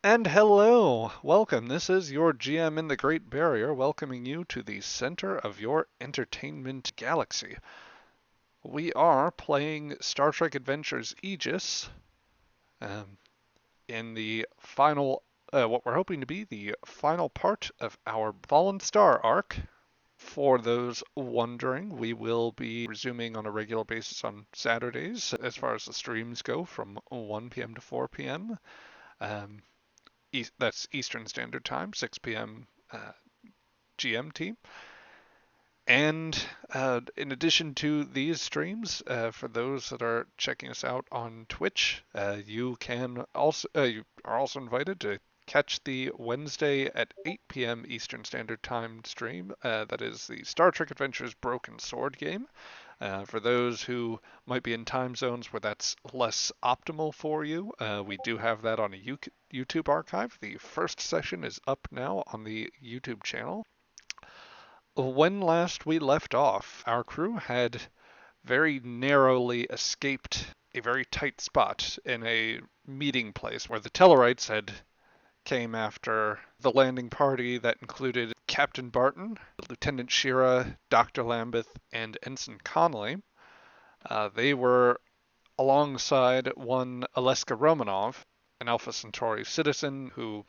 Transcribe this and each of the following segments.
And hello! Welcome. This is your GM in the Great Barrier, welcoming you to the center of your entertainment galaxy. We are playing Star Trek Adventures Aegis um, in the final, what we're hoping to be the final part of our Fallen Star arc. For those wondering, we will be resuming on a regular basis on Saturdays as far as the streams go from 1 p.m. to 4 p.m. Um, that's Eastern Standard Time, 6 p.m. GMT. And in addition to these streams, for those that are checking us out on Twitch, you are also invited to catch the Wednesday at 8 p.m. Eastern Standard Time stream. That is the Star Trek Adventures Broken Sword game. For those who might be in time zones where that's less optimal for you, we do have that on a YouTube archive. The first session is up now on the YouTube channel. When last we left off, our crew had very narrowly escaped a very tight spot in a meeting place where the Tellarites had came after the landing party that included Captain Barton, Lieutenant Shira, Dr. Lambeth, and Ensign Connolly. They were alongside one Aleska Romanov, an Alpha Centauri citizen who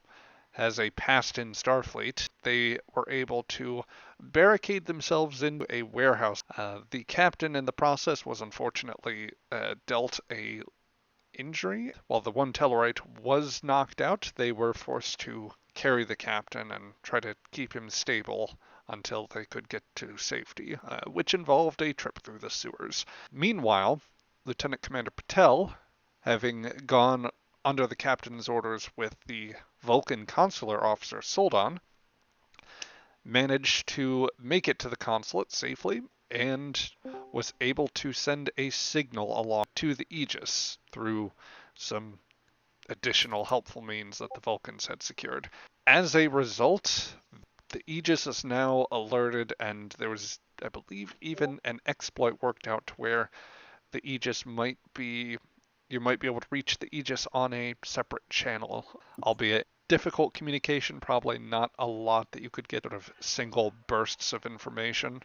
has a past in Starfleet. They were able to barricade themselves into a warehouse. The captain in the process was unfortunately dealt a injury. While the one Tellarite was knocked out, they were forced to carry the captain and try to keep him stable until they could get to safety, which involved a trip through the sewers. Meanwhile, Lieutenant Commander Patel, having gone under the captain's orders with the Vulcan consular officer Soldan, managed to make it to the consulate safely and was able to send a signal along to the Aegis through some additional helpful means that the Vulcans had secured. As a result, the Aegis is now alerted, and there was, I believe, even an exploit worked out to where the Aegis might be you might be able to reach the Aegis on a separate channel, albeit difficult communication, probably not a lot that you could get out of single bursts of information.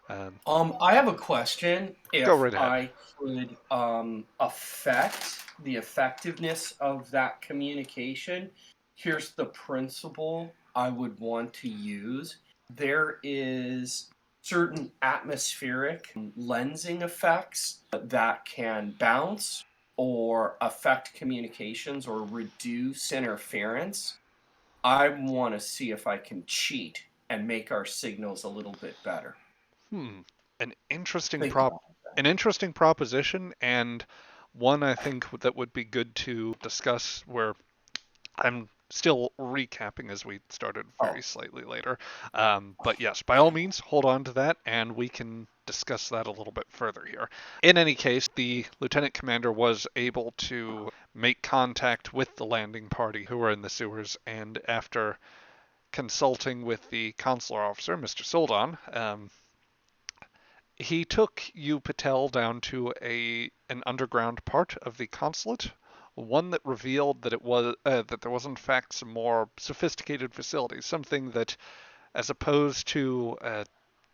Um, I have a question. Go If right ahead. I could affect the effectiveness of that communication, here's the principle I would want to use. There is certain atmospheric lensing effects that can bounce or affect communications or reduce interference. I want to see if I can cheat and make our signals a little bit better. Hmm, an interesting Think prop, about an interesting proposition, and one I think that would be good to discuss. Where I'm still recapping as we started Oh, very slightly later. But yes, by all means, hold on to that and we can discuss that a little bit further here. In any case, the lieutenant commander was able to make contact with the landing party who were in the sewers, and after consulting with the consular officer, Mr. Soldan, he took you Patel down to an underground part of the consulate, one that revealed that that there was in fact some more sophisticated facilities, something that, as opposed to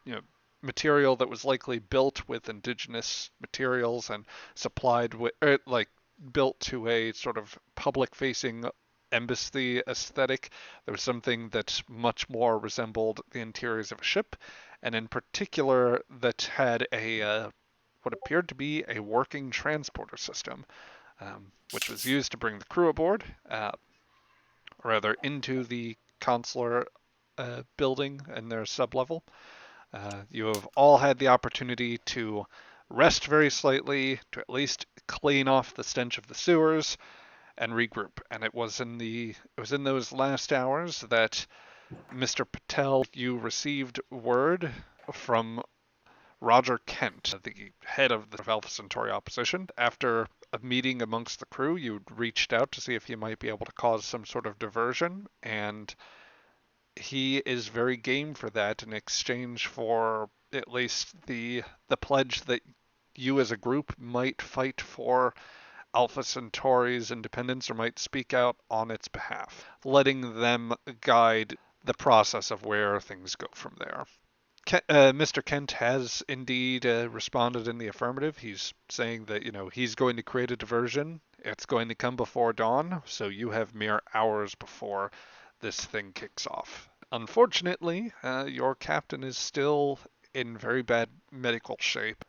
you know material that was likely built with indigenous materials and supplied with like built to a sort of public-facing embassy aesthetic. There was something that much more resembled the interiors of a ship, and in particular that had a what appeared to be a working transporter system, which was used to bring the crew aboard, or rather into the consular building and their sublevel. You have all had the opportunity to rest very slightly, to at least clean off the stench of the sewers, and regroup. And it was in those last hours that Mr. Patel, you received word from Roger Kent, the head of the Alpha Centauri opposition. After a meeting amongst the crew, you reached out to see if he might be able to cause some sort of diversion, and he is very game for that in exchange for at least the pledge that you as a group might fight for Alpha Centauri's independents or might speak out on its behalf, letting them guide the process of where things go from there. Mr. Kent has indeed responded in the affirmative. He's saying that, he's going to create a diversion. It's going to come before dawn, so you have mere hours before this thing kicks off. Unfortunately, your captain is still in very bad medical shape.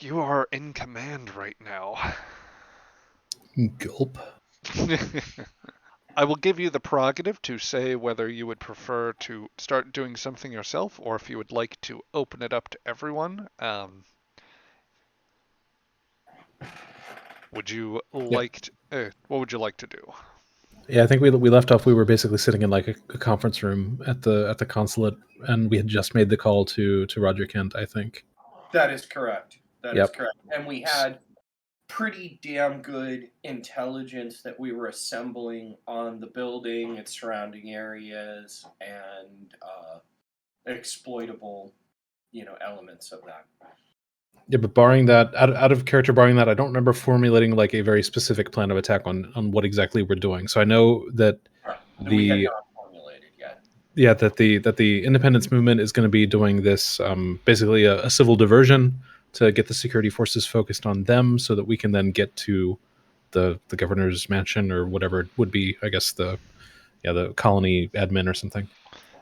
You are in command right now. Gulp. I will give you the prerogative to say whether you would prefer to start doing something yourself or if you would like to open it up to everyone. Would you Yeah. like to, what would you like to do? Yeah, I think we left off. We were basically sitting in like a conference room at the consulate, and we had just made the call to Roger Kent. I think. That is correct. That is Yep. correct. And we had pretty damn good intelligence that we were assembling on the building, its surrounding areas, and exploitable, elements of that. Yeah, but barring that, out of character, barring that, I don't remember formulating like a very specific plan of attack on what exactly we're doing. So I know that We had the not formulated yet. yeah that the independence movement is going to be doing this basically a civil diversion to get the security forces focused on them, so that we can then get to the governor's mansion or whatever it would be. I guess the colony admin or something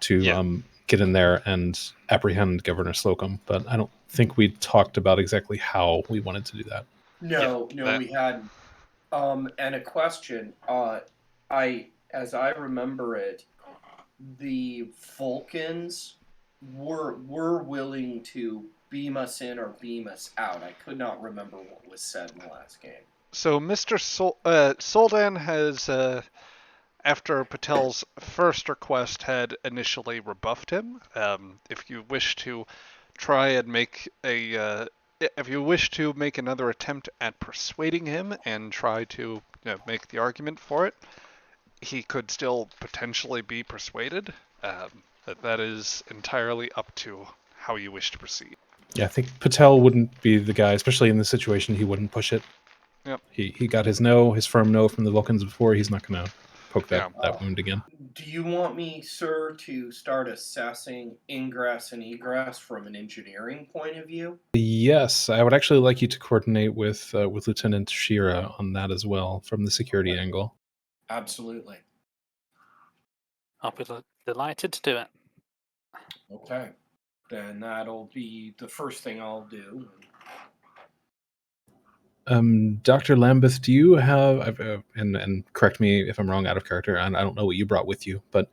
to Yeah. get in there and apprehend Governor Slocum. But I don't think we talked about exactly how we wanted to do that. No, That we hadn't. And a question. As I remember it, the Vulcans were willing to beam us in or beam us out. I could not remember what was said in the last game. so Mr. Soldan has, after Patel's first request, had initially rebuffed him. If you wish to try and if you wish to make another attempt at persuading him and try to make the argument for it, he could still potentially be persuaded. That is entirely up to how you wish to proceed. Yeah, I think Patel wouldn't be the guy, especially in this situation. He wouldn't push it. Yep. He got his firm no from the Vulcans before. He's not going to poke that Yeah. wound again. Do you want me, sir, to start assessing ingress and egress from an engineering point of view? Yes, I would actually like you to coordinate with Lieutenant Shira on that as well, from the security angle. Absolutely. I'll be delighted to do it. Okay. Then that'll be the first thing I'll do. Dr. Lambeth, do you have, and correct me if I'm wrong out of character, and I don't know what you brought with you, but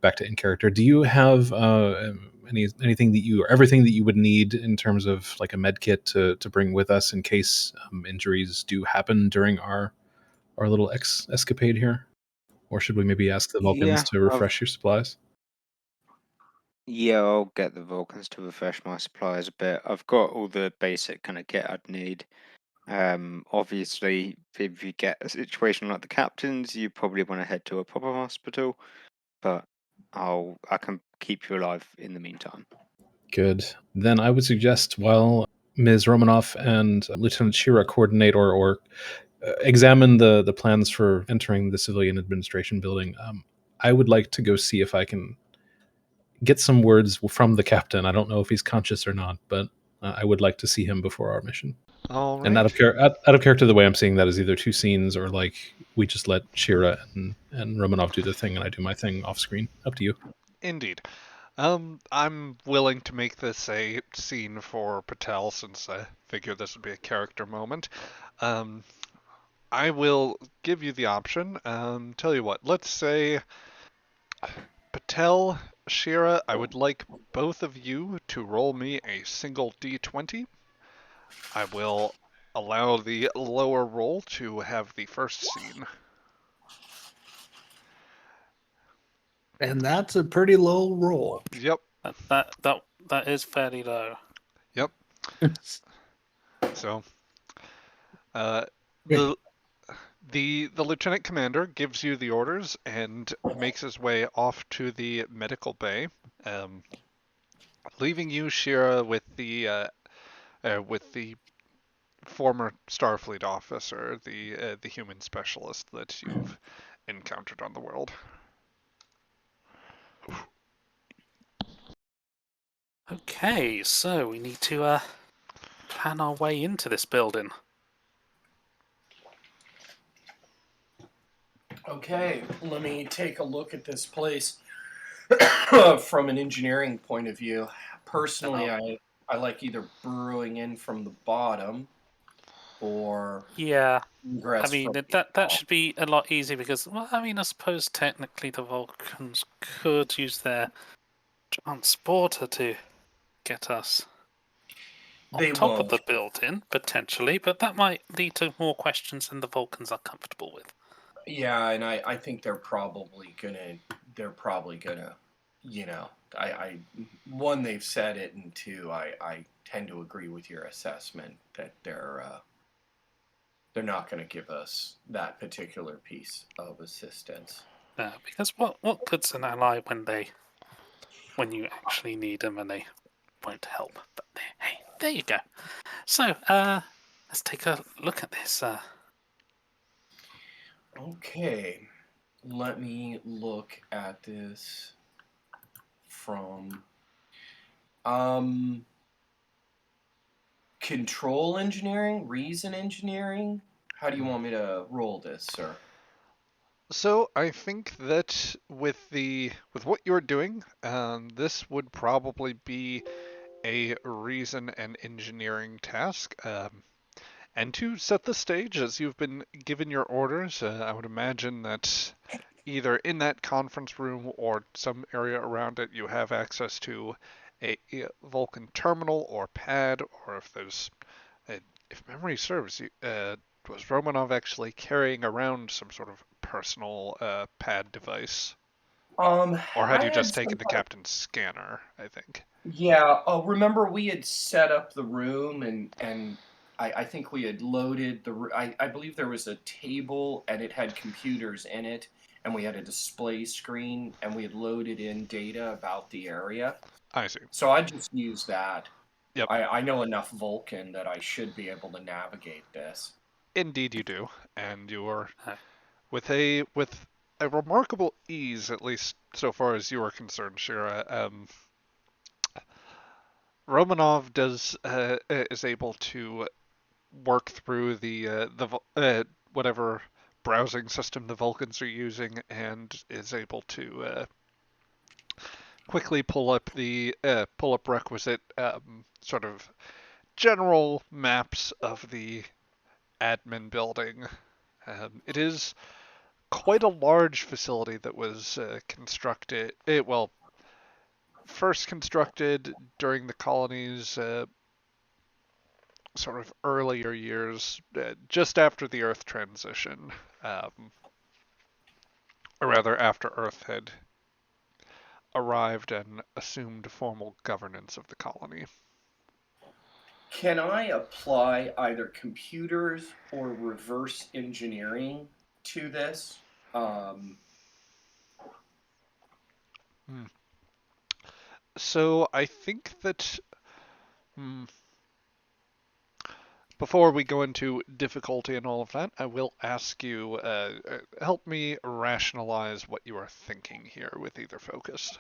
back to in character, do you have anything that or everything that you would need in terms of like a med kit to bring with us in case injuries do happen during our little escapade here? Or should we maybe ask the Vulcans to refresh your supplies? Yeah, I'll get the Vulcans to refresh my supplies a bit. I've got all the basic kind of kit I'd need. Obviously, if you get a situation like the captain's, you probably want to head to a proper hospital, but I can keep you alive in the meantime. Good. Then I would suggest while Ms. Romanoff and Lieutenant Shira coordinate or examine the plans for entering the civilian administration building, I would like to go see if I can get some words from the captain. I don't know if he's conscious or not, but I would like to see him before our mission. All right. And out of character, the way I'm seeing that is either two scenes or like we just let Shira and Romanov do their thing and I do my thing off screen. Up to you. Indeed. I'm willing to make this a scene for Patel since I figure this would be a character moment. I will give you the option. Tell you what, let's say Patel, Shira, I would like both of you to roll me a single d20. I will allow the lower roll to have the first scene. And that's a pretty low roll. Yep. That is fairly low. Yep. So, Yeah. the lieutenant commander gives you the orders and makes his way off to the medical bay, leaving you, Shira, with the former Starfleet officer, the human specialist that you've encountered on the world. Okay, so we need to plan our way into this building. Okay, let me take a look at this place from an engineering point of view. Personally, I like either burrowing in from the bottom or Yeah, ingress I mean from that top. should be a lot easier because, well, I mean, I suppose technically the Vulcans could use their transporter to get us on They top of won't. the building potentially, but that might lead to more questions than the Vulcans are comfortable with. Yeah, and I think they're probably gonna, you know, I one, they've said it, and two, I tend to agree with your assessment that they're not going to give us that particular piece of assistance. Because what good's an ally when you actually need them and they won't help? But hey, there you go. So let's take a look at this. Okay, let me look at this from control engineering, reason engineering. How do you want me to roll this, sir? So I think that with what you're doing, this would probably be a reason and engineering task. And to set the stage, as you've been given your orders, I would imagine that either in that conference room or some area around it, you have access to a Vulcan terminal or pad, or if there's, if memory serves, was Romanov actually carrying around some sort of personal pad device? Or had I you had just some. taken the captain's scanner, I think? Yeah, remember we had set up the room, and I think we had loaded I believe there was a table and it had computers in it, and we had a display screen, and we had loaded in data about the area. I see. So I just used that. Yep. I know enough Vulcan that I should be able to navigate this. Indeed you do. And you are Uh, with a remarkable ease, at least so far as you are concerned, Shira. Romanov is able to work through the whatever browsing system the Vulcans are using, and is able to quickly pull up requisite sort of general maps of the admin building. It is quite a large facility that was constructed. First constructed during the colony's sort of earlier years, just after the Earth transition, or rather after Earth had arrived and assumed formal governance of the colony. Can I apply either computers or reverse engineering to this? Hmm. So I think that hmm, before we go into difficulty and all of that, I will ask you, help me rationalize what you are thinking here with either focus.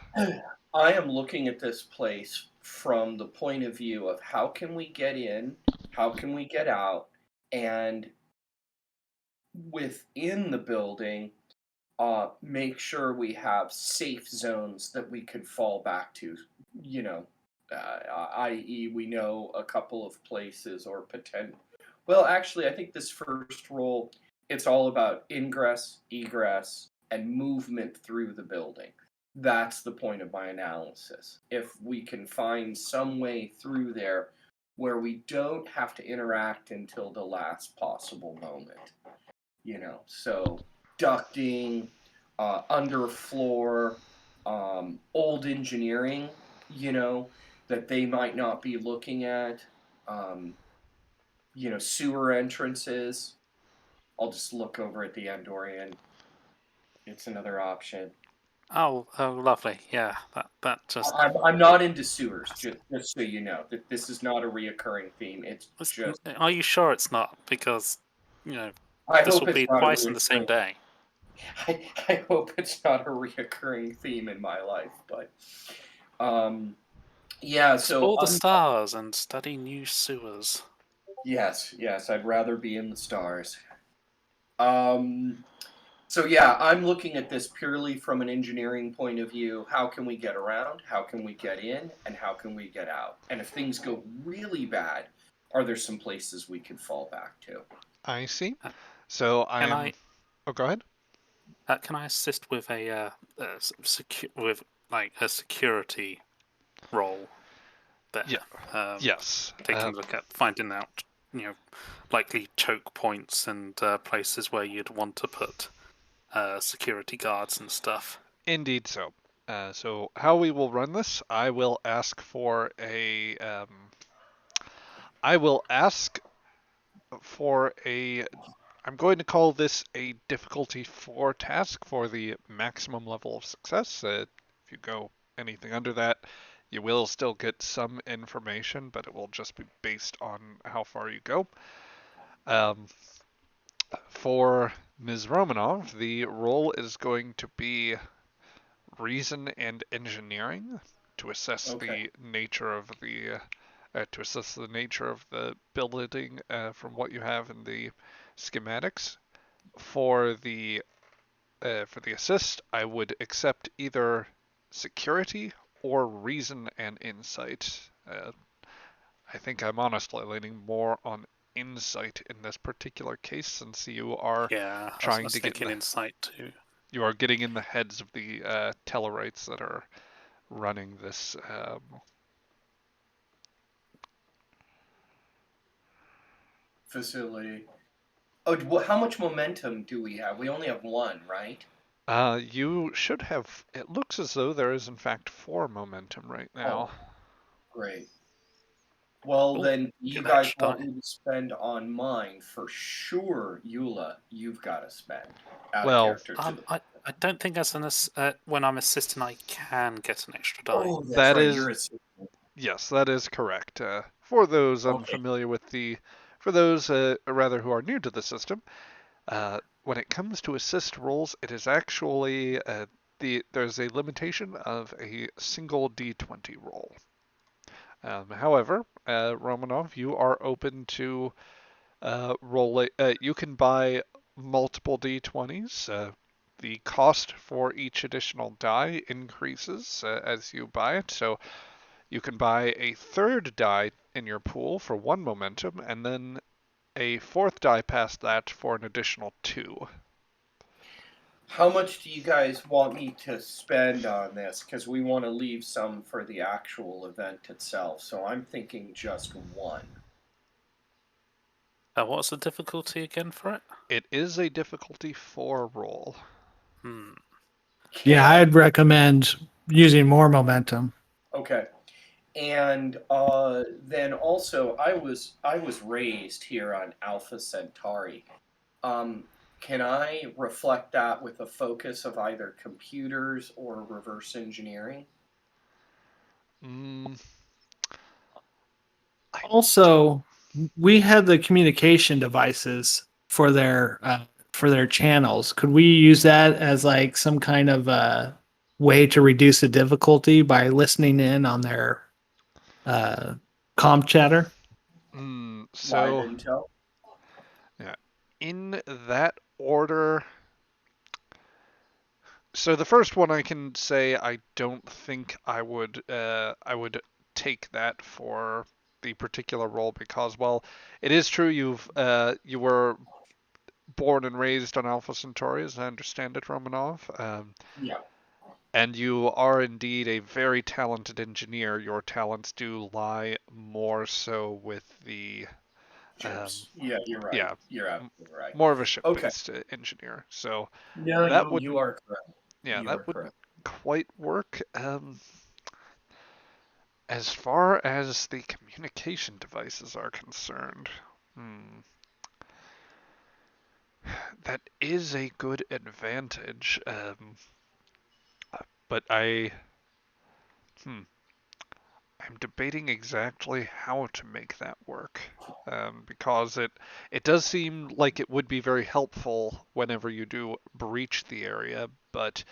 I am looking at this place from the point of view of how can we get in, how can we get out, and within the building, make sure we have safe zones that we could fall back to, you know, i.e., we know a couple of places or potential. Well, actually, I think this first roll, it's all about ingress, egress, and movement through the building. That's the point of my analysis. If we can find some way through there where we don't have to interact until the last possible moment, so ducting, underfloor, old engineering, that they might not be looking at, um, sewer entrances. I'll just look over at the Andorian. It's another option. Oh, lovely. Yeah, that just. I'm not into sewers, just so you know. That this is not a reoccurring theme. It's just. Are you sure it's not? Because, you know, I this hope will it's be not a twice in the same reoccurring. day. I hope it's not a reoccurring theme in my life, but yeah. So Explore the stars and study new sewers. yes, I'd rather be in the stars. So yeah, I'm looking at this purely from an engineering point of view. How can we get around? How can we get in? And how can we get out? And if things go really bad, are there some places we can fall back to? I see. Uh, So Can I'm. I Oh, go ahead. can I assist with with like a security role there? Yeah. Yes. Taking a look at finding out, likely choke points and places where you'd want to put security guards and stuff. Indeed so. So how we will run this, I will ask for a. I will ask for a. I'm going to call this a difficulty 4 task for the maximum level of success. If you go anything under that, you will still get some information, but it will just be based on how far you go. Um, for Ms. Romanov, the role is going to be reason and engineering to assess Okay. the nature of the building from what you have in the schematics. For the assist, I would accept either security or reason and insight. I think I'm honestly leaning more on insight in this particular case, since you are Yeah, I trying was to get in thinking the insight too. you are getting in the heads of the Tellarites that are running this. Facility. Oh, how much momentum do we have? We only have one, right? You should have. It looks as though there is in fact 4 momentum right now. Oh, great. Well, Oh, then you get guys extra want die. me to spend on mine for sure. Eula, you've got to spend out of Well, character to the. I don't think when I'm assisting I can get an extra die. Oh, that's that right. is You're a. yes, that is correct. For those Okay. unfamiliar with for those rather who are new to the system, when it comes to assist rolls, it is actually there's a limitation of a single D20 roll. However, Romanov, you are open to roll it. You can buy multiple D20s. The cost for each additional die increases as you buy it, so you can buy a third die in your pool for 1 momentum, and then a fourth die past that for an additional 2. How much do you guys want me to spend on this? Because we want to leave some for the actual event itself. So I'm thinking just one. What's the difficulty again for it? It is a difficulty 4 roll. Hmm. Yeah, Can I'd recommend using more momentum. okay. And then also, I was raised here on Alpha Centauri. Um, can I reflect that with a focus of either computers or reverse engineering? Mm, I Also, we had the communication devices for their channels. Could we use that as like some kind of way to reduce the difficulty by listening in on their uh, comp chatter? Live so intel. yeah, in that order. So the first one I can say I don't think I would take that for the particular role because while it is true you were born and raised on Alpha Centauri as I understand it, Romanov, Yeah. and you are indeed a very talented engineer. Your talents do lie more so with the um, Chips. Yeah, you're right. yeah, You're absolutely right. more of a Okay. ship-based engineer. So No, that you wouldn't are correct. yeah, You that are wouldn't correct. quite work. As far as the communication devices are concerned, that is a good advantage. But I'm debating exactly how to make that work. Because it does seem like it would be very helpful whenever you do breach the area, but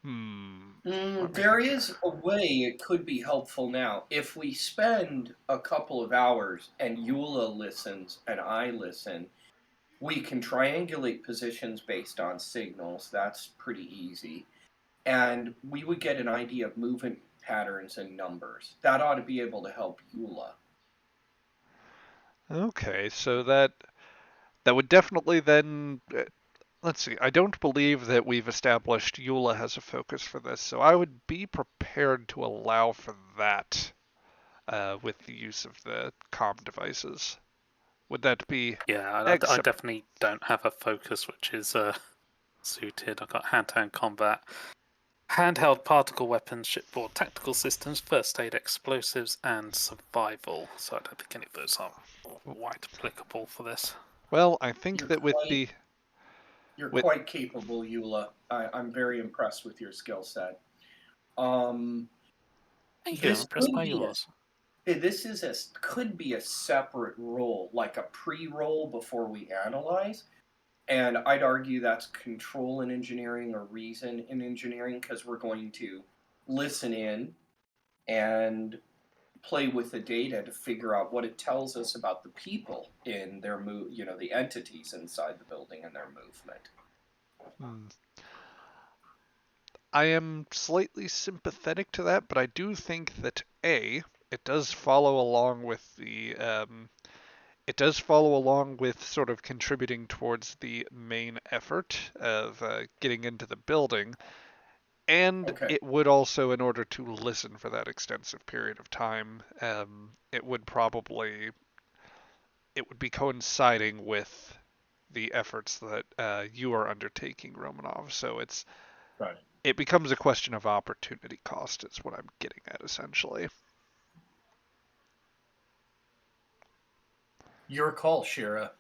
let me There think here. is a way it could be helpful now. If we spend a couple of hours and Eula listens and I listen, we can triangulate positions based on signals. That's pretty easy. And we would get an idea of movement patterns and numbers. That ought to be able to help Eula. Okay, so that would definitely then let's see. I don't believe that we've established Eula has a focus for this, so I would be prepared to allow for that with the use of the comm devices. Would that be Yeah, I accept? definitely don't have a focus which is suited. I've got hand-to-hand combat, handheld particle weapons, shipboard tactical systems, first aid, explosives, and survival. So I don't think any of those are quite applicable for this. Well, I think You're that with quite, the you're with quite capable, Eula. I'm very impressed with your skill set. Um, Thank you. I'm this impressed could by be yours. could be a separate role, like a pre-roll before we analyze. And I'd argue that's control in engineering or reason in engineering, because we're going to listen in and play with the data to figure out what it tells us about the people in their the entities inside the building and their movement. hmm, I am slightly sympathetic to that, but I do think that it does follow along with it does follow along with sort of contributing towards the main effort of getting into the building, and Okay, it would also, in order to listen for that extensive period of time, it would be coinciding with the efforts that you are undertaking, Romanov. So right. it becomes a question of opportunity cost, is what I'm getting at essentially. Your call, Shira.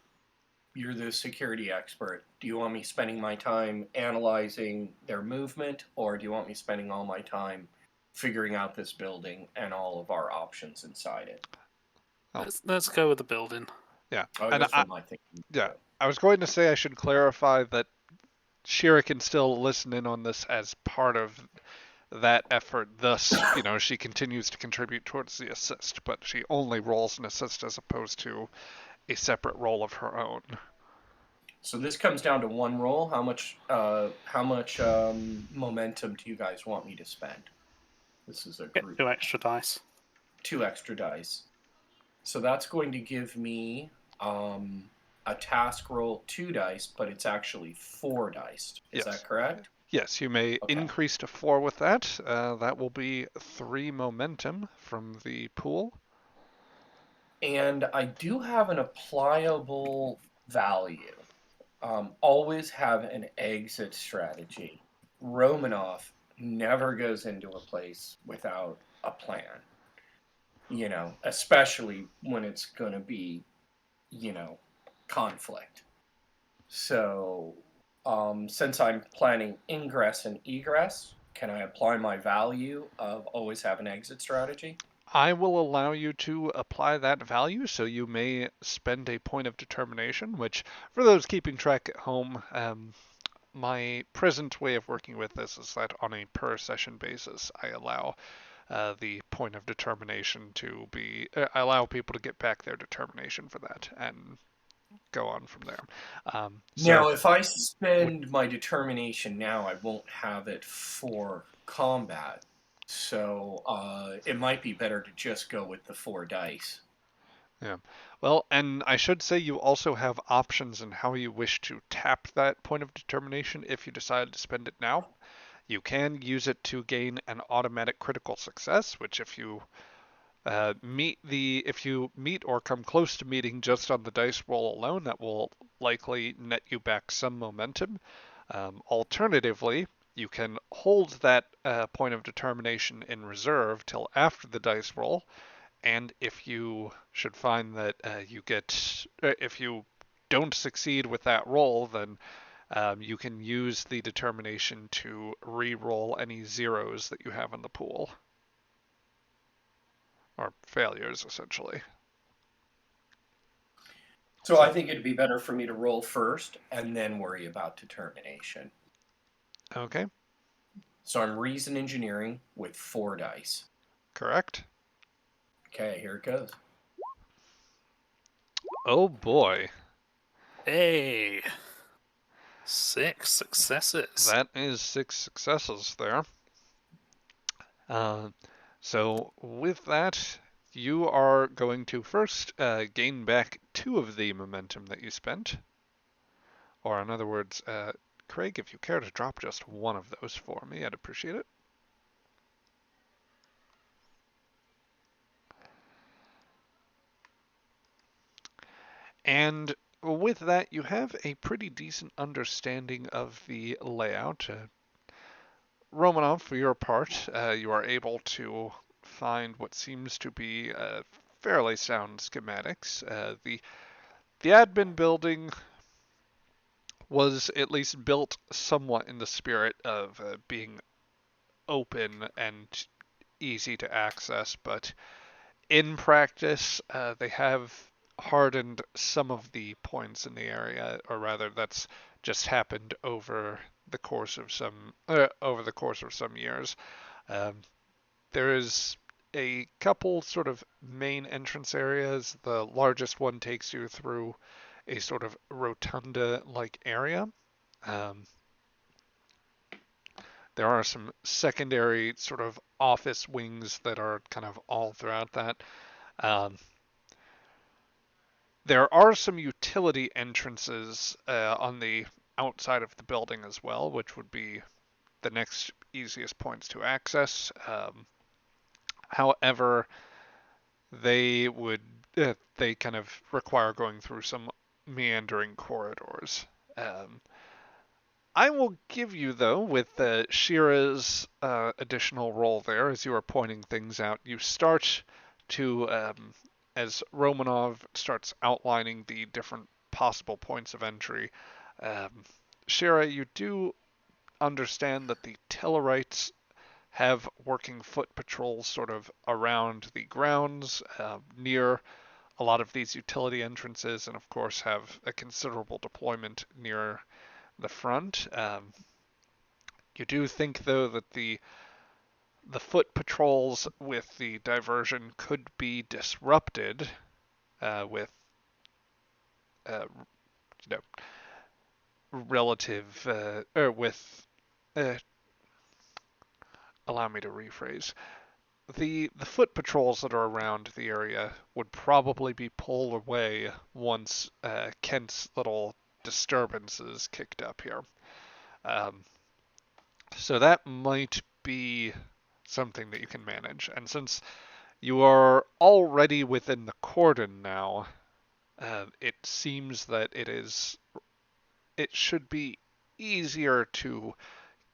You're the security expert. Do you want me spending my time analyzing their movement, or do you want me spending all my time figuring out this building and all of our options inside it? Oh, Let's go with the building. yeah, Oh, and that's what my thinking. yeah, I was going to say I should clarify that Shira can still listen in on this as part of that effort. Thus, she continues to contribute towards the assist, but she only rolls an assist as opposed to a separate roll of her own. So this comes down to one roll. How much momentum do you guys want me to spend? This is a Get group. 2 extra dice. 2 extra dice. So that's going to give me a task roll 2 dice, but it's actually 4 dice. Is Yes. that correct? Yes, you may Okay. increase to 4 with that. That will be 3 momentum from the pool. And I do have an applicable value. Always have an exit strategy. Romanov never goes into a place without a plan, especially when it's going to be, conflict. So, since I'm planning ingress and egress, can I apply my value of always have an exit strategy? I will allow you to apply that value, so you may spend a point of determination, which, for those keeping track at home, my present way of working with this is that on a per session basis, I allow the point of determination to be. I allow people to get back their determination for that and go on from there. So, Now, if I spend my determination now, I won't have it for combat. So it might be better to just go with the 4 dice. yeah. Well, and I should say you also have options in how you wish to tap that point of determination if you decide to spend it now. You can use it to gain an automatic critical success, which if you meet or come close to meeting just on the dice roll alone, that will likely net you back some momentum. Alternatively, you can hold that point of determination in reserve till after the dice roll, and if you should find that if you don't succeed with that roll, then you can use the determination to re-roll any zeros that you have in the pool. Or failures, essentially. So I think it'd be better for me to roll first and then worry about determination. Okay, So I'm reason engineering with 4 dice. correct. Okay, here it goes. Oh boy, Hey, 6 successes. that is 6 successes there. So with that, you are going to first gain back 2 of the momentum that you spent. Or in other words, Craig, if you care to drop just 1 of those for me, I'd appreciate it. And with that, you have a pretty decent understanding of the layout. Romanov, for your part, you are able to find what seems to be fairly sound schematics. The admin building was at least built somewhat in the spirit of being open and easy to access, but in practice, they have hardened some of the points in the area, or rather, that's just happened over the course of some years. Um, there is a couple sort of main entrance areas. The largest one takes you through a sort of rotunda-like area. Um, there are some secondary sort of office wings that are kind of all throughout that. Um, There are some utility entrances on the outside of the building as well, which would be the next easiest points to access. However, they kind of require going through some meandering corridors. Um, I will give you, though, with Shira's additional role there, as you are pointing things out, you start to, as Romanov starts outlining the different possible points of entry, Shira, you do understand that the Tellarites have working foot patrols sort of around the grounds, near a lot of these utility entrances, and of course have a considerable deployment near the front. You do think, though, that the foot patrols with the diversion could be disrupted with you know relative or with uh, allow me to rephrase. The foot patrols that are around the area would probably be pulled away once Kent's little disturbances kicked up here. Um, So that might be something that you can manage. And since you are already within the cordon now, it seems that it should be easier to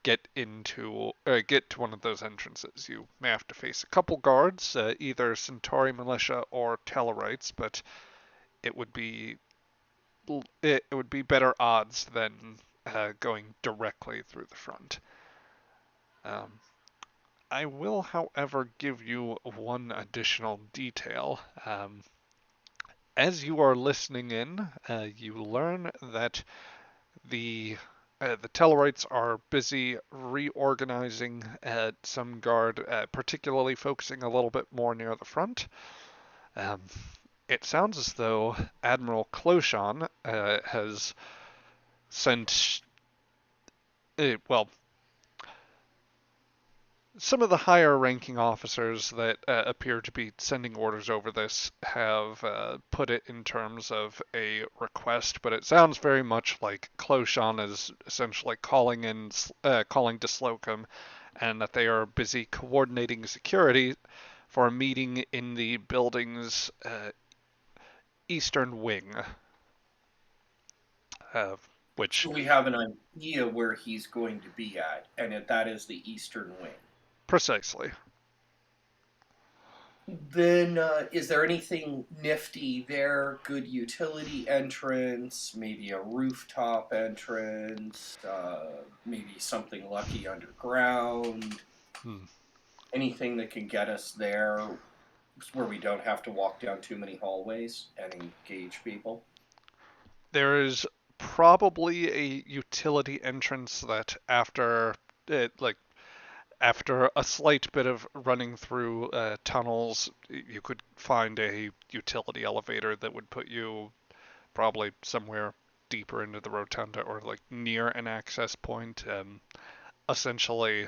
get to one of those entrances. You may have to face a couple guards, either Centauri militia or Tellarites, but it would be it would be better odds than going directly through the front. Um, I will, however, give you one additional detail. As you are listening in, you learn that the Tellarites are busy reorganizing some guard, particularly focusing a little bit more near the front. Um, it sounds as though Admiral Clochon has sent, well, some of the higher ranking officers that appear to be sending orders over this have put it in terms of a request, but it sounds very much like Clochon is essentially calling to Slocum, and that they are busy coordinating security for a meeting in the building's eastern wing, which So we have an idea where he's going to be at, and that is the eastern wing. precisely. Then, is there anything nifty there? Good utility entrance, maybe a rooftop entrance, maybe something lucky underground. Hmm. Anything that can get us there where we don't have to walk down too many hallways and engage people. There is probably a utility entrance that after a slight bit of running through tunnels, you could find a utility elevator that would put you probably somewhere deeper into the rotunda or like near an access point. Essentially,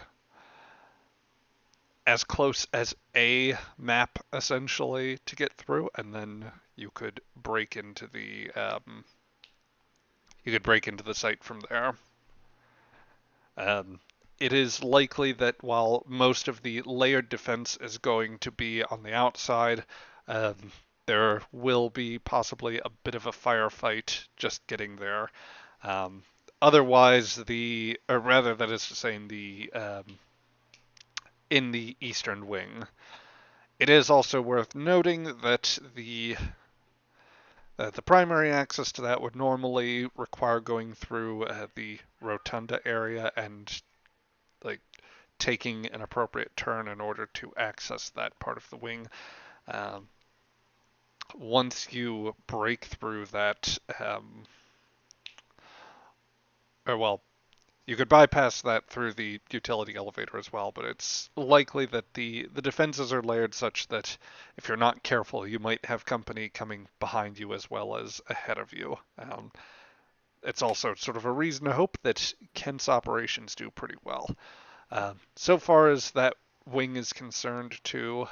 as close as a map essentially to get through, and then you could break into the site from there. Um, it is likely that while most of the layered defense is going to be on the outside, um, there will be possibly a bit of a firefight just getting there. Um, Otherwise, or rather, that is to say, in the eastern wing. It is also worth noting that the primary access to that would normally require going through the rotunda area and like taking an appropriate turn in order to access that part of the wing. Um, Once you break through that, or well, you could bypass that through the utility elevator as well, but it's likely that the defenses are layered such that if you're not careful, you might have company coming behind you as well as ahead of you. It's also sort of a reason to hope that Kent's operations do pretty well. So far as that wing is concerned, too,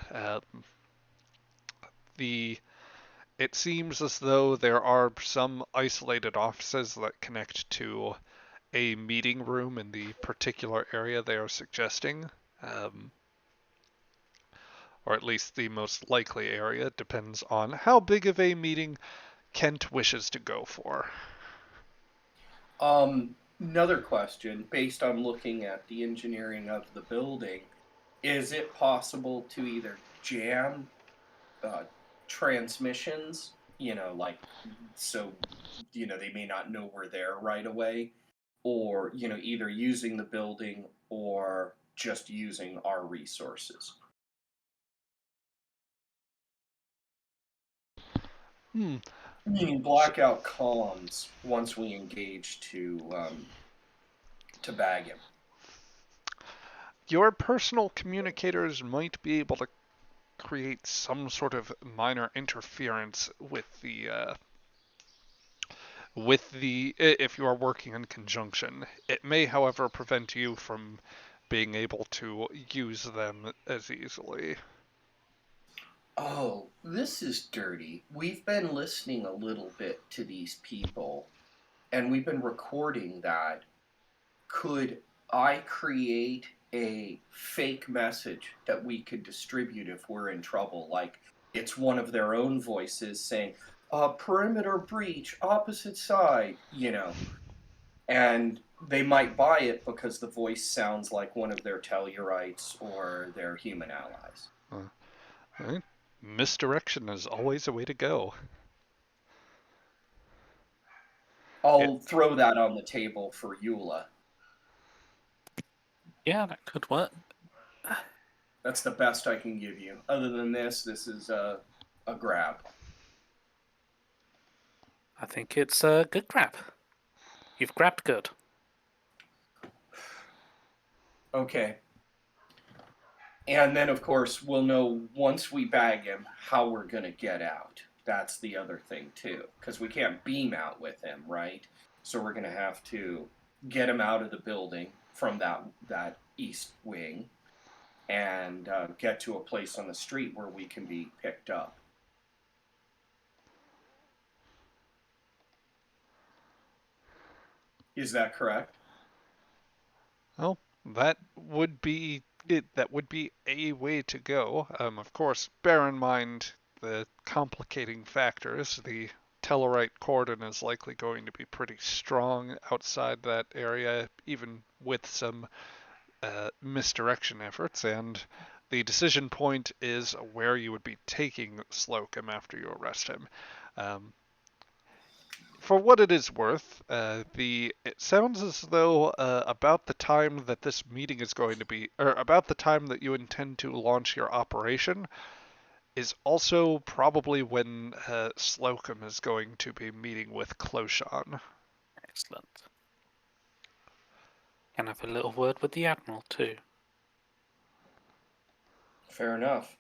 the it seems as though there are some isolated offices that connect to a meeting room in the particular area they are suggesting, um, or at least the most likely area. Depends on how big of a meeting Kent wishes to go for. Another question, based on looking at the engineering of the building, is it possible to either jam uh, transmissions, like so, they may not know we're there right away, or, either using the building or just using our resources? Hmm. Meaning blackout comms once we engage to bag him. Your personal communicators might be able to create some sort of minor interference if you are working in conjunction. It may, however, prevent you from being able to use them as easily. Oh, this is dirty. We've been listening a little bit to these people, and we've been recording that. Could I create a fake message that we could distribute if we're in trouble? Like it's one of their own voices saying, perimeter breach, opposite side, and they might buy it because the voice sounds like one of their Tellurites or their human allies. Right? Misdirection is always a way to go. It, I'll throw that on the table for Eula. Yeah, that could work. That's the best I can give you. Other than this is a grab. I think it's a good grab. You've grabbed good. Okay. And then, of course, we'll know once we bag him how we're going to get out. That's the other thing, too, because we can't beam out with him, right? So we're going to have to get him out of the building from that east wing and get to a place on the street where we can be picked up. Is that correct? well, that would be it. That would be a way to go. Of course, bear in mind the complicating factors. The Tellarite cordon is likely going to be pretty strong outside that area, even with some misdirection efforts, and the decision point is where you would be taking Slocum after you arrest him. For what it is worth, it sounds as though about the time that this meeting is going to be, or about the time that you intend to launch your operation, is also probably when Slocum is going to be meeting with Closhan. Excellent. Can have a little word with the Admiral, too. Fair enough.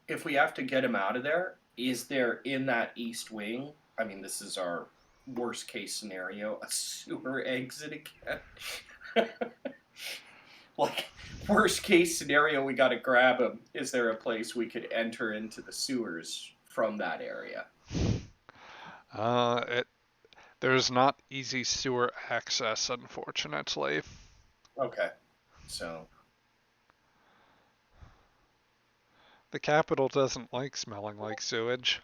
If we have to get him out of there, is there in that east wing? I mean, this is our worst case scenario, a sewer exit again. Like, worst case scenario, we got to grab him. Is there a place we could enter into the sewers from that area? There's not easy sewer access, unfortunately. Okay, so The capital doesn't like smelling like sewage.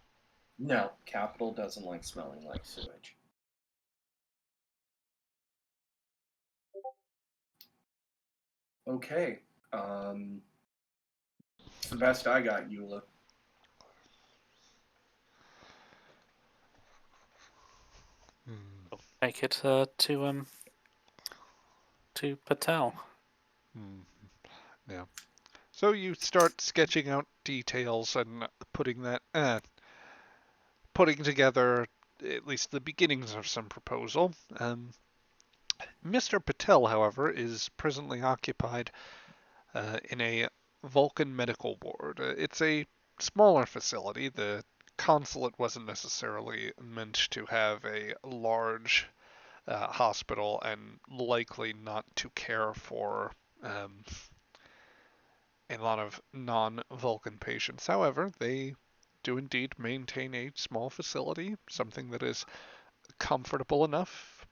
no, Capital doesn't like smelling like sewage. Okay, it's the best I got, Eula. Take it to Patel. Yeah. So you start sketching out details and putting together at least the beginnings of some proposal. Mr. Patel, however, is presently occupied in a Vulcan medical ward. It's a smaller facility. The consulate wasn't necessarily meant to have a large hospital and likely not to care for a lot of non-Vulcan patients. However, they do indeed maintain a small facility, something that is comfortable enough,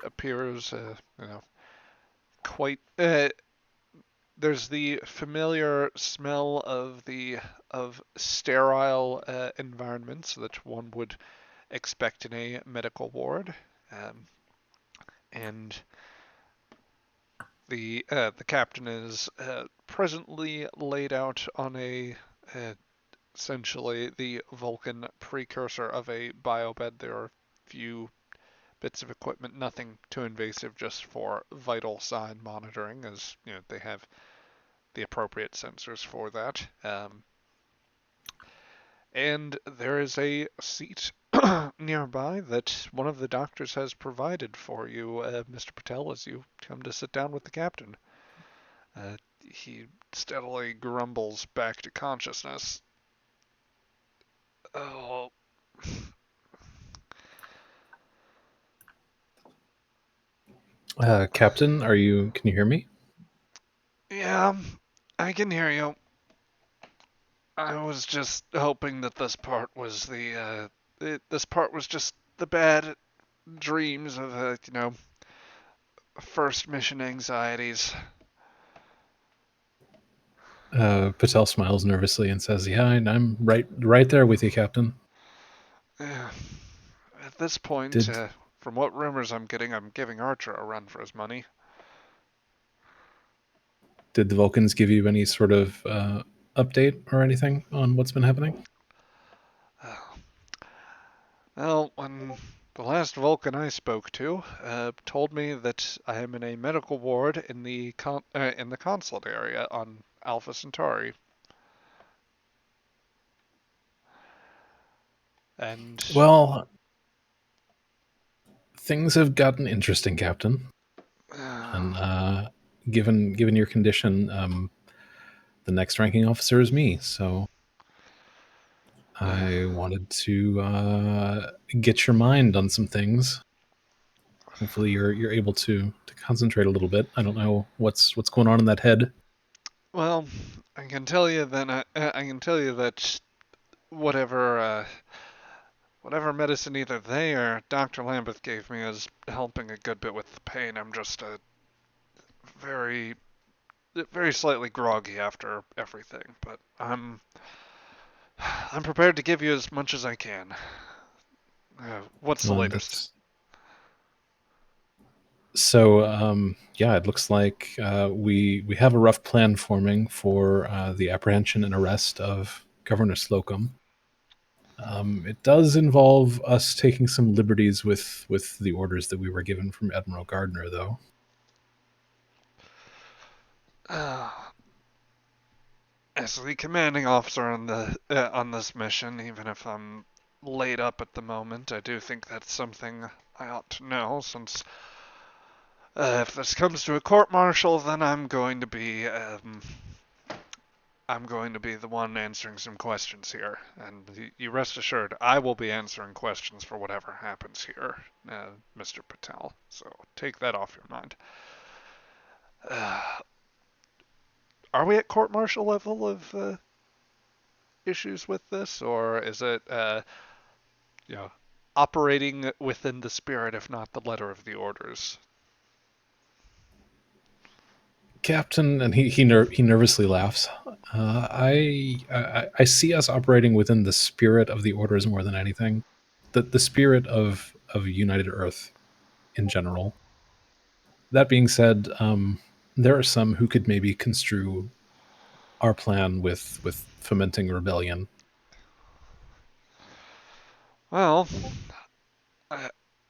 appears, quite. There's the familiar smell of sterile environments that one would expect in a medical ward, and the captain is presently laid out on essentially the Vulcan precursor of a biobed. There are few bits of equipment, nothing too invasive, just for vital sign monitoring, as they have the appropriate sensors for that. And there is a seat nearby that one of the doctors has provided for you, Mr. Patel, as you come to sit down with the captain. He steadily grumbles back to consciousness. Oh. Captain, can you hear me? Yeah, I can hear you. I was just hoping that this part was this part was just the bad dreams of first mission anxieties. Patel smiles nervously and says, "Yeah, I'm right there with you, Captain." Yeah. At this point, Did from what rumors I'm getting, I'm giving Archer a run for his money. Did the Vulcans give you any sort of update or anything on what's been happening? Well, when the last Vulcan I spoke to told me that I am in a medical ward in the consulate area on Alpha Centauri. And Well, things have gotten interesting, Captain. And given your condition, the next ranking officer is me. So I wanted to get your mind on some things. Hopefully, you're able to concentrate a little bit. I don't know what's going on in that head. well, I can tell you that whatever medicine either they or Dr. Lambeth gave me is helping a good bit with the pain. I'm just very very slightly groggy after everything, but I'm prepared to give you as much as I can. What's the Well, latest? So yeah, it looks like we have a rough plan forming for the apprehension and arrest of Governor Slocum. It does involve us taking some liberties with the orders that we were given from Admiral Gardner, though. As the commanding officer on this mission, even if I'm laid up at the moment, I do think that's something I ought to know, since if this comes to a court-martial, then I'm going to be the one answering some questions here, and you rest assured I will be answering questions for whatever happens here, Mr. Patel. So take that off your mind. Are we at court-martial level of issues with this, or is it operating within the spirit, if not the letter of the orders? Captain, and he nervously laughs. I see us operating within the spirit of the orders more than anything. The spirit of United Earth in general. That being said, there are some who could maybe construe our plan with fomenting rebellion. Well,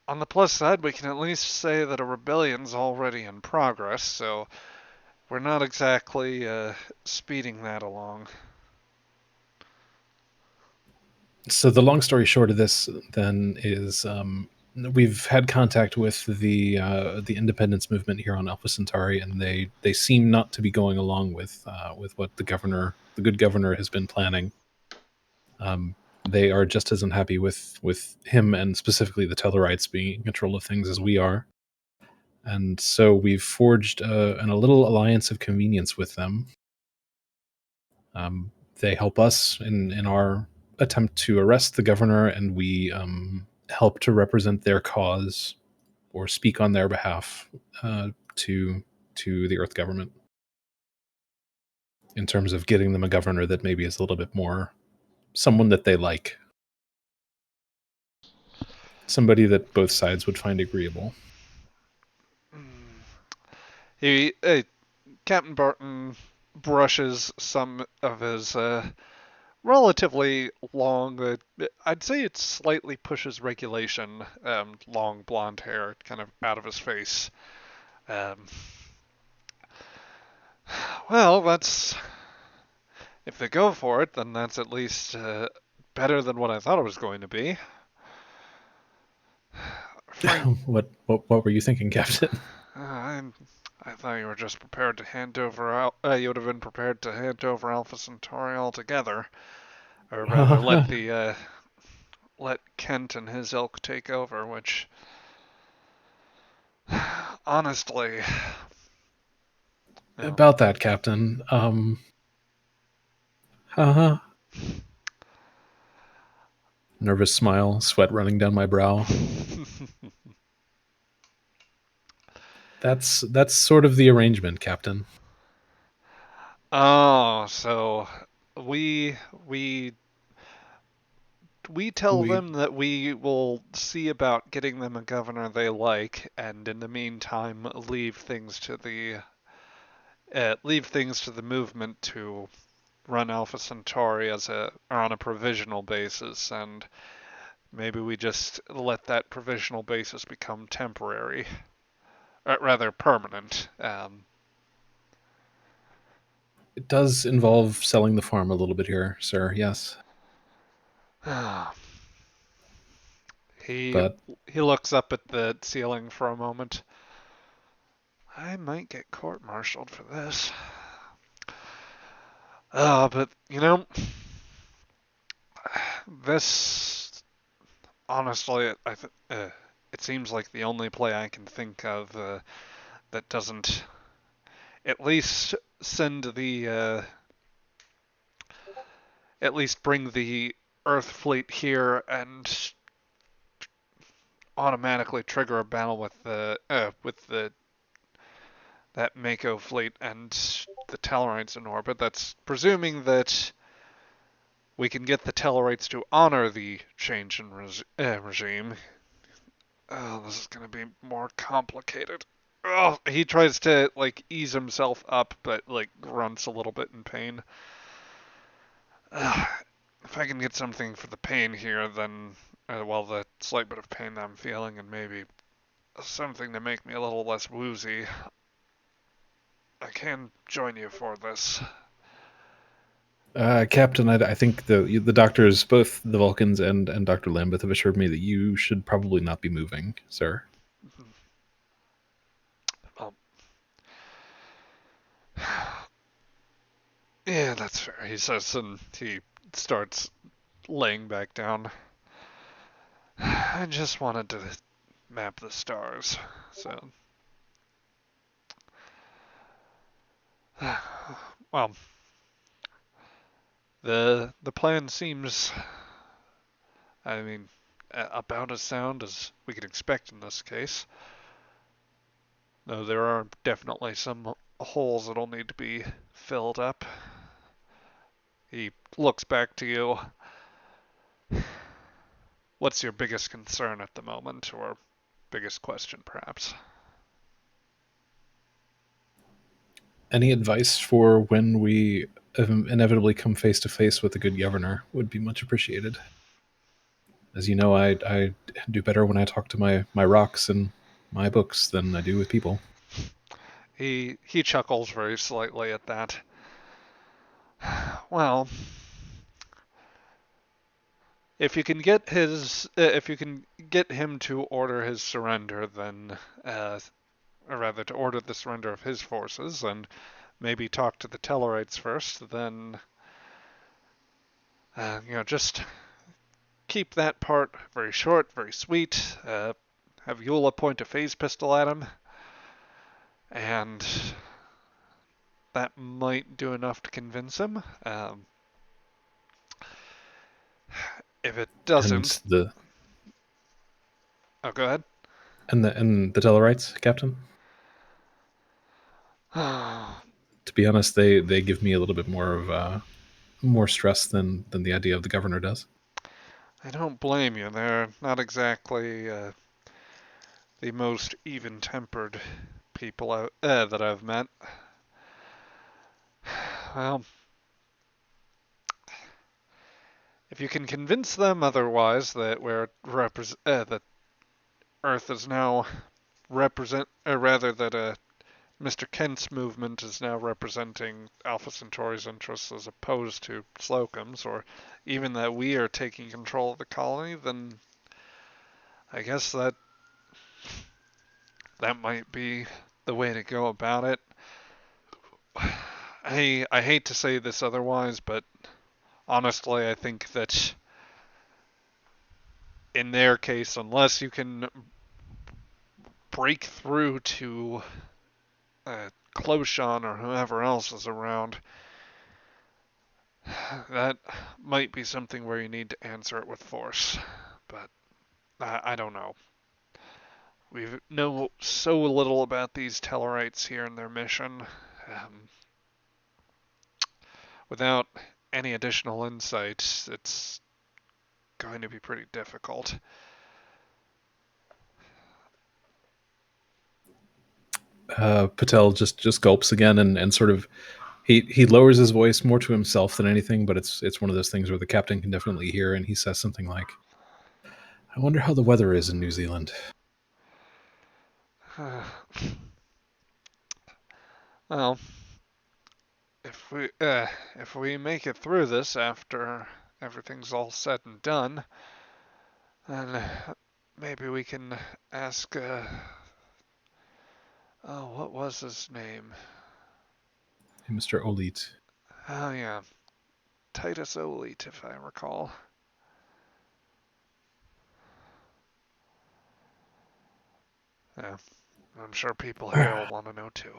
on the plus side, we can at least say that a rebellion's already in progress, so we're not exactly speeding that along. So the long story short of this then is we've had contact with the independence movement here on Alpha Centauri, and they seem not to be going along with what the good governor, has been planning. They are just as unhappy with him, and specifically the Tellarites being in control of things, as we are. And so we've forged a little alliance of convenience with them. They help us in our attempt to arrest the governor, and we help to represent their cause or speak on their behalf to the Earth government in terms of getting them a governor that maybe is a little bit more someone that they like, somebody that both sides would find agreeable. Captain Barton brushes some of his relatively long, I'd say it slightly pushes regulation, long blonde hair kind of out of his face. Well, if they go for it, then that's at least better than what I thought it was going to be. What were you thinking, Captain? I thought you were just prepared to hand over. You would have been prepared to hand over Alpha Centauri altogether, or rather, let Kent and his ilk take over. Which, honestly, About that, Captain. Nervous smile, sweat running down my brow. That's sort of the arrangement, Captain. Oh, so we tell them that we will see about getting them a governor they like, and in the meantime leave things to the movement to run Alpha Centauri on a provisional basis, and maybe we just let that provisional basis become temporary, or rather permanent. It does involve selling the farm a little bit here, sir. Yes. He looks up at the ceiling for a moment. I might get court-martialed for this. But this honestly, it seems like the only play I can think of that doesn't at least at least bring the Earth fleet here and automatically trigger a battle with that Mako fleet and the Tellarites in orbit. That's presuming that we can get the Tellarites to honor the change in regime. Oh, this is gonna be more complicated. Oh, he tries to like ease himself up, but like grunts a little bit in pain. If I can get something for the pain here, then well, the slight bit of pain that I'm feeling, and maybe something to make me a little less woozy, I can join you for this. Captain, I think the doctors, both the Vulcans and Dr. Lambeth, have assured me that you should probably not be moving, sir. Well, yeah, that's fair, he says, and he starts laying back down. I just wanted to map the stars, so. Well, the plan seems, I mean, about as sound as we could expect in this case. Though there are definitely some holes that'll need to be filled up. He looks back to you. What's your biggest concern at the moment, or biggest question, perhaps? Any advice for when we inevitably come face to face with a good governor would be much appreciated. As you know, I do better when I talk to my rocks and my books than I do with people. He chuckles very slightly at that. Well, if you can get him to order his surrender, then, or rather to order the surrender of his forces, and maybe talk to the Tellarites first, then, just keep that part very short, very sweet. Have Eula point a phase pistol at him, and that might do enough to convince him. If it And doesn't, the oh, go ahead. and the Tellarites, Captain. To be honest, they give me a little bit more of more stress than the idea of the governor does. I don't blame you. They're not exactly the most even-tempered people that I've met. Well, if you can convince them otherwise that that Earth is now rather that Mr. Kent's movement is now representing Alpha Centauri's interests as opposed to Slocum's, or even that we are taking control of the colony, then I guess that might be the way to go about it. I hate to say this otherwise, but honestly, I think that in their case, unless you can break through to Closhon or whoever else is around, that might be something where you need to answer it with force. But I don't know. We know so little about these Tellarites here and their mission. Without any additional insight, it's going to be pretty difficult. Patel just gulps again and sort of he lowers his voice more to himself than anything, but it's one of those things where the captain can definitely hear, and he says something like, "I wonder how the weather is in New Zealand." Well, if we make it through this after everything's all said and done, then maybe we can ask. Oh, what was his name? Hey, Mr. Olit. Oh yeah, Titus Olit, if I recall. Yeah, I'm sure people here will want to know too.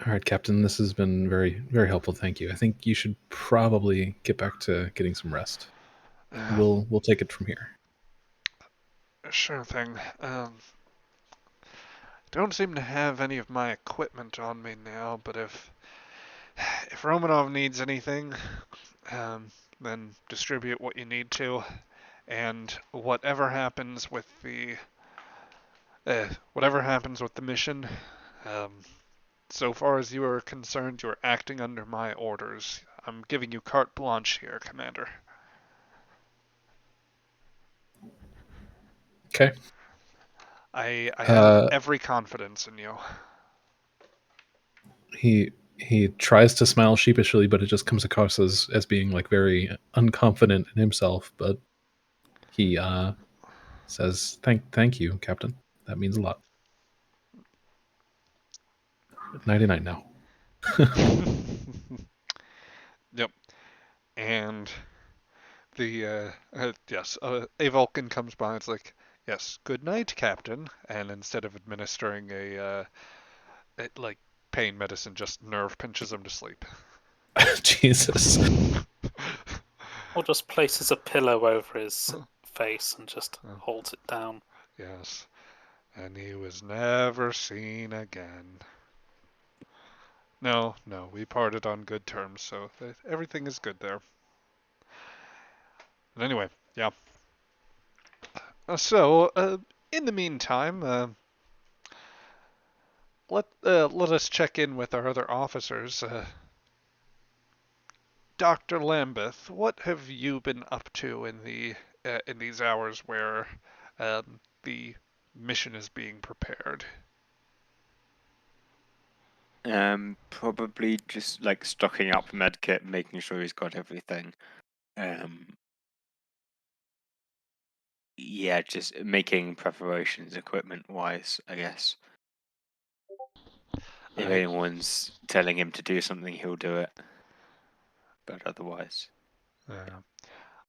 All right, Captain, this has been very, very helpful. Thank you. I think you should probably get back to getting some rest. We'll take it from here. Sure thing. Don't seem to have any of my equipment on me now, but if Romanov needs anything, then distribute what you need to. and whatever happens with the mission, um, so far as you are concerned, you're acting under my orders. I'm giving you carte blanche here, Commander. Okay. I have every confidence in you. He tries to smile sheepishly, but it just comes across as being like very unconfident in himself. But he says, "Thank you, Captain. That means a lot." 99 now. Yep. And the yes, a Vulcan comes by. And it's like, yes, good night, Captain. And instead of administering like pain medicine, just nerve pinches him to sleep. Jesus. Or just places a pillow over his face and just holds it down. Yes. And he was never seen again. No, we parted on good terms, so everything is good there. But anyway, yeah. So, in the meantime, let us check in with our other officers. Dr. Lambeth, what have you been up to in these hours where the mission is being prepared? Probably just like stocking up medkit, making sure he's got everything. Yeah, just making preparations equipment wise, I guess. If anyone's telling him to do something, he'll do it. But otherwise,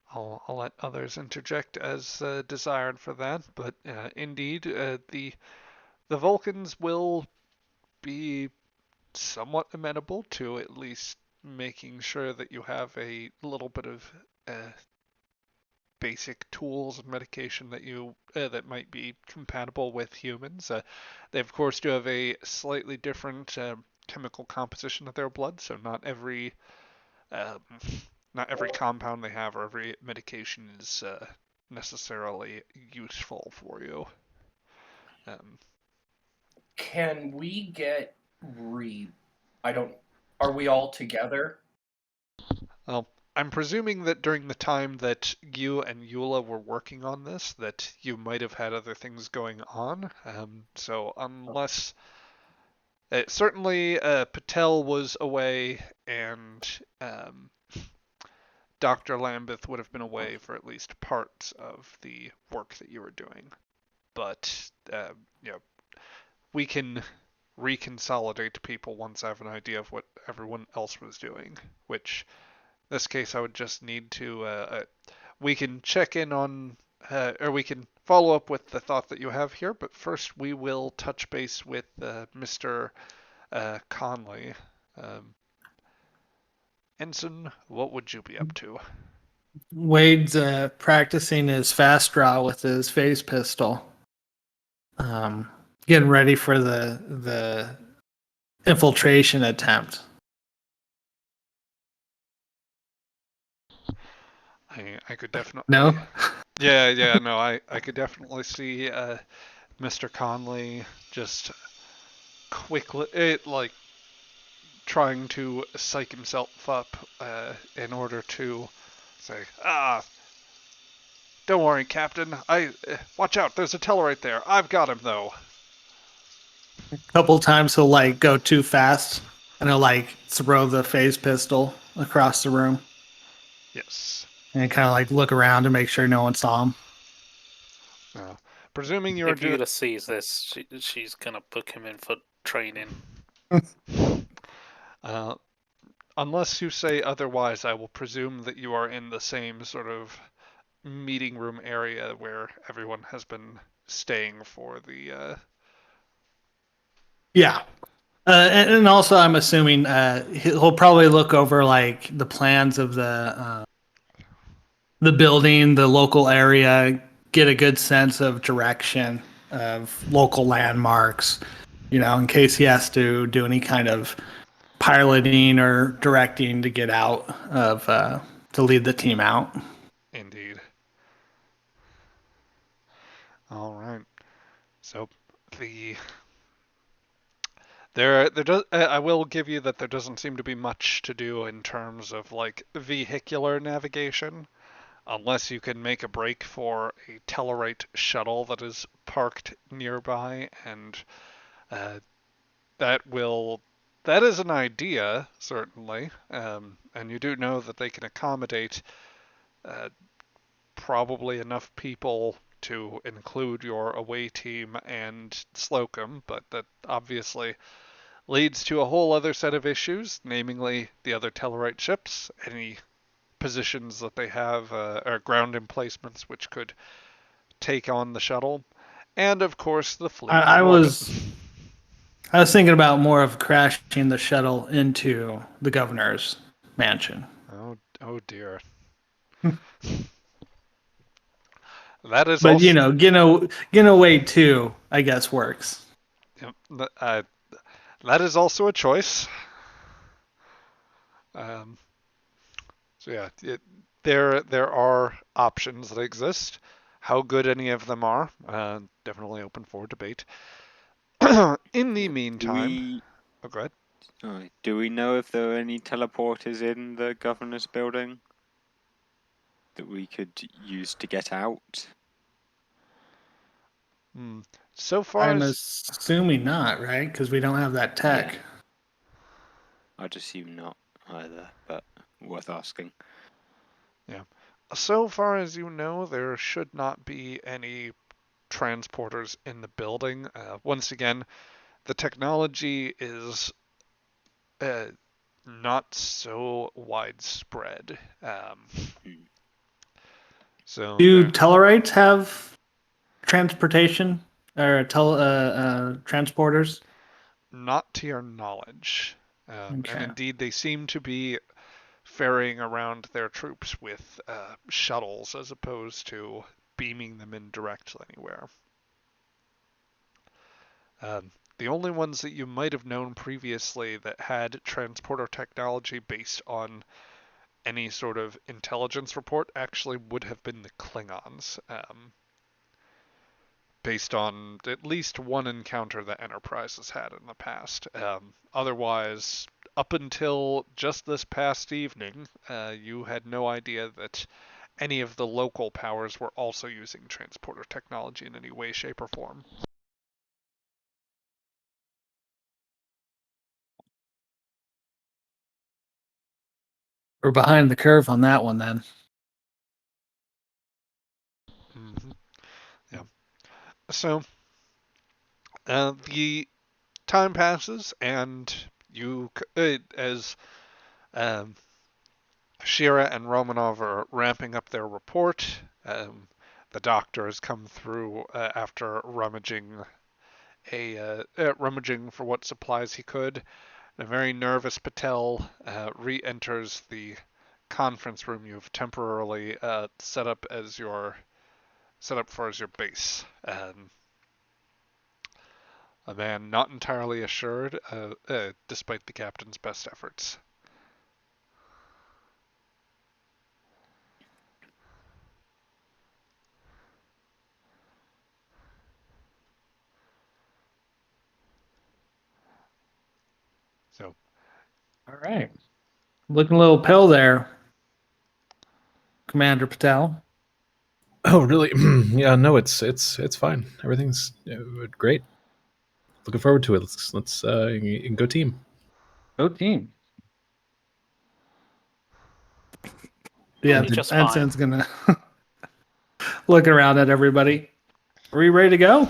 I'll let others interject as desired for that. But indeed, the Vulcans will be somewhat amenable to at least making sure that you have a little bit of basic tools and medication that might be compatible with humans. They of course do have a slightly different chemical composition of their blood, so um, not every compound they have or every medication is necessarily useful for you. Can we get Are we all together? Well, I'm presuming that during the time that you and Eula were working on this, that you might have had other things going on. So unless certainly Patel was away, and Dr. Lambeth would have been away for at least parts of the work that you were doing. But we can reconsolidate people once I have an idea of what everyone else was doing, which in this case I would just need to we can check in on or we can follow up with the thought that you have here, but first we will touch base with Mr. Conley. Ensign, what would you be up to? Wade's practicing his fast draw with his phase pistol. Getting ready for the infiltration attempt. I could definitely No? Yeah, no, I could definitely see Mr. Conley just quickly like trying to psych himself up in order to say, don't worry, Captain. Watch out. There's a Tellarite there. I've got him though. A couple times he'll like go too fast and he'll like throw the phase pistol across the room Yes. and kind of like look around to make sure no one saw him. Presuming you're If Eula sees this, she's gonna book him in for training. Unless you say otherwise, I will presume that you are in the same sort of meeting room area where everyone has been staying for the. Yeah. And also, I'm assuming he'll probably look over like the plans of the building, the local area, get a good sense of direction of local landmarks, in case he has to do any kind of piloting or directing to get out of to lead the team out. Indeed. All right. So the there does I will give you that there doesn't seem to be much to do in terms of like vehicular navigation, unless you can make a break for a Tellarite shuttle that is parked nearby, and uh, that will that is an idea certainly, and you do know that they can accommodate uh, probably enough people to include your away team and Slocum, but that obviously leads to a whole other set of issues, namely the other Tellarite ships, any positions that they have, or ground emplacements which could take on the shuttle, and of course the fleet I, in I orbit. was I was thinking about more of crashing the shuttle into the governor's mansion. Oh dear. That is But also getting away too, I guess works. uh, that is also a choice. Um, so yeah, there are options that exist. How good any of them are, definitely open for debate. In the Yeah. meantime, oh, go ahead. Do we know if there are any teleporters in the governor's building that we could use to get out? Hmm. So far I'm as assuming not, right? Because we don't have that tech. Yeah. I'd assume not either, but worth asking. yeah, so far as you know, there should not be any transporters in the building. Once again, the technology is uh, not so widespread. Hmm. So Do they're Tellarites have transportation or transporters? not to your knowledge. And Okay. indeed, they seem to be ferrying around their troops with shuttles as opposed to beaming them in direct anywhere. The only ones that you might have known previously that had transporter technology based on any sort of intelligence report actually would have been the Klingons, based on at least one encounter that Enterprise has had in the past. Otherwise, up until just this past evening, you had no idea that any of the local powers were also using transporter technology in any way, shape, or form. We're behind the curve on that one then. Mm-hmm. Yeah. So the time passes, and you, as um, Shira and Romanov are ramping up their report. The doctor has come through after rummaging for what supplies he could. A very nervous Patel re-enters the conference room you've temporarily set up for as your base. A man not entirely assured, despite the captain's best efforts. So, All right. Looking a little pale there, Commander Patel. Oh, really? Yeah, no, it's fine. Everything's great. Looking forward to it. Let's go team. Go team. You'll Yeah, be the just fine. ensign's gonna look around at everybody. Are we ready to go?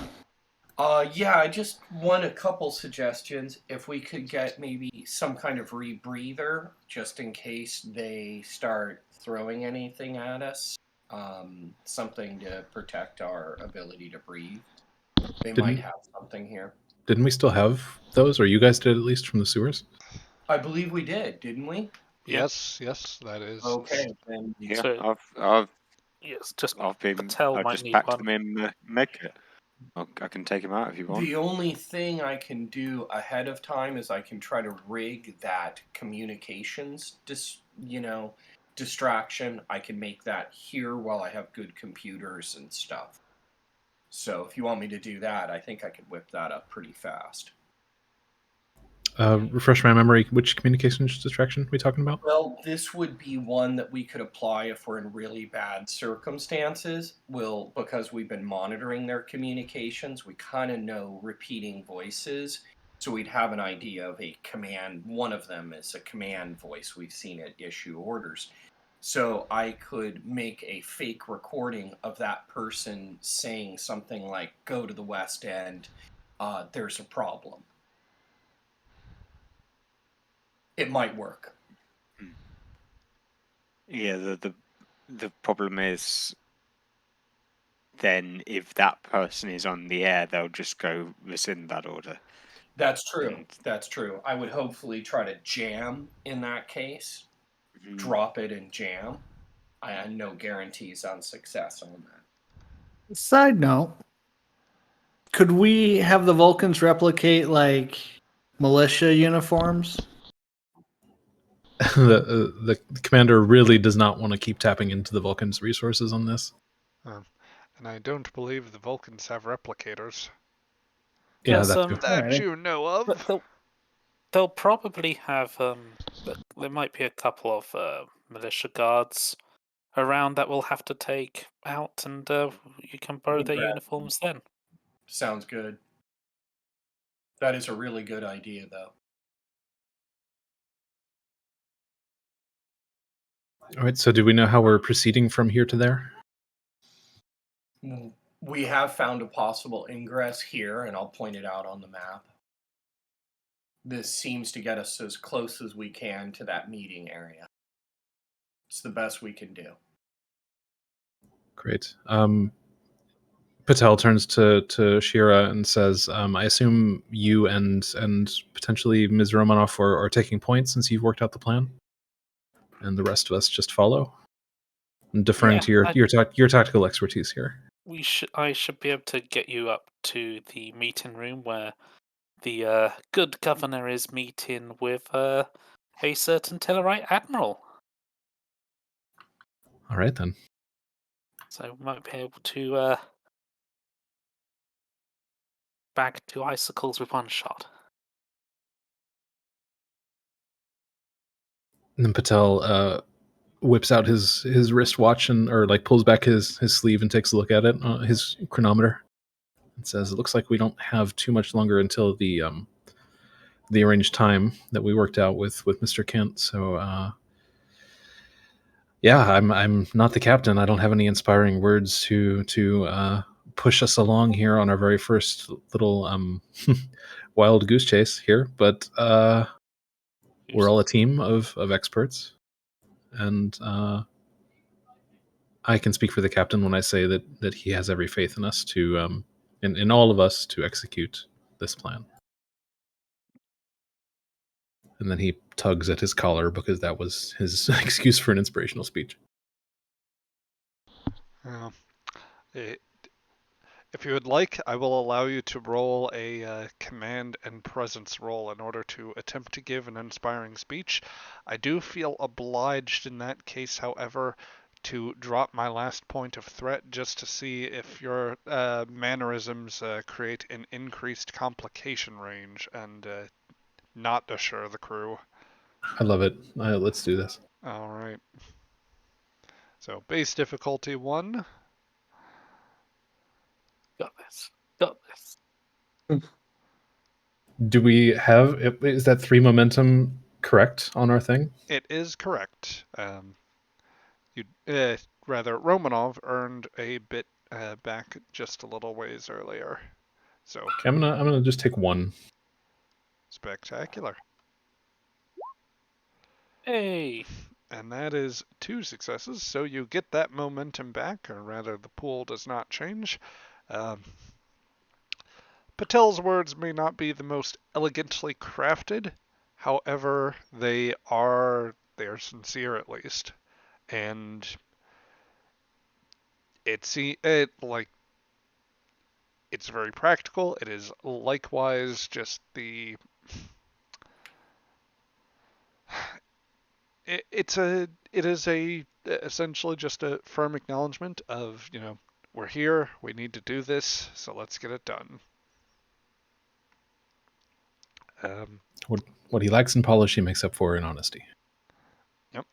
Yeah, I just want a couple suggestions. If we could get maybe some kind of rebreather, just in case they start throwing anything at us. Something to protect our ability to breathe. They might Didn't have something here. didn't we still have those, or you guys did at least from the sewers? I believe we did, didn't we? Yep. yes, that is. Okay, then. Yeah, So I've yes, just I've been Patel I've might just need packed one. them in the med kit. I can take them out if you want. The only thing I can do ahead of time is I can try to rig that communications distraction. I can make that here while I have good computers and stuff. So if you want me to do that, I think I could whip that up pretty fast. Refresh my memory. Which communication distraction are we talking about? Well, this would be one that we could apply if we're in really bad circumstances. Because we've been monitoring their communications, we kind of know repeating voices. So we'd have an idea of a command. One of them is a command voice. We've seen it issue orders. So I could make a fake recording of that person saying something like, go to the West End, there's a problem. It might work. Yeah, the problem is then if that person is on the air, they'll just go rescind that order. That's true. And That's true. I would hopefully try to jam in that case, drop it and jam. I had no guarantees on success on that. Side note, could we have the Vulcans replicate like militia uniforms? The commander really does not want to keep tapping into the Vulcan's resources on this. And I don't believe the Vulcans have replicators. Yeah, Yes, that's That Alrighty. you know of. But they'll probably have there might be a couple of militia guards around that we'll have to take out, and you can borrow their Grab. uniforms then. Sounds good. That is a really good idea, though. all right. So, do we know how we're proceeding from here to there? We have found a possible ingress here, and I'll point it out on the map. This seems to get us as close as we can to that meeting area. It's the best we can do. Great. Patel turns to Shira and says, "I assume you and potentially Ms. Romanoff are taking point since you've worked out the plan, and the rest of us just follow." I'm deferring to your tactical expertise here. I should be able to get you up to the meeting room where the good governor is meeting with a certain Tellarite admiral. All right then. So we might be able to bag 2 icicles with 1 shot. And then Patel whips out his wristwatch or like pulls back his sleeve and takes a look at it, his chronometer, and says, "It looks like we don't have too much longer until the arranged time that we worked out with Mr. Kent. So yeah, I'm not the captain. I don't have any inspiring words to push us along here on our very first little wild goose chase here, but we're all a team of experts, and I can speak for the captain when I say that he has every faith in us to in all of us to execute this plan." And then he tugs at his collar because that was his excuse for an inspirational speech. Yeah. If you would like, I will allow you to roll a command and presence roll in order to attempt to give an inspiring speech. I do feel obliged in that case, however, to drop my last point of threat just to see if your mannerisms create an increased complication range and not assure the crew. I love it. Let's do this. All right. So base difficulty 1. Got this. Got this. Do we have? Is that 3 momentum correct on our thing? It is correct. Romanov earned a bit back just a little ways earlier. So Okay, I'm gonna just take 1. spectacular. Hey. And that is 2 successes, so you get that momentum back, or rather the pool does not change. Patel's words may not be the most elegantly crafted, however, they're sincere at least. And it's very practical. It is likewise just it is essentially just a firm acknowledgement of, we're here, we need to do this, so let's get it done. What he lacks in polish, he makes up for in honesty. Yep.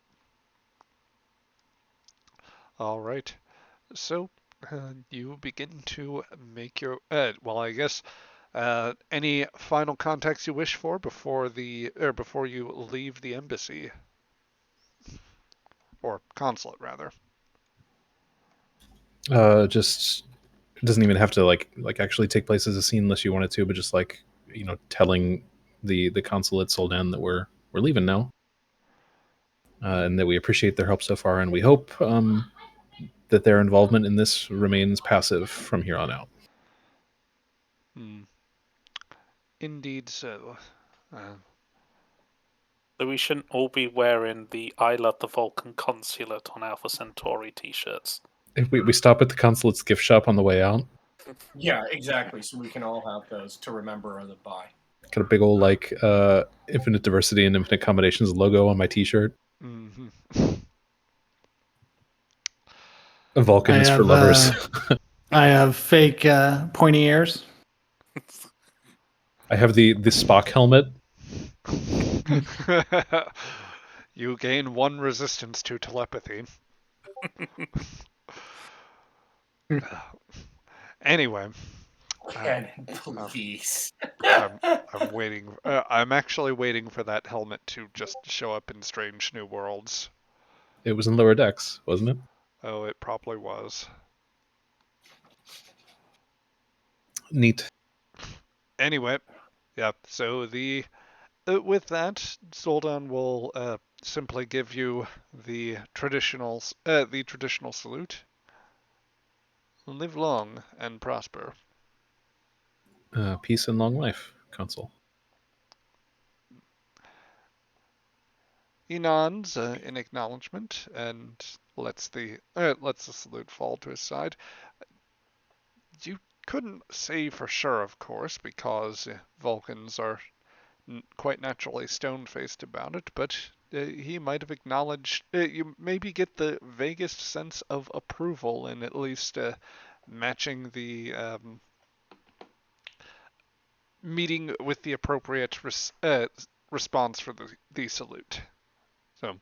All right. So you begin to make your I guess any final contacts you wish for before you leave the embassy or consulate rather. Just it doesn't even have to like actually take place as a scene unless you wanted to, but just like telling the consulate Soldan that we're leaving now, and that we appreciate their help so far, and we hope that their involvement in this remains passive from here on out. Indeed so. So we shouldn't all be wearing the I Love the Vulcan Consulate on Alpha Centauri t-shirts. If we stop at the consulate's gift shop on the way out. Yeah, exactly. So we can all have those to remember or to buy. Got a big old infinite diversity and infinite combinations logo on my t-shirt. Mm-hmm. Vulcans for lovers. I have fake pointy ears. I have the Spock helmet. You gain 1 resistance to telepathy. Anyway. Ken, please. I'm waiting. I'm actually waiting for that helmet to just show up in Strange New Worlds. It was in Lower Decks, wasn't it? Oh, it probably was. Neat. Anyway, yeah. So with that, Soldan will simply give you the traditional salute. Live long and prosper. Peace and long life, Consul. He nods in acknowledgement and lets the salute fall to his side. You couldn't say for sure, of course, because Vulcans are quite naturally stone-faced about it, but he might have acknowledged. You maybe get the vaguest sense of approval in at least matching the meeting with the appropriate response for the salute. So,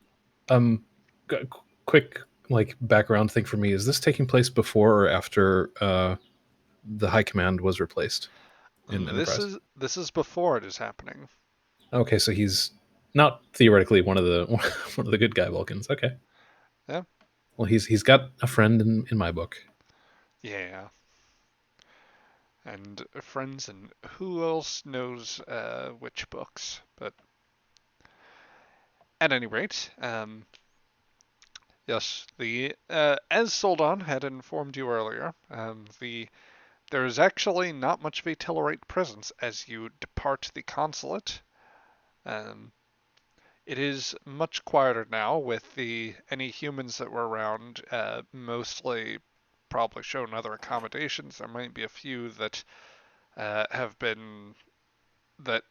quick background thing for me: is this taking place before or after the High Command was replaced in Enterprise? This is before it is happening. Okay, so he's not theoretically one of the one of the good guy Vulcans. Okay. Yeah. Well, he's got a friend in my book. Yeah. And friends, and who else knows which books? But at any rate, yes, as Soldan had informed you earlier, there is actually not much of a Tellarite presence as you depart the consulate. It is much quieter now, with any humans that were around mostly probably shown other accommodations. There might be a few that have been that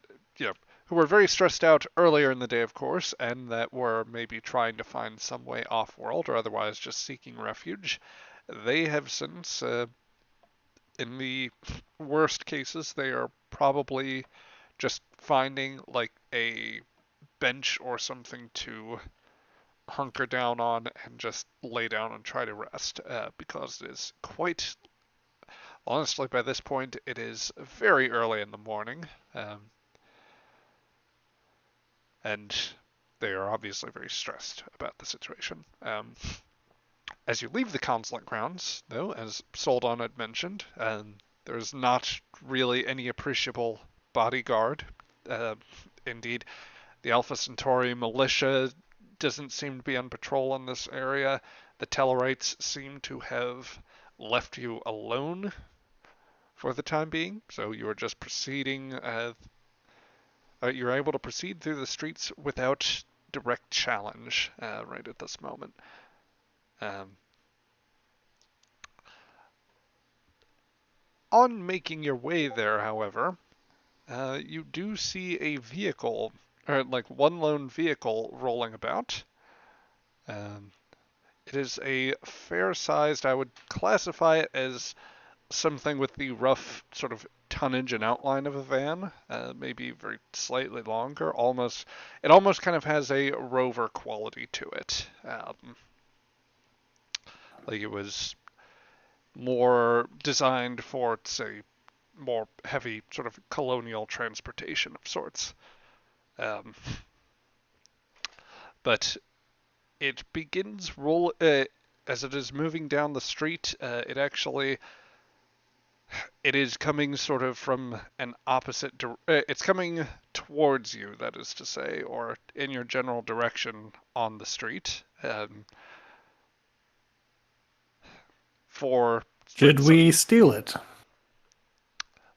who were very stressed out earlier in the day, of course, and that were maybe trying to find some way off-world or otherwise just seeking refuge. They have since, in the worst cases, they are probably just finding like a bench or something to hunker down on and just lay down and try to rest, because it is quite honestly, by this point, it is very early in the morning, and they are obviously very stressed about the situation. As you leave the consulate grounds, though, as Soldan had mentioned, there's not really any appreciable bodyguard. Indeed, the Alpha Centauri militia doesn't seem to be on patrol in this area. The Tellarites seem to have left you alone for the time being, so you are just proceeding. You're able to proceed through the streets without direct challenge right at this moment. On making your way there, however, you do see a vehicle, or like one lone vehicle, rolling about. It is a fair-sized, I would classify it as something with the rough sort of tonnage and outline of a van, maybe very slightly longer. It almost kind of has a rover quality to it. Like it was more designed for, say, more heavy sort of colonial transportation of sorts. Um, but it begins as it is moving down the street. It is coming sort of from an opposite. It's coming towards you, that is to say, or in your general direction on the street. For Should we steal it?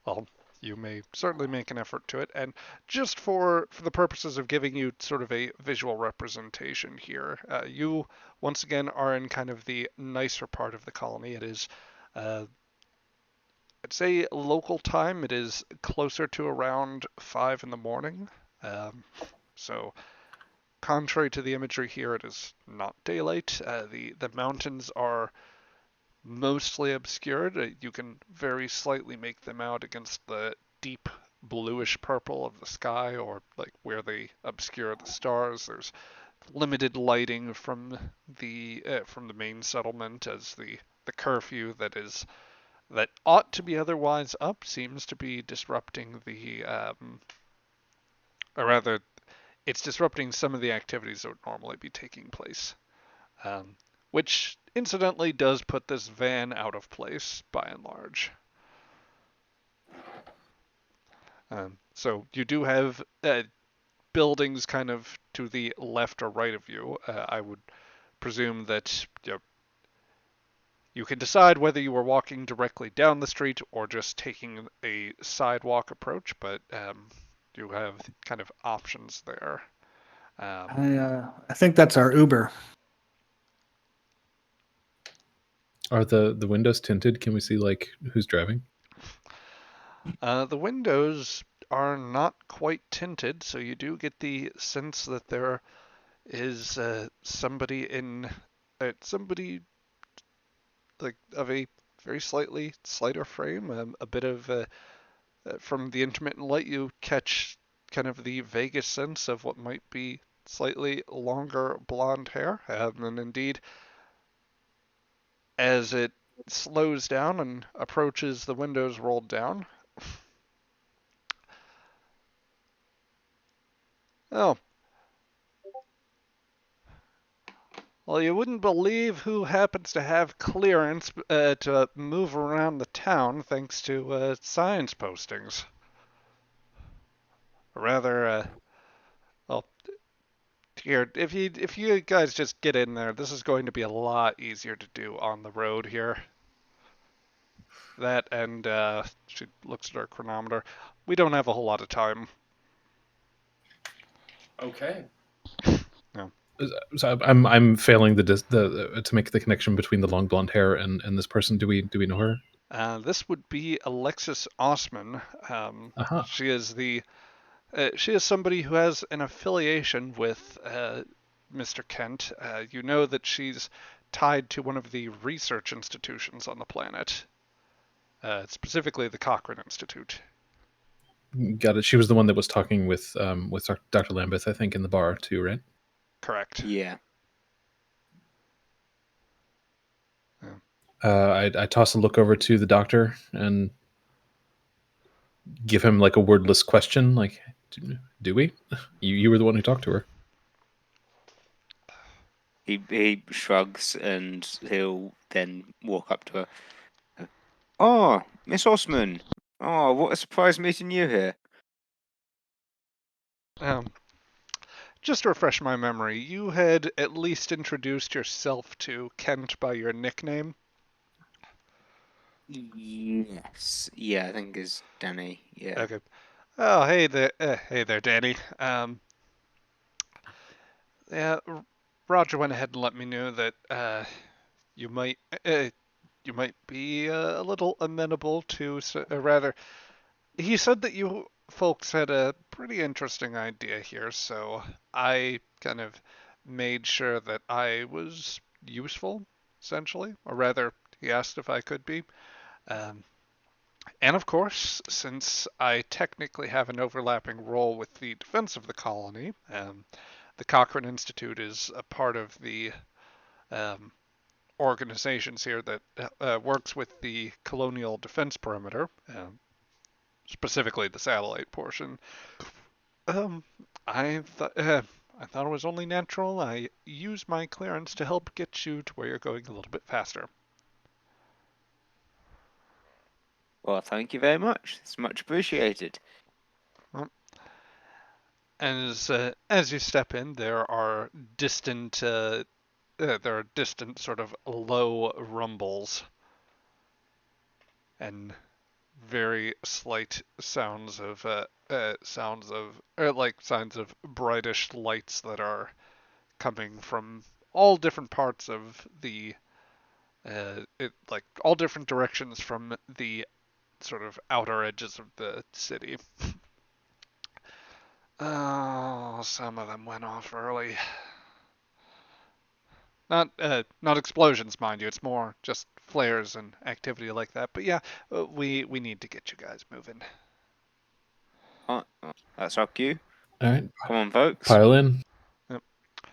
Well, you may certainly make an effort to it, and just for the purposes of giving you sort of a visual representation here, you once again are in kind of the nicer part of the colony. It is, I'd say, local time. It is closer to around 5 in the morning. So, contrary to the imagery here, it is not daylight. The mountains are mostly obscured. You can very slightly make them out against the deep bluish purple of the sky, or like where they obscure the stars. There's limited lighting from the main settlement, as the curfew that ought to be otherwise up seems to be disrupting or rather, it's disrupting some of the activities that would normally be taking place. Which incidentally does put this van out of place by and large. So you do have buildings kind of to the left or right of you. I would presume that you can decide whether you are walking directly down the street or just taking a sidewalk approach, but you have kind of options there. I think that's our Uber. Are the windows tinted? Can we see like who's driving? The windows are not quite tinted, so you do get the sense that there is somebody like of a very slightly slighter frame. A bit of from the intermittent light, you catch kind of the vaguest sense of what might be slightly longer blonde hair, and indeed, as it slows down and approaches the windows rolled down. Oh, well, you wouldn't believe who happens to have clearance to move around the town thanks to science postings. Rather, well, here, if you guys just get in there, this is going to be a lot easier to do on the road here. That and she looks at her chronometer. We don't have a whole lot of time. Okay. No. So I'm failing the to make the connection between the long blonde hair and this person. Do we know her? This would be Alexis Osman. She is somebody who has an affiliation with Mr. Kent. You know that she's tied to one of the research institutions on the planet, specifically the Cochrane Institute. Got it. She was the one that was talking with Dr. Lambeth, I think, in the bar too, right? Correct. Yeah. I toss a look over to the doctor and give him like a wordless question, like, "Do we? You were the one who talked to her." He shrugs and he'll then walk up to her. Oh, Miss Osman. Oh, what a surprise meeting you here. Just to refresh my memory, you had at least introduced yourself to Kent by your nickname. Yes. Yeah, I think it's Danny. Yeah. Okay. Oh, hey there, Danny. Yeah, Roger went ahead and let me know that you might you might be a little amenable to, rather. He said that you folks had a pretty interesting idea here, so I kind of made sure that I was useful, essentially, or rather, he asked if I could be. Um, and of course, since I technically have an overlapping role with the defense of the colony, the Cochrane Institute is a part of the um, organizations here that works with the colonial defense perimeter, specifically the satellite portion. Um, I thought it was only natural. I use my clearance to help get you to where you're going a little bit faster. Well, thank you very much. It's much appreciated. As you step in, there are distant sort of low rumbles and very slight sounds of like signs of brightish lights that are coming from all different parts of the like all different directions from the sort of outer edges of the city. Oh, some of them went off early. Not explosions, mind you. It's more just flares and activity like that. But yeah, we need to get you guys moving. That's our cue. All right, Come on, folks. pile in.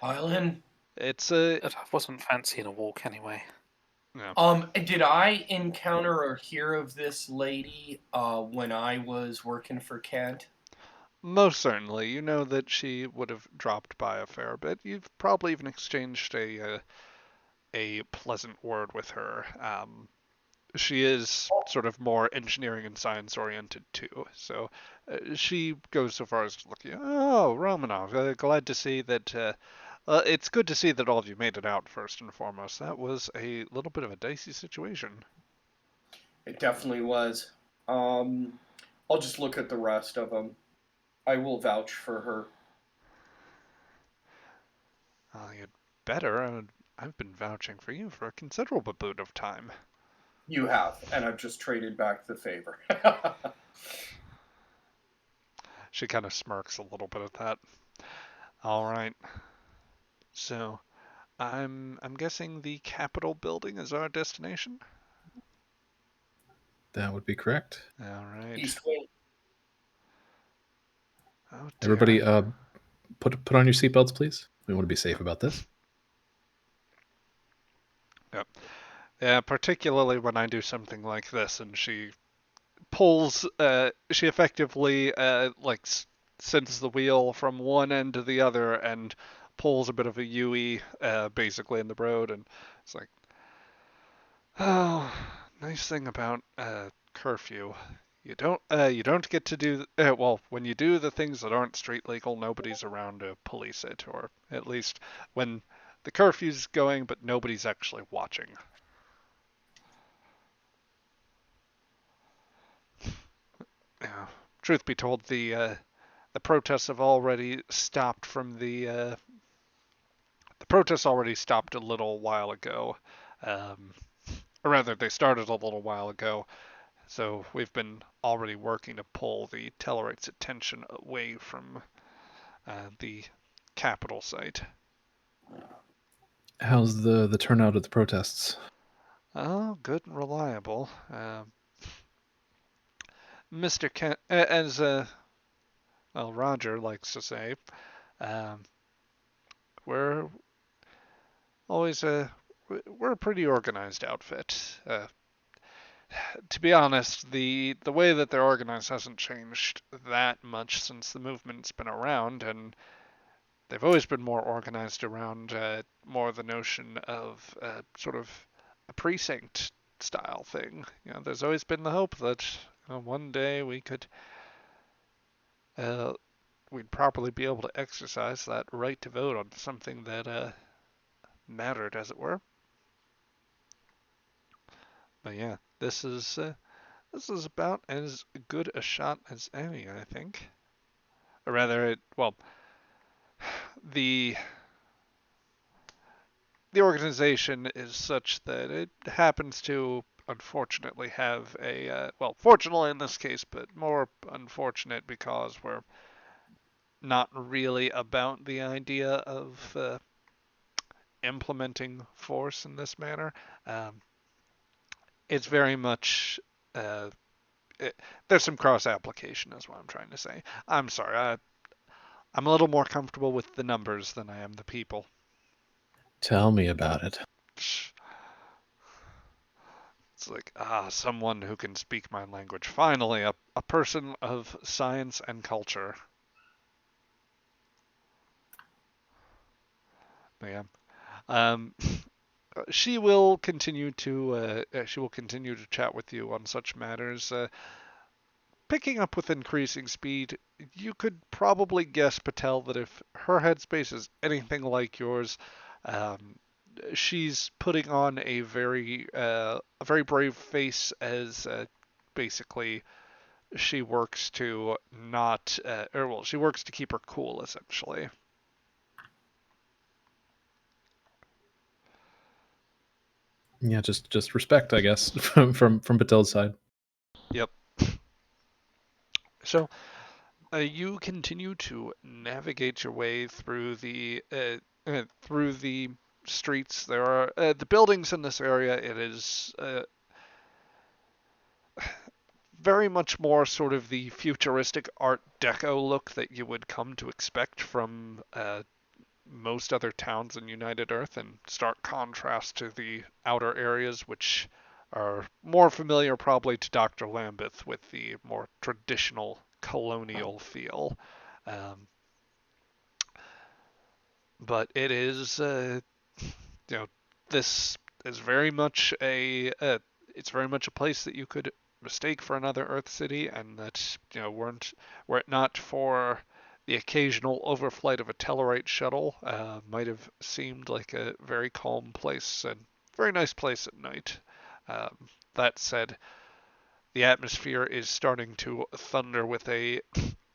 Island. It's I wasn't fancying a walk anyway. no. Did I encounter or hear of this lady when I was working for Kent? Most certainly, you know that she would have dropped by a fair bit. You've probably even exchanged a pleasant word with her. She is sort of more engineering and science oriented too, so she goes so far as to look at you. Oh, Romanov, glad to see that. It's good to see that all of you made it out first and foremost. That was a little bit of a dicey situation. It definitely was. I'll just look at the rest of them. I will vouch for her. You'd better. I've been vouching for you for a considerable bout of time. You have, and I've just traded back the favor. She kind of smirks a little bit at that. All right. So, I'm guessing the Capitol building is our destination. That would be correct. All right. East Wing. Oh, dear. Everybody, put on your seatbelts, please. We want to be safe about this. Yep. Yeah, particularly when I do something like this, and she pulls. She effectively like sends the wheel from one end to the other and pulls a bit of a U-E basically in the road, and it's like, oh, nice thing about curfew. You don't get to do well when you do the things that aren't street legal. Nobody's around to police it, or at least when the curfew's going, but nobody's actually watching. Yeah. Truth be told, the protests have already stopped from the protests already stopped a little while ago, or rather, they started a little while ago. So we've been already working to pull the Tellarite's attention away from the capital site. How's the turnout at the protests? Oh, good and reliable. Mr. Kent, as well, Roger likes to say, we're always we're a pretty organized outfit. To be honest, the way that they're organized hasn't changed that much since the movement's been around, and they've always been more organized around more the notion of sort of a precinct style thing. You know, there's always been the hope that one day we'd properly be able to exercise that right to vote on something that mattered, as it were. But yeah, this is about as good a shot as any, I think. Or rather, the organization is such that it happens to unfortunately have fortunately in this case, but more unfortunate because we're not really about the idea of implementing force in this manner. It's very much there's some cross application, is what I'm trying to say. I'm sorry. I'm a little more comfortable with the numbers than I am the people. Tell me about it. It's like, someone who can speak my language. Finally, a person of science and culture. Yeah. Um, she will continue to chat with you on such matters. Picking up with increasing speed, you could probably guess, Patel, that if her headspace is anything like yours, um, she's putting on a very brave face as basically she works to not, she works to keep her cool, essentially. Yeah, just respect, I guess, from Patel's side. Yep. So you continue to navigate your way through the streets. There are the buildings in this area. It is very much more sort of the futuristic Art Deco look that you would come to expect from most other towns in United Earth, in stark contrast to the outer areas, which are more familiar probably to Dr. Lambeth with the more traditional colonial feel. Um, but it is, you know, this is very much it's very much a place that you could mistake for another Earth city, and that were it not for the occasional overflight of a Tellarite shuttle, might have seemed like a very calm place and very nice place at night. Um, that said, the atmosphere is starting to thunder with a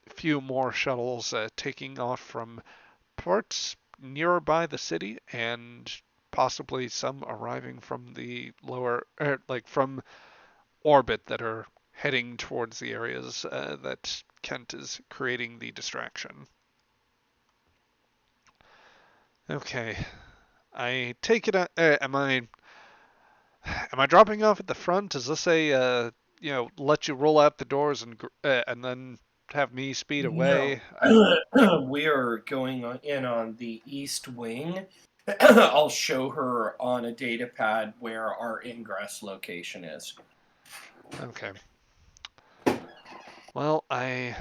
few more shuttles taking off from parts nearby the city, and possibly some arriving from the lower, like from orbit, that are heading towards the areas that Kent is creating the distraction. Okay, I take it. Am I dropping off at the front? Is this a let you roll out the doors and then have me speed No, away? we are going in on the east wing. I'll show her on a data pad where our ingress location is. Okay. Well, I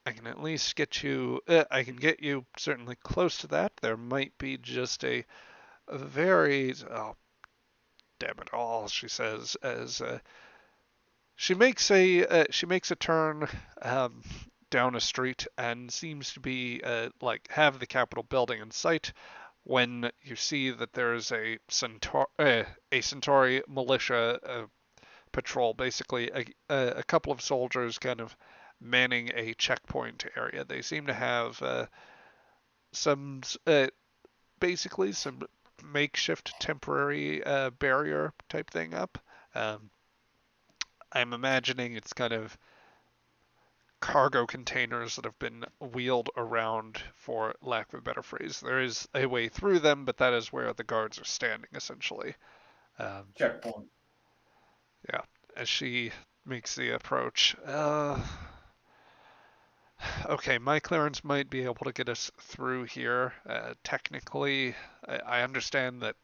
can at least get you. I can get you certainly close to that. There might be just a very. Oh, damn it all! She says as she makes a turn um, down a street and seems to be like have the Capitol building in sight. When you see that there's a Centauri militia patrol, basically a couple of soldiers kind of manning a checkpoint area. They seem to have some basically some makeshift temporary barrier type thing up. Um, I'm imagining it's kind of cargo containers that have been wheeled around, for lack of a better phrase. There is a way through them, but that is where the guards are standing, essentially. Checkpoint. Yeah, as she makes the approach. Okay, my clearance might be able to get us through here. Technically, I understand that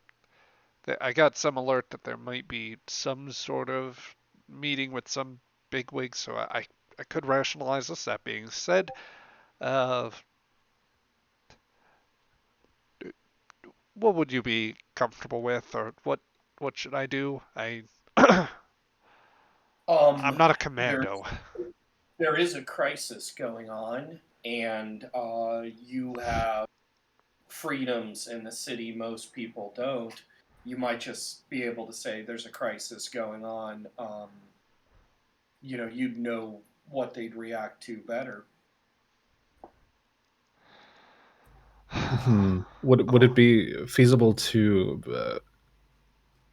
I got some alert that there might be some sort of meeting with some bigwigs, so I could rationalize this. That being said, uh, what would you be comfortable with, or what should I do? I'm not a There commando. there is a crisis going on, and you have freedoms in the city most people don't. You might just be able to say there's a crisis going on. You'd know what they'd react to better. Would it be feasible to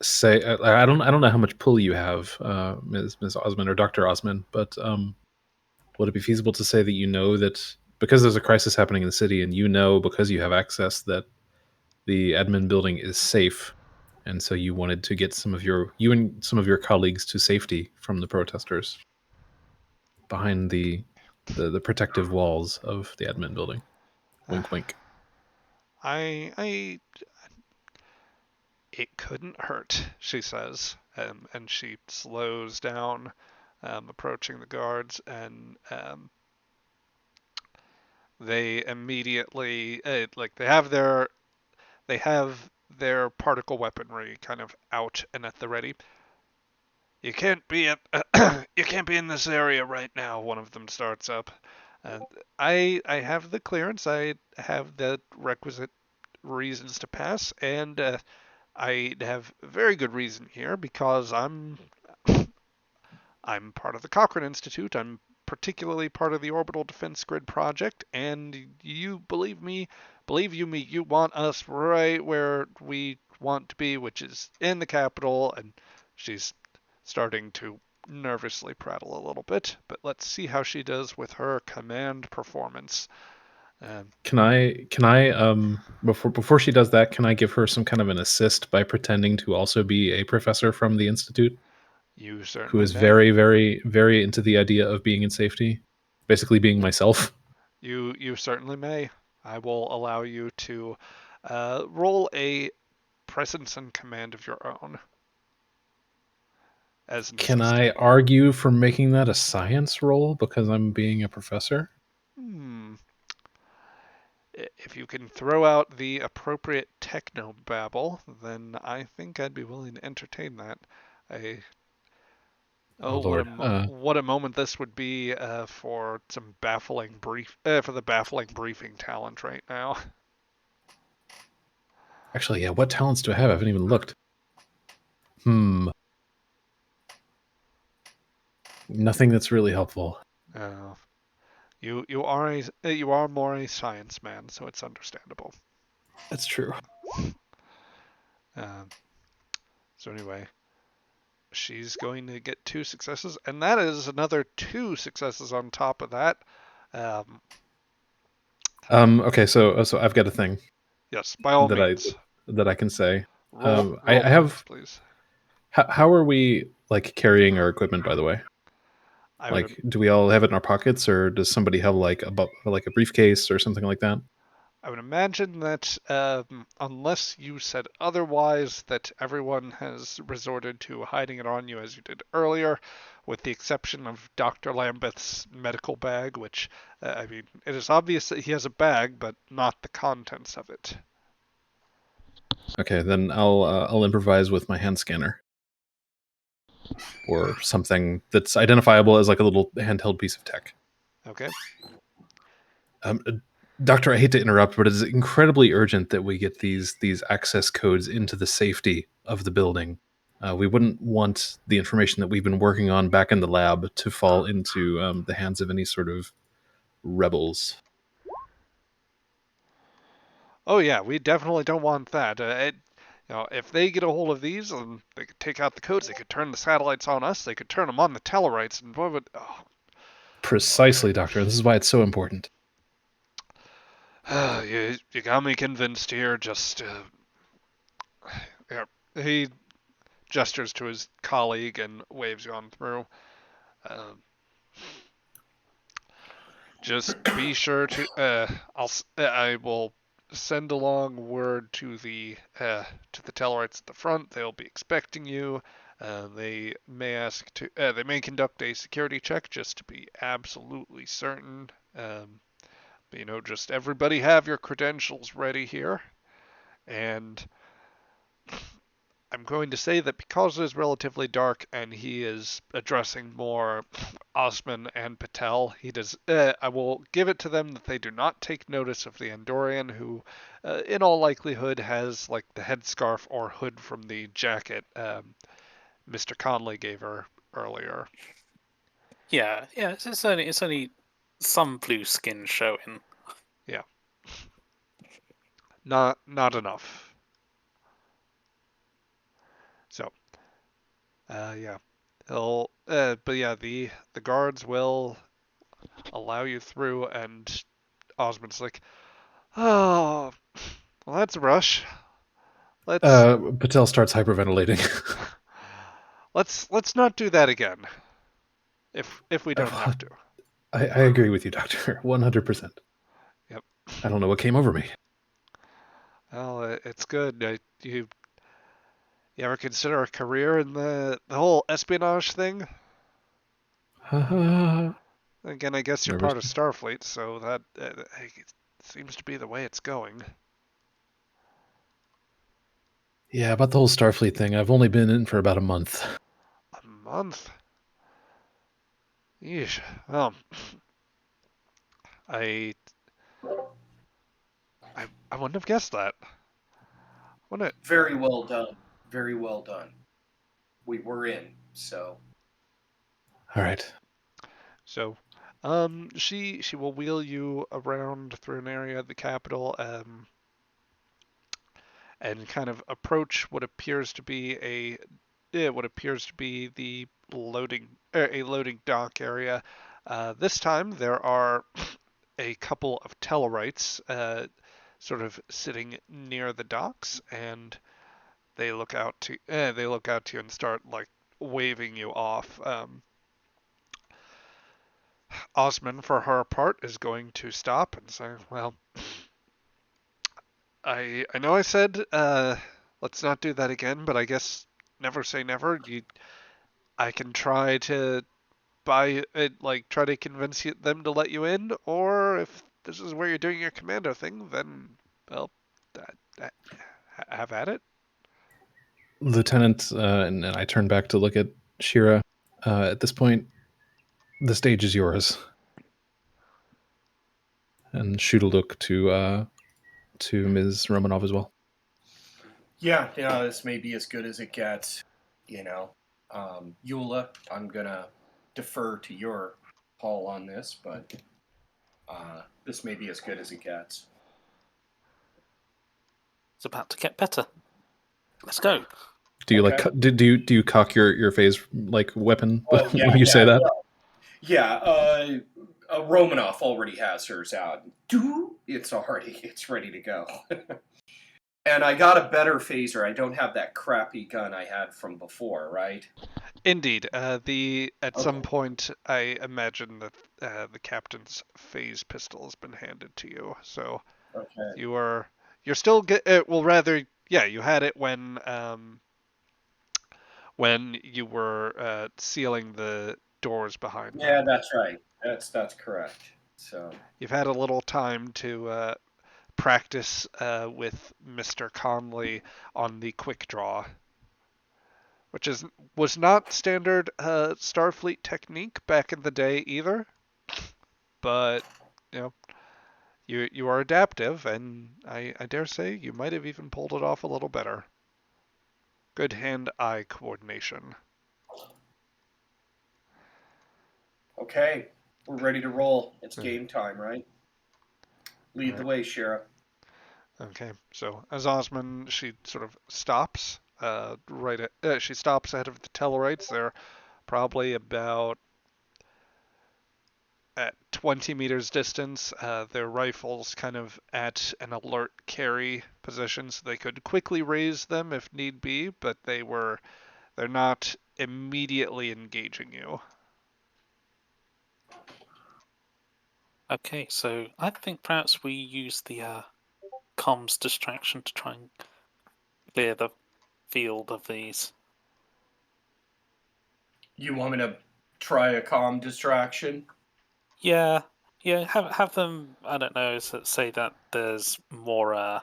say I don't know how much pull you have, Ms. Osmond or Dr. Osmond, but would it be feasible to say that you know that because there's a crisis happening in the city, and you know because you have access that the admin building is safe, and so you wanted to get you and some of your colleagues to safety from the protesters behind the protective walls of the admin building. Wink, wink. I It couldn't hurt, she says, and she slows down, approaching the guards, and they immediately they have their particle weaponry kind of out and at the ready. You can't be you can't be in this area right now. One of them starts up. I have the clearance. I have the requisite reasons to pass, and I have very good reason here because I'm part of the Cochrane Institute. I'm particularly part of the Orbital Defense Grid project, and you believe you me, you want us right where we want to be, which is in the capital. And she's starting to nervously prattle a little bit, but let's see how she does with her command performance. Can I before she does that, can I give her some kind of an assist by pretending to also be a professor from the institute You who certainly is may. very, very, very into the idea of being in safety, basically being myself? You certainly may. I will allow you to roll a presence and command of your own as an Can I assistant. argue for making that a science roll because I'm being a professor? Hmm. If you can throw out the appropriate techno babble, then I think I'd be willing to entertain that. I Oh Oh, Lord. what a moment this would be for some baffling for the baffling briefing talent right now. Actually, yeah. What talents do I have? I haven't even looked. Nothing that's really helpful. Uh, you are more a science man, so it's understandable. That's true. Uh, so anyway, she's going to get 2 successes, and that is another 2 successes on top of that. Um, Okay, so I've got a thing yes, by all that I means, that I can say. roll I damage, have. please. How are we like carrying our equipment? By the way, I would like, do we all have it in our pockets, or does somebody have like a briefcase or something like that? I would imagine that unless you said otherwise, that everyone has resorted to hiding it on you as you did earlier, with the exception of Dr. Lambeth's medical bag, which, I mean, it is obvious that he has a bag, but not the contents of it. Okay, then I'll improvise with my hand scanner or something that's identifiable as like a little handheld piece of tech. Okay. Um, uh, Doctor, I hate to interrupt, but it is incredibly urgent that we get these access codes into the safety of the building. We wouldn't want the information that we've been working on back in the lab to fall into the hands of any sort of rebels. Oh yeah, we definitely don't want that. If they get a hold of these, and they could take out the codes, they could turn the satellites on us, they could turn them on the Tellarites, and what would? Precisely, Doctor. This is why it's so important. You got me convinced here. Just yeah. He gestures to his colleague and waves you on through. Um, just be sure to. I will send along word to the Tellarites at the front. They'll be expecting you. They may ask to. They may conduct a security check just to be absolutely certain. But, just everybody have your credentials ready here, and I'm going to say that because it is relatively dark and he is addressing more Osman and Patel, he does. I will give it to them that they do not take notice of the Andorian, who, in all likelihood, has like the headscarf or hood from the jacket Mr. Conley gave her earlier. Yeah, it's only some blue skin showing. Yeah, not enough. So, yeah, but yeah, the guards will allow you through, and Osmond's like, oh, well, that's a rush. Patel starts hyperventilating. Let's not do that again. If we don't have to. I agree with you, Doctor. 100%. Yep. I don't know what came over me. Well, it's good. You ever consider a career in the whole espionage thing? Again, I guess you're Never. part of Starfleet, so that it seems to be the way it's going. Yeah, about the whole Starfleet thing. I've only been in for about a month. A month? Yeesh. Well, I I wouldn't have guessed that. Wouldn't it? Very well done. Very well done. We were in, so. All right. So, she will wheel you around through an area of the Capitol, and kind of approach what appears to be the a loading dock area. This time there are a couple of Tellarites sort of sitting near the docks, and they look out to you and start like waving you off. Osman, for her part, is going to stop and say, "Well, I know I said let's not do that again, but I guess never say never. I can try to buy it, like try to convince them to let you in, or if this is where you're doing your commando thing, then well, have at it." Lieutenant, and I turn back to look at Shira. At this point, the stage is yours. And shoot a look to Ms. Romanov as well. Yeah, this may be as good as it gets. Eula, I'm gonna defer to your call on this, but this may be as good as it gets. It's about to get better. Let's go. Do you Okay. do you cock your phase like weapon Oh, yeah, when you say that? Yeah, Romanoff already has hers out. It's ready to go. And I got a better phaser. I don't have that crappy gun I had from before, right? Indeed. At some point, I imagine that the captain's phase pistol has been handed to you. So Okay. you're still well, rather, yeah, you had it when you were sealing the doors behind them. Yeah, that's right. That's correct. So You've had a little time to practice with Mr. Conley on the quick draw, which was not standard Starfleet technique back in the day either. But you know, you are adaptive, and I dare say you might have even pulled it off a little better. Good hand-eye coordination. okay, we're ready to roll. It's game time, right? Lead the way, Sheriff. Okay, so as Osman, she sort of stops. She stops ahead of the Tellarites. They're probably about at 20 meters distance. Their rifles kind of at an alert carry position, so they could quickly raise them if need be, but they're not immediately engaging you. Okay, so I think perhaps we use the comms distraction to try and clear the field of these. You want me to try a calm distraction? Yeah. Have them. I don't know. Say that there's more.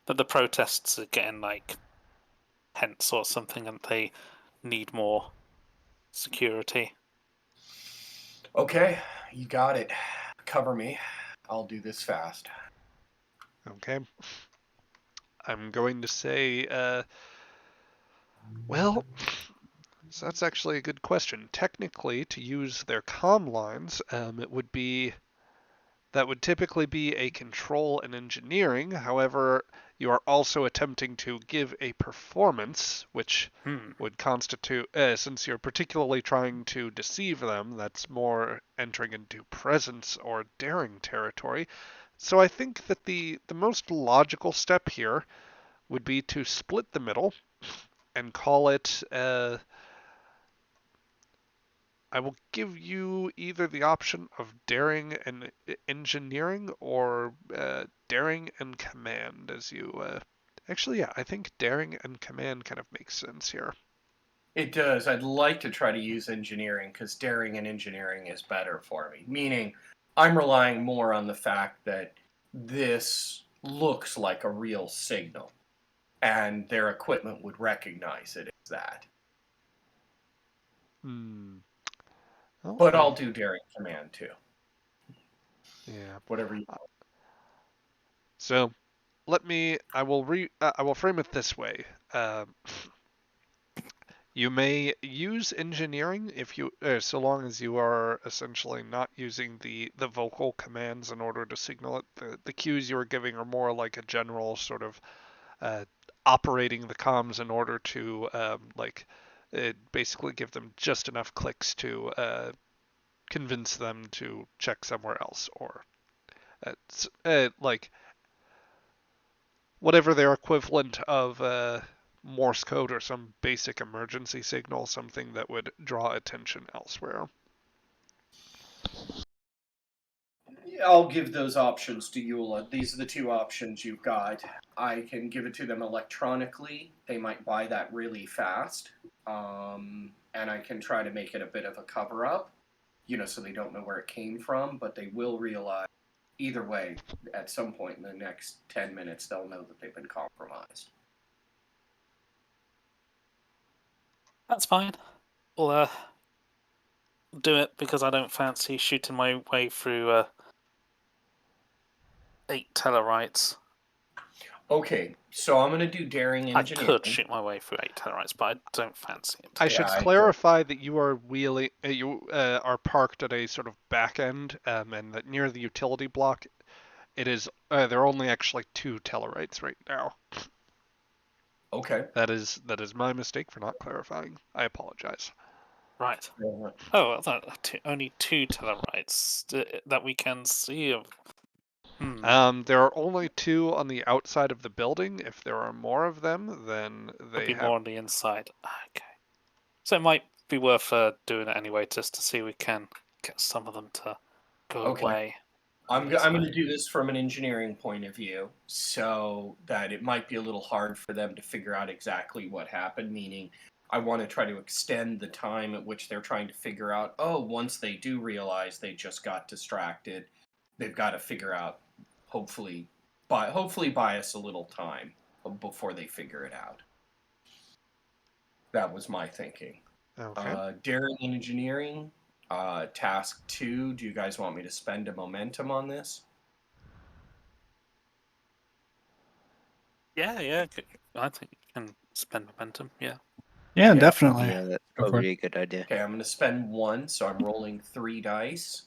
That the protests are getting like tense or something, and they need more security. Okay, you got it. Cover me. I'll do this fast. Okay. I'm going to say, well, so that's actually a good question. Technically, to use their comm lines, that would typically be a control and engineering. However, you are also attempting to give a performance, which would constitute, since you're particularly trying to deceive them, that's more entering into presence or daring territory. So I think that the most logical step here would be to split the middle and call it. I will give you either the option of daring and engineering or daring and command as you. Actually, yeah, I think daring and command kind of makes sense here. It does. I'd like to try to use engineering because daring and engineering is better for me. Meaning, I'm relying more on the fact that this looks like a real signal and their equipment would recognize it as that. Hmm. Well, But I'll do daring command too. Yeah. Whatever you. So, I will frame it this way. You may use engineering if you, so long as you are essentially not using the vocal commands in order to signal it. The cues you are giving are more like a general sort of uh, operating the comms in order to basically give them just enough clicks to convince them to check somewhere else or like whatever their equivalent of Morse code or some basic emergency signal, something that would draw attention elsewhere. I'll give those options to Eula. These are the two options you've got. I can give it to them electronically. They might buy that really fast. And I can try to make it a bit of a cover up, so they don't know where it came from, but they will realize either way, at some point in the next 10 minutes, they'll know that they've been compromised. That's fine. We'll do it because I don't fancy shooting my way through 8 Tellarites. Okay, so I'm going to do daring engineering. I could shoot my way through 8 Tellarites, but I don't fancy it. I should clarify that you are are parked at a sort of back end, and that near the utility block, it is there are only actually 2 Tellarites right now. Okay. That is my mistake for not clarifying. I apologize. Right. Oh, only 2 Tellarites that we can see of. There are only 2 on the outside of the building. If there are more of them, then they have more on the inside. Okay. So it might be worth doing it anyway, just to see if we can get some of them to go away. I'm going to do this from an engineering point of view, so that it might be a little hard for them to figure out exactly what happened, meaning I want to try to extend the time at which they're trying to figure out, once they do realize they just got distracted, they've got to figure out, hopefully buy us a little time before they figure it out. That was my thinking. Okay. Daring and engineering. Task 2, do you guys want me to spend a momentum on this? Yeah, I think you can spend momentum, yeah. Yeah, definitely. Yeah, that's probably a good idea. Okay, I'm going to spend 1, so I'm rolling 3 dice.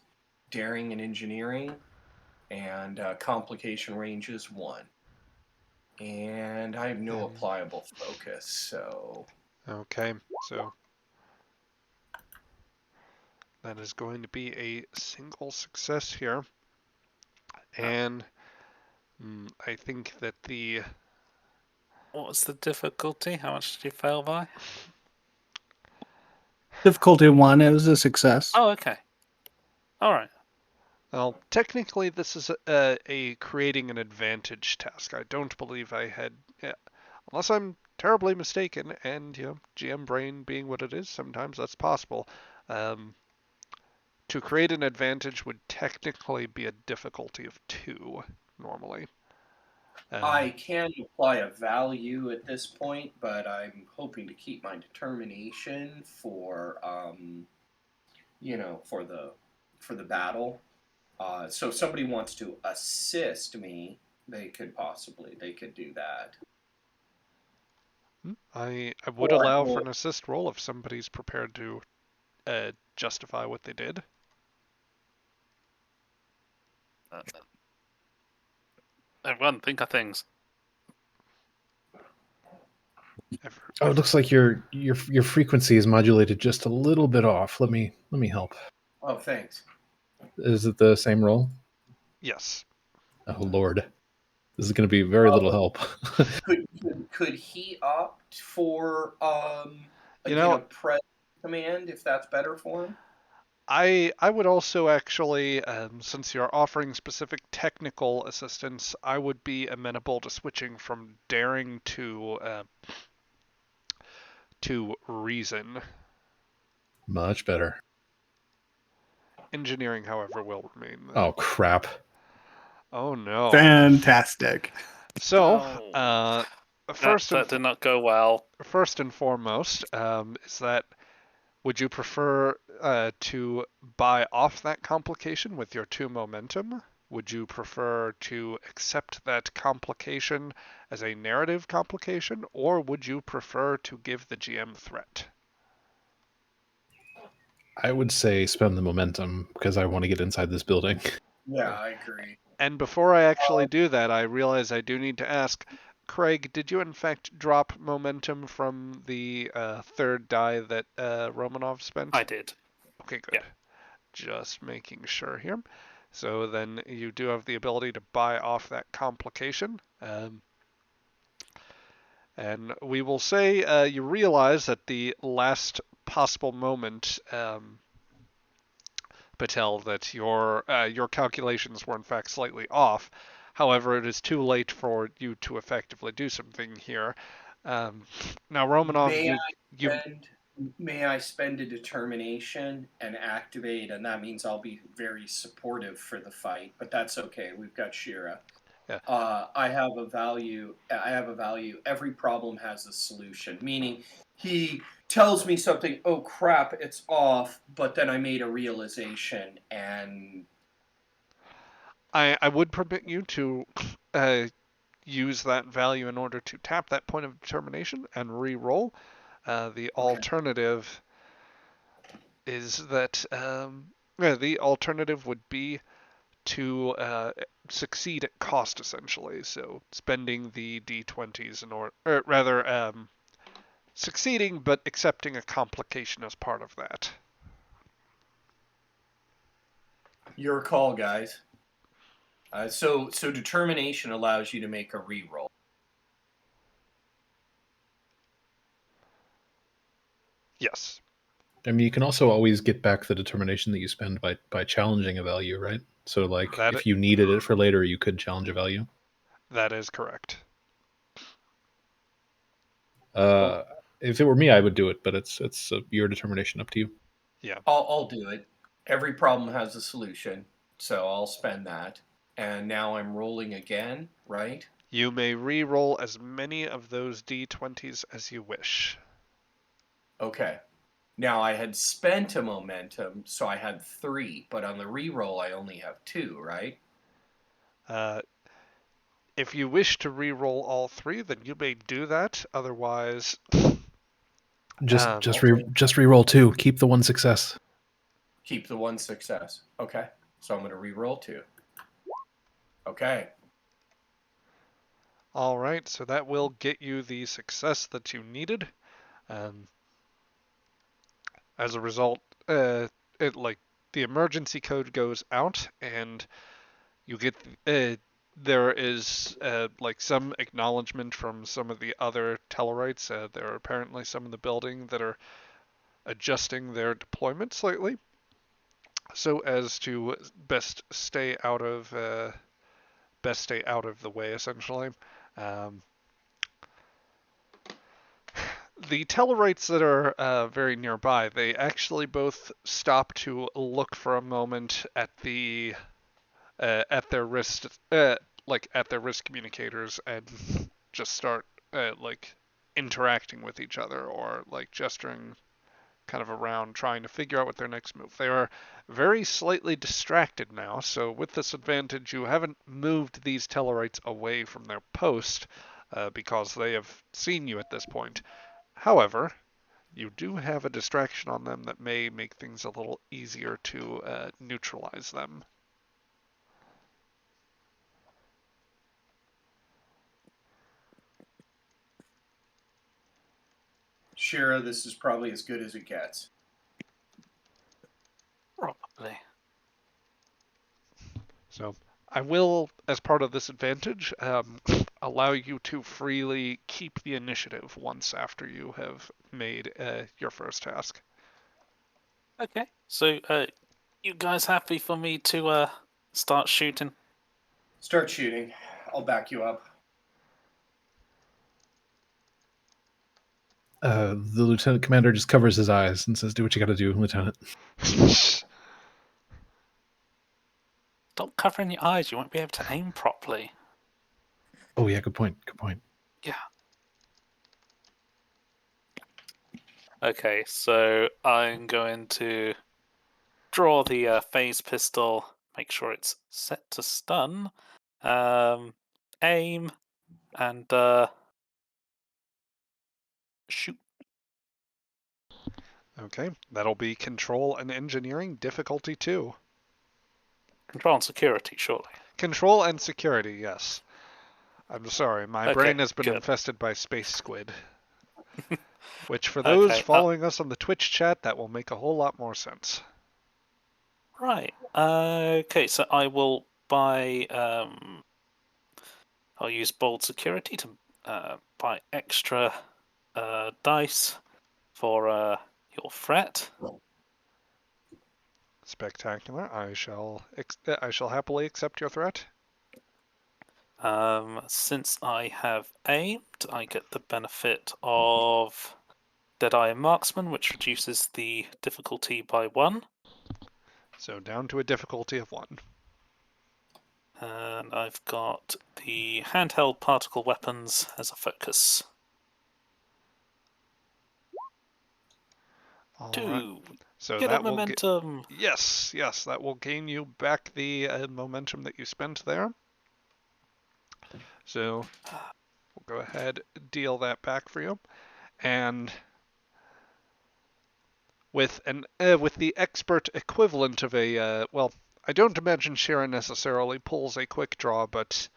Daring and engineering, and complication range is 1. And I have no applicable focus, so... Okay, so... that is going to be a single success here. And I think that the... What was the difficulty? How much did you fail by? Difficulty 1, it was a success. Oh, okay. All right. Well, technically this is a creating an advantage task. I don't believe I had... unless I'm terribly mistaken, and, GM brain being what it is, sometimes that's possible. To create an advantage would technically be a difficulty of 2, normally. I can apply a value at this point, but I'm hoping to keep my determination for, for the battle. So if somebody wants to assist me, they could do that. I would allow for an assist roll if somebody's prepared to justify what they did. Everyone, think of things. Oh, it looks like your frequency is modulated just a little bit off. Let me help. Oh, thanks. Is it the same roll? Yes. Oh Lord, this is going to be very little help. Could he opt for You again know, a press command if that's better for him? I would also actually, since you're offering specific technical assistance, I would be amenable to switching from daring to reason. Much better. Engineering, however, will remain. Oh crap. Oh no. Fantastic. So, Oh, first and that did not go well. first and foremost, is that would you prefer to buy off that complication with your 2 momentum? Would you prefer to accept that complication as a narrative complication, or would you prefer to give the GM threat? I would say spend the momentum because I want to get inside this building. Yeah, I agree. And before I actually do that, I realize I do need to ask, Craig, did you in fact drop momentum from the 3rd die that Romanov spent? I did. Okay, good. Yeah. Just making sure here. So then you do have the ability to buy off that complication. And we will say you realize at the last possible moment, Patel, that your calculations were in fact slightly off. However, it is too late for you to effectively do something here. Now, Romanov, May you May I spend a determination and activate, and that means I'll be very supportive for the fight, but that's okay. We've got Shira. Yeah. I have a value. Every problem has a solution. Meaning, he tells me something. Oh crap! It's off. But then I made a realization, and I would permit you to use that value in order to tap that point of determination and re-roll. The alternative is that the alternative would be to succeed at cost, essentially. So spending the d20s or rather succeeding but accepting a complication as part of that. your call, guys. So determination allows you to make a re-roll. Yes. I mean, you can also always get back the determination that you spend by challenging a value, right? So, like, That if you needed it for later, you could challenge a value. that is correct. If it were me, I would do it, but it's your determination, up to you. Yeah. I'll do it. Every problem has a solution, so I'll spend that. And now I'm rolling again, right? You may re-roll as many of those d20s as you wish. Okay. Now I had spent a momentum, so I had 3, but on the re-roll I only have 2, right? If you wish to re-roll all 3, then you may do that. Otherwise, Just re-roll 2. Keep the 1 success. Keep the 1 success. Okay. So I'm going to re-roll 2. Okay. all right. So that will get you the success that you needed. As a result, the emergency code goes out, and you get there is some acknowledgement from some of the other Tellarites. There are apparently some in the building that are adjusting their deployment slightly, so as to best stay out of the way, essentially. The Tellarites that are very nearby, they actually both stop to look for a moment at at their wrist at their wrist communicators and just start interacting with each other or gesturing kind of around trying to figure out what their next move. They are very slightly distracted now, so with this advantage you haven't moved these Tellarites away from their post because they have seen you at this point. However, you do have a distraction on them that may make things a little easier to neutralize them. Shira, this is probably as good as it gets. Probably. So I will, as part of this advantage, allow you to freely keep the initiative once after you have made your first task. Okay. So, you guys happy for me to start shooting? Start shooting. I'll back you up. The lieutenant commander just covers his eyes and says, "Do what you got to do, Lieutenant." Stop covering your eyes. You won't be able to aim properly. Oh yeah, good point. Good point. Yeah. Okay, so I'm going to draw the phase pistol. Make sure it's set to stun. Aim and shoot. Okay, that'll be control and engineering, difficulty 2. Control and security, surely. Control and security, yes. I'm sorry, my Okay, brain has been good. infested by space squid. Which, for those Okay, following us on the Twitch chat, that will make a whole lot more sense. Right. Okay, so I will buy. I'll use bold security to buy extra dice for your threat. Spectacular. I shall happily accept your threat. Since I have aimed, I get the benefit of Deadeye and Marksman, which reduces the difficulty by 1. So down to a difficulty of 1. And I've got the handheld particle weapons as a focus. All 2. right. So Get a that will momentum. yes, that will gain you back the momentum that you spent there. So we'll go ahead, deal that back for you, and with the expert equivalent of a well, I don't imagine Sharon necessarily pulls a quick draw, but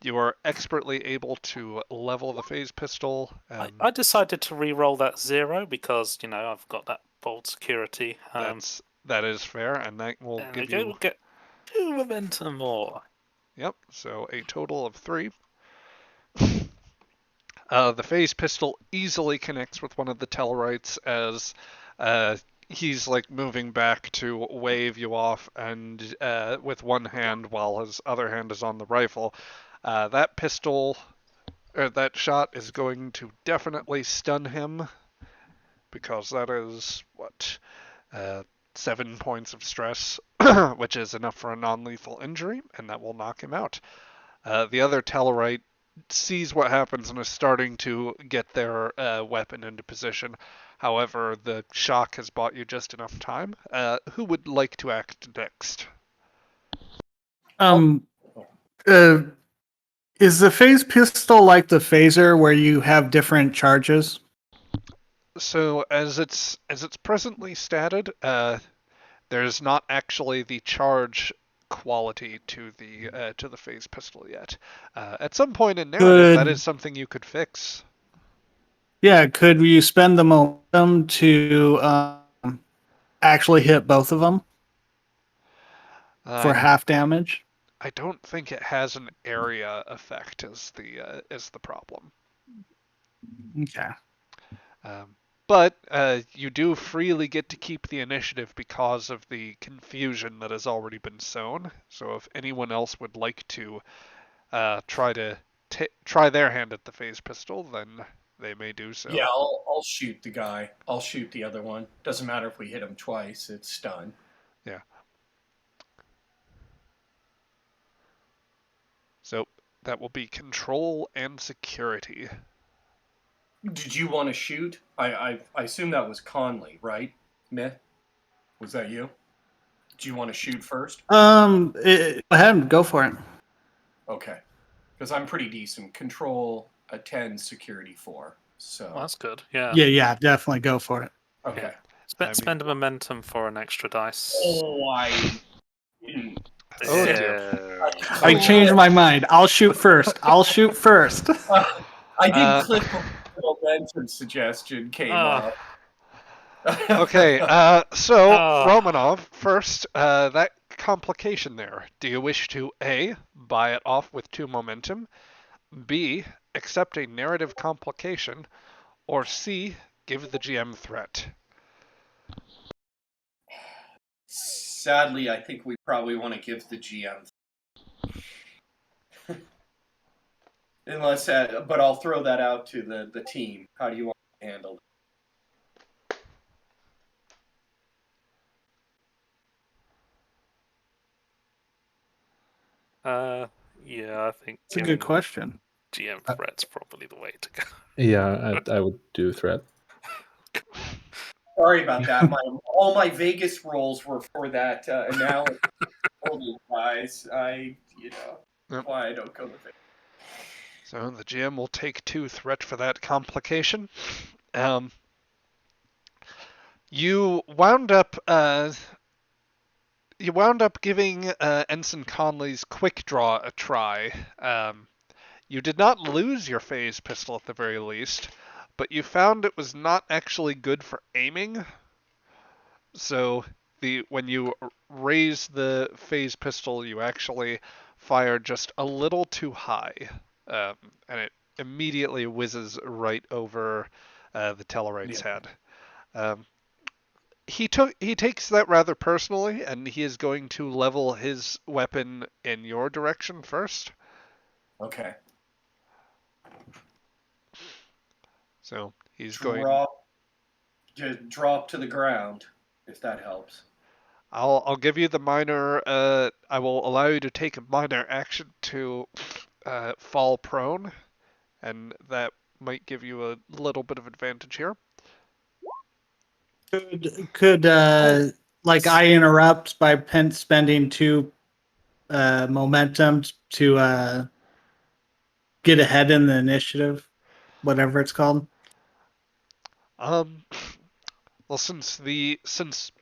you are expertly able to level the phase pistol. I decided to re-roll that 0 because I've got that bold security. That is fair, and that will And give we'll you get 2 momentum more. Yep, so a total of 3. The phase pistol easily connects with one of the Tellarites as he's like moving back to wave you off, and with one hand while his other hand is on the rifle. That pistol, or that shot, is going to definitely stun him because that is what 7 points of stress, which is enough for a non-lethal injury, and that will knock him out. The other Tellarite sees what happens and is starting to get their weapon into position. However, the shock has bought you just enough time. Who would like to act next? Is the phase pistol like the phaser where you have different charges? So as it's presently statted, there's not actually the charge quality to the phase pistol yet. At some point in narrative, that is something you could fix. Yeah, could you spend the momentum to actually hit both of them for half damage? I don't think it has an area effect as the problem. Okay. But you do freely get to keep the initiative because of the confusion that has already been sown. So if anyone else would like to try their hand at the phase pistol, then they may do so. Yeah, I'll shoot the guy. I'll shoot the other one. Doesn't matter if we hit him twice. It's stun. Yeah. So that will be control and security. Did you want to shoot? I assume that was Conley, right? Myth? Was that you? Do you want to shoot first? Go ahead, go for it. Okay. Because I'm pretty decent. Control a 10, security 4. So Well, that's good. Yeah. Yeah, definitely go for it. okay. Spend a momentum for an extra dice. Oh, I didn't. Oh dear. I changed my mind. I'll shoot first. I did click the momentum suggestion came up. Okay, so Romanov first. That complication there. Do you wish to A, buy it off with 2 momentum, B, accept a narrative complication, or C, give the GM threat? Sadly, I think we probably want to give the GM. Unless, but I'll throw that out to the team. How do you want to handle it? Yeah, I think It's a good giving question. GM threat's probably the way to go. Yeah, I would do threat. Sorry about that. All my Vegas rolls were for that analysis. Guys, Yep. why I don't go to Vegas. So the GM will take 2 threat for that complication. You wound up giving Ensign Conley's quick draw a try. You did not lose your phase pistol at the very least, but you found it was not actually good for aiming. So when you raise the phase pistol, you actually fire just a little too high, and it immediately whizzes right over the Tellarite's head. He takes that rather personally, and he is going to level his weapon in your direction first. Okay. So he's Just drop to the ground, if that helps. I'll give you the minor. I will allow you to take a minor action to fall prone, and that might give you a little bit of advantage here. Could like I interrupt by spending 2 momentum to get ahead in the initiative, whatever it's called? Well, since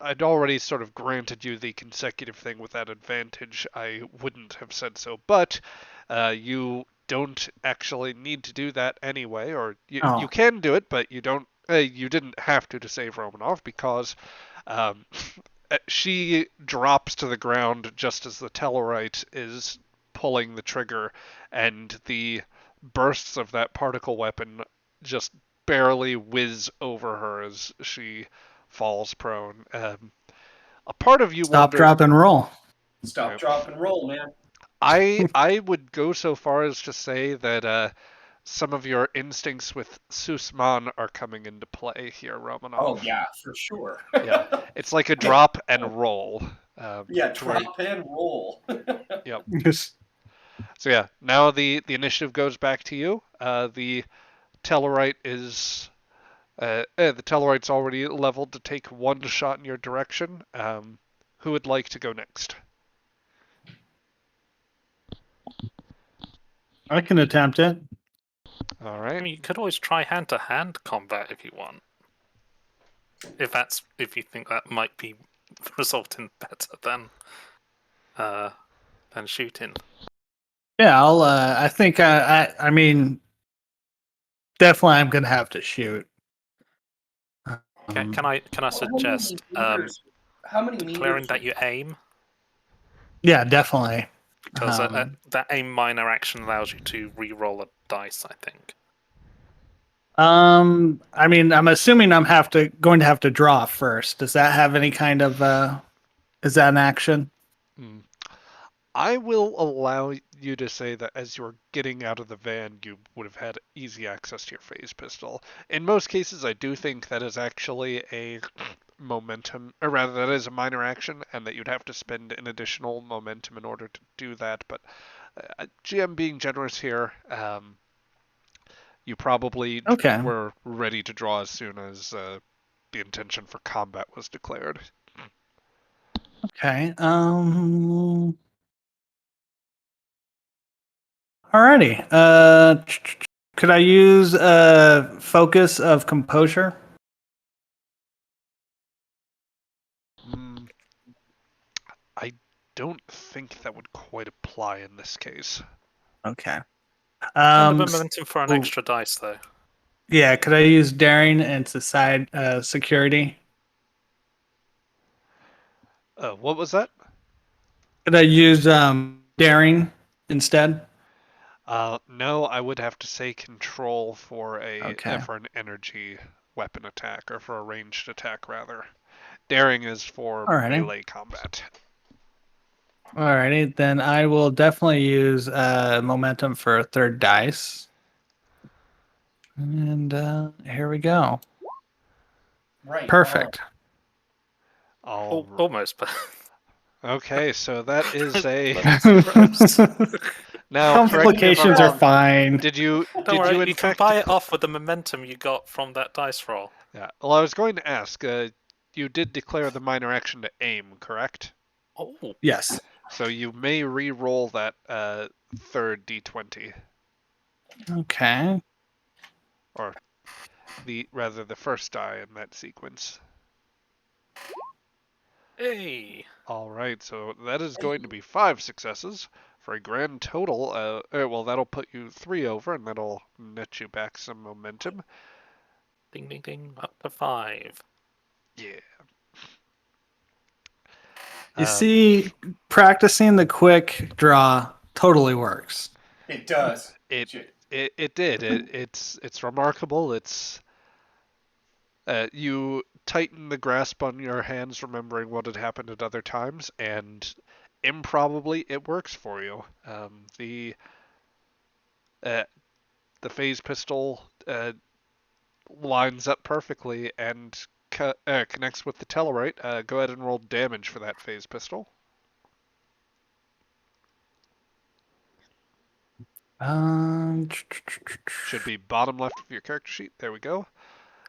I'd already sort of granted you the consecutive thing with that advantage, I wouldn't have said so. But you don't actually need to do that anyway, or you can do it, but you don't. You didn't have to save Romanov because she drops to the ground just as the Tellarite is pulling the trigger, and the bursts of that particle weapon just barely whiz over her as she falls prone. A part of you Stop, wondered, drop, and roll. Stop, drop, and roll, man. I would go so far as to say that some of your instincts with Susman are coming into play here, Romanov. Oh yeah, for sure. Yeah, it's like a drop and roll. Yeah, drop and roll. Yep. Yes. So yeah, now the initiative goes back to you. The Tellarite is the Tellarite's already leveled to take 1 shot in your direction. Who would like to go next? I can attempt it. All I right. mean, you could always try hand-to-hand combat if you want. If you think that might be resulting better than shooting. Yeah, I'll. I think. I mean, definitely, I'm gonna have to shoot. Can I suggest How many meters? declaring that you aim? Yeah, definitely. Because that aim minor action allows you to re-roll a dice, I think. I mean, I'm assuming I'm going to have to draw first. Does that have any kind of? Is that an action? I will allow you to say that as you're getting out of the van, you would have had easy access to your phase pistol. In most cases, I do think that is actually a momentum, or rather, that is a minor action, and that you'd have to spend an additional momentum in order to do that. But GM being generous here, you probably were ready to draw as soon as the intention for combat was declared. Okay. Alrighty. Could I use a focus of composure? I don't think that would quite apply in this case. Okay. Spend the momentum for an extra dice, though. Yeah, could I use daring and security? What was that? Could I use daring instead? No, I would have to say control for Okay. for an energy weapon attack, or for a ranged attack rather. Daring is for Alrighty. melee combat. Alrighty, then I will definitely use momentum for a third dice. And here we go. Right. Perfect. Almost. But Okay, so that is a now. Correct me if I'm Complications are wrong. fine. Did you Don't did worry, you you in can fact buy it off with the momentum you got from that dice roll. Yeah. Well, I was going to ask. You did declare the minor action to aim, correct? Oh, Yes. So you may re-roll that third d20, Okay. or the first die in that sequence. hey. All right. So that is going to be 5 successes for a grand total. Well, that'll put you 3 over, and that'll net you back some momentum. Ding, ding, ding. Up to 5. Yeah. You see, practicing the quick draw totally works. It does. It Shit. it did. It's remarkable. It's you tighten the grasp on your hands, remembering what had happened at other times, and improbably it works for you. Uh, the phase pistol lines up perfectly and connects with the Tellarite. Go ahead and roll damage for that phase pistol. Should be bottom left of your character sheet. There we go.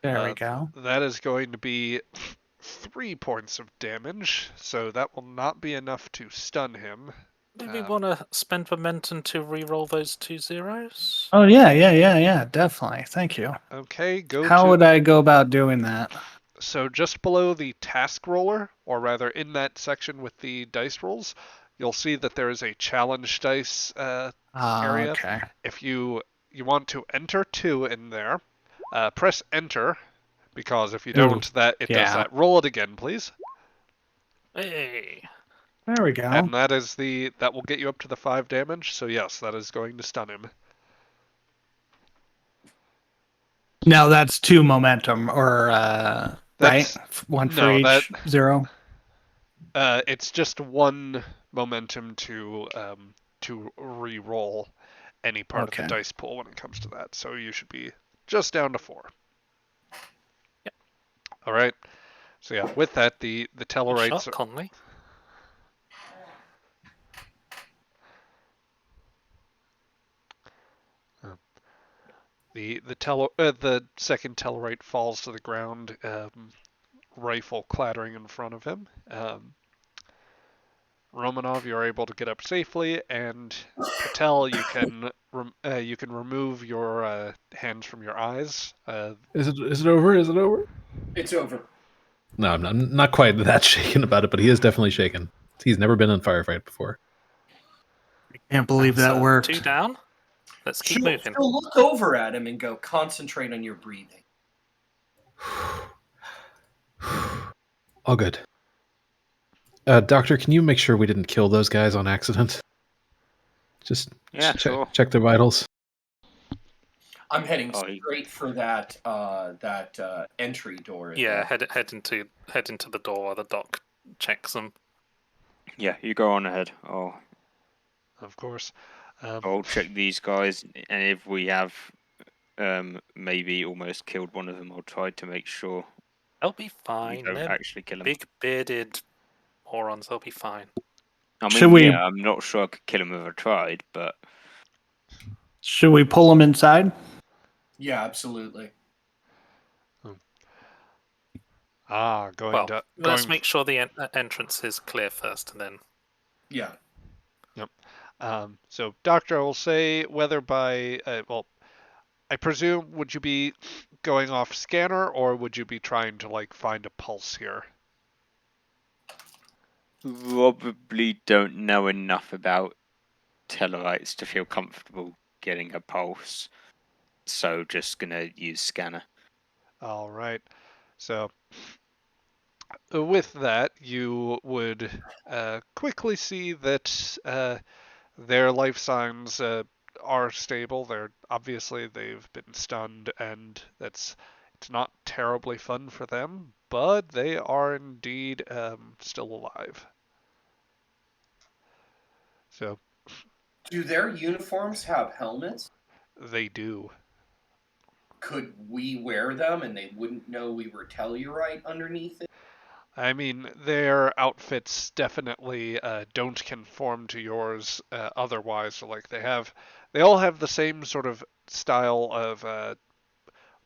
There we go. That is going to be 3 points of damage, so that will not be enough to stun him. Do we want to spend momentum to re-roll those 2 zeros? Oh yeah, definitely. Thank you. Okay, How would I go about doing that? So just below the task roller, or rather in that section with the dice rolls, you'll see that there is a challenge dice area. Okay. If you want to enter 2 in there, press enter, because if you don't, it does that. Roll it again, please. Hey. There we go. And that will get you up to the 5 damage. So yes, that is going to stun him. Now that's 2 momentum, or right? One for each 0. It's just 1 momentum to re-roll any part of the dice pool when it comes to that. So you should be just down to 4. Yep. All right. So yeah, with that, the Tellarites. Conley. The second Tellarite falls to the ground, rifle clattering in front of him. Romanov, you're able to get up safely, and Patel, you can remove your hands from your eyes. Is it over? Is it over? It's over. No, I'm not quite that shaken about it, but he is definitely shaken. He's never been in a firefight before. I can't believe that worked. 2 down. Let's keep moving. She'll look over at him and go, concentrate on your breathing. All good. Doctor, can you make sure we didn't kill those guys on accident? Just check their vitals. I'm heading straight for that entry door. Yeah, head into the door while the doc checks them. Yeah, you go on ahead. Oh, of course. I'll check these guys, and if we have maybe almost killed one of them, I'll try to make sure. They'll be fine. Don't actually kill them. Big bearded morons. They'll be fine. I mean, I'm not sure I could kill them if I tried, but should we pull them inside? Yeah, absolutely. Let's make sure the entrance is clear first, and then. Yeah. Yep. So, Doctor, I will say whether by I presume, would you be going off scanner, or would you be trying to find a pulse here? probably don't know enough about Tellarites to feel comfortable getting a pulse. So just gonna use scanner. All right. So With that, you would quickly see that their life signs are stable. They've been stunned, and it's not terribly fun for them, but they are indeed still alive. So Do their uniforms have helmets? they do. Could we wear them and they wouldn't know we were Tellarite underneath it? I mean, their outfits definitely don't conform to yours otherwise. So, like, they all have the same sort of style of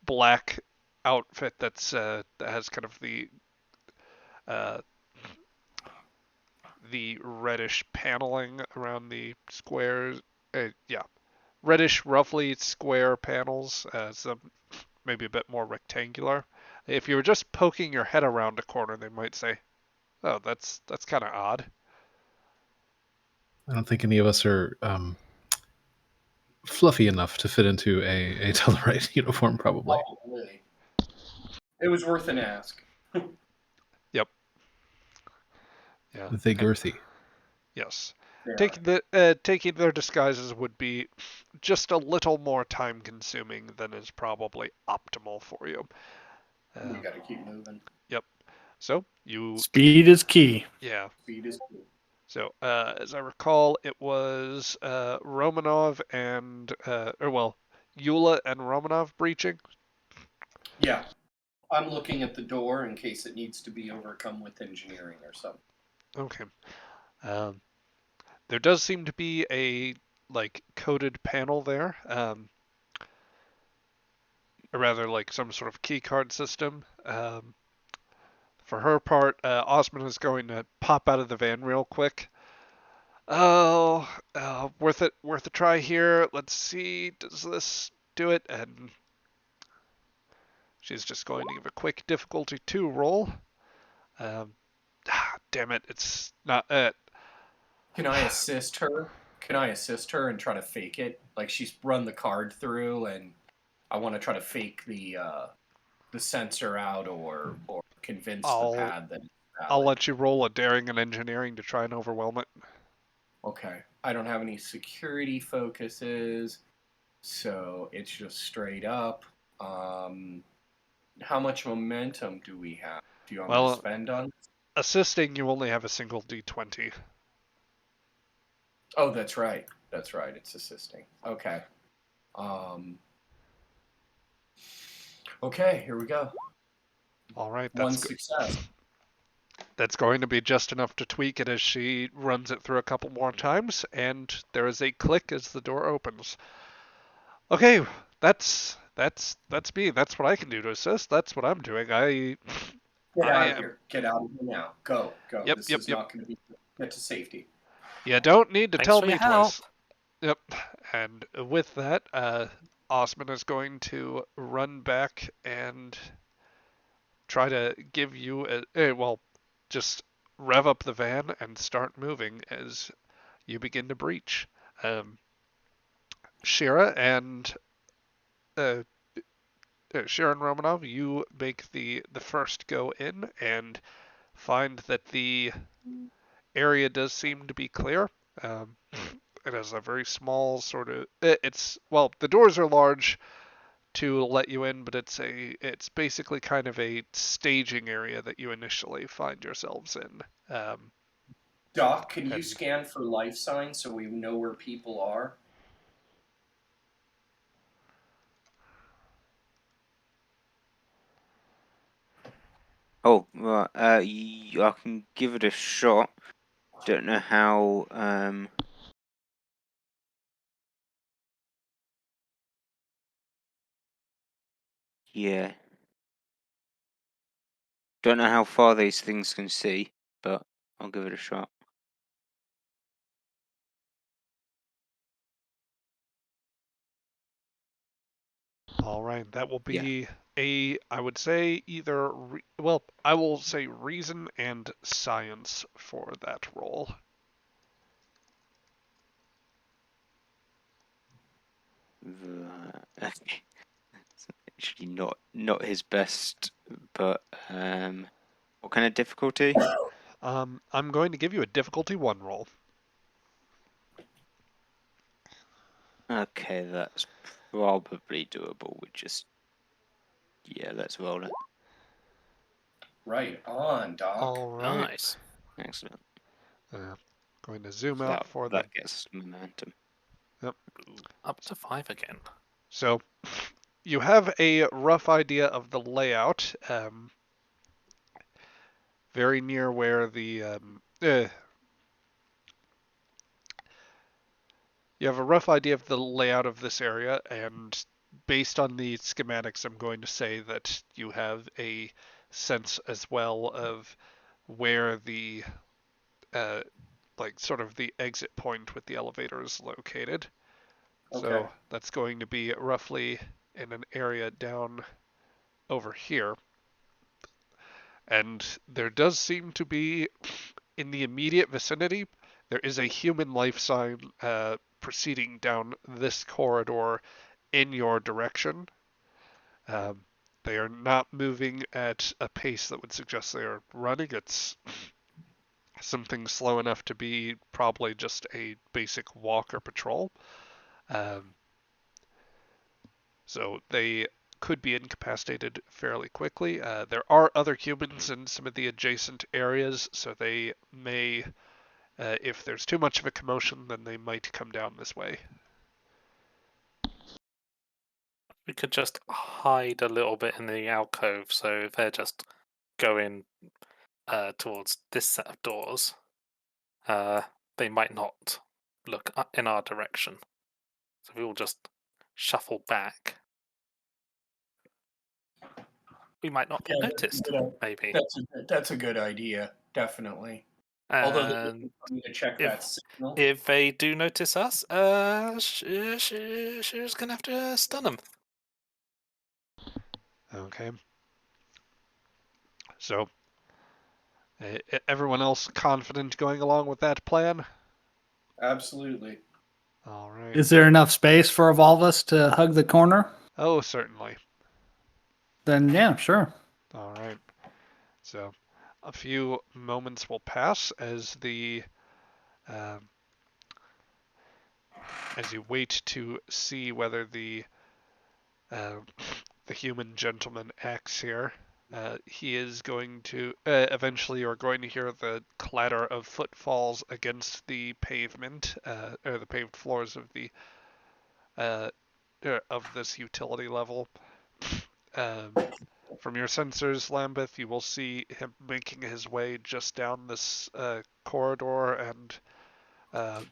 black outfit that has kind of uh, the reddish paneling around the squares. Yeah, reddish, roughly square panels. Some maybe a bit more rectangular. If you were just poking your head around a corner, they might say, "Oh, that's kind of odd." I don't think any of us are fluffy enough to fit into a Tellarite uniform, probably. Probably. It was worth an ask. Yep. Yeah. They girthy. Yes. There. Taking their disguises would be just a little more time consuming than is probably optimal for you. We got to keep moving. Yep. So you Speed is key. yeah. Speed is cool. So as I recall, it was Romanov and Eula and Romanov breaching. Yeah. I'm looking at the door in case it needs to be overcome with engineering or something. Okay. Um, there does seem to be a like coded panel there. Or rather like some sort of key card system. For her part, Osman is going to pop out of the van real quick. Oh, worth a try here. Let's see, does this do it? And she's just going to give a quick difficulty 2 roll. Damn it, it's not it. Can I assist her? Can I assist her and try to fake it? Like she's run the card through, and I want to try to fake the sensor out, or convince the I'll pad that it's I'll valid. let you roll a daring and engineering to try and overwhelm it. Okay. I don't have any security focuses, so it's just straight up. How much momentum do we have? Do you want me to Well, spend on? assisting you only have a single d20. Oh, that's right. That's right. It's assisting. Okay. Um, okay, here we go. All right, One success. That's going to be just enough to tweak it as she runs it through a couple more times, and there is a click as the door opens. Okay, that's me. That's what I can do to assist. That's what I'm doing. Get I out of am. here. Get out of here now. Go. Go. Yep, This yep, is yep. not going to be. Get to safety. You don't need to Thanks tell for me your help. twice. Yep. And with that, Osman is going to run back and try to give you just rev up the van and start moving as you begin to breach. Um, Shira and uh, Sharon Romanov, you make the first go in and find that the area does seem to be clear. Um, it has a very small sort of. The doors are large to let you in, but it's basically kind of a staging area that you initially find yourselves in. Doc, can you And scan for life signs so we know where people are? Oh, right. I can give it a shot. Don't know how. Yeah. Don't know how far these things can see, but I'll give it a shot. all right, that will Yeah. be I would say I will say reason and science for that role. Okay. It's actually not his best, but What kind of difficulty? I'm going to give you a difficulty 1 roll. Okay, that's probably doable. Yeah, let's roll it. Right on, Doc. All right. Nice. Excellent. Going to zoom So out for that gets us momentum. Up to 5 again. So you have a rough idea of the layout, very near where the you have a rough idea of the layout of this area, and based on the schematics, I'm going to say that you have a sense as well of where the like sort of the exit point with the elevator is located. Okay. So that's going to be roughly in an area down over here. And there does seem to be, in the immediate vicinity, there is a human life sign proceeding down this corridor in your direction. They are not moving at a pace that would suggest they are running. It's something slow enough to be probably just a basic walk or patrol. So they could be incapacitated fairly quickly. There are other humans in some of the adjacent areas, so they may, if there's too much of a commotion, then they might come down this way. We could just hide a little bit in the alcove, so they're just going towards this set of doors. They might not look in our direction. So we will just shuffle back. We might not get noticed, maybe. That's a good idea, definitely. Although And they need to check that signal. if they do notice us, she's gonna have to stun them. Okay. So, everyone else confident going along with that plan? Absolutely. All right. Is there enough space for all of us to hug the corner? Oh, certainly. Then yeah, sure. All right. So, a few moments will pass as as you wait to see whether the human gentleman acts here. He is going to eventually you're going to hear the clatter of footfalls against the pavement or the paved floors of the of this utility level. From your sensors, Lambeth, you will see him making his way just down this corridor and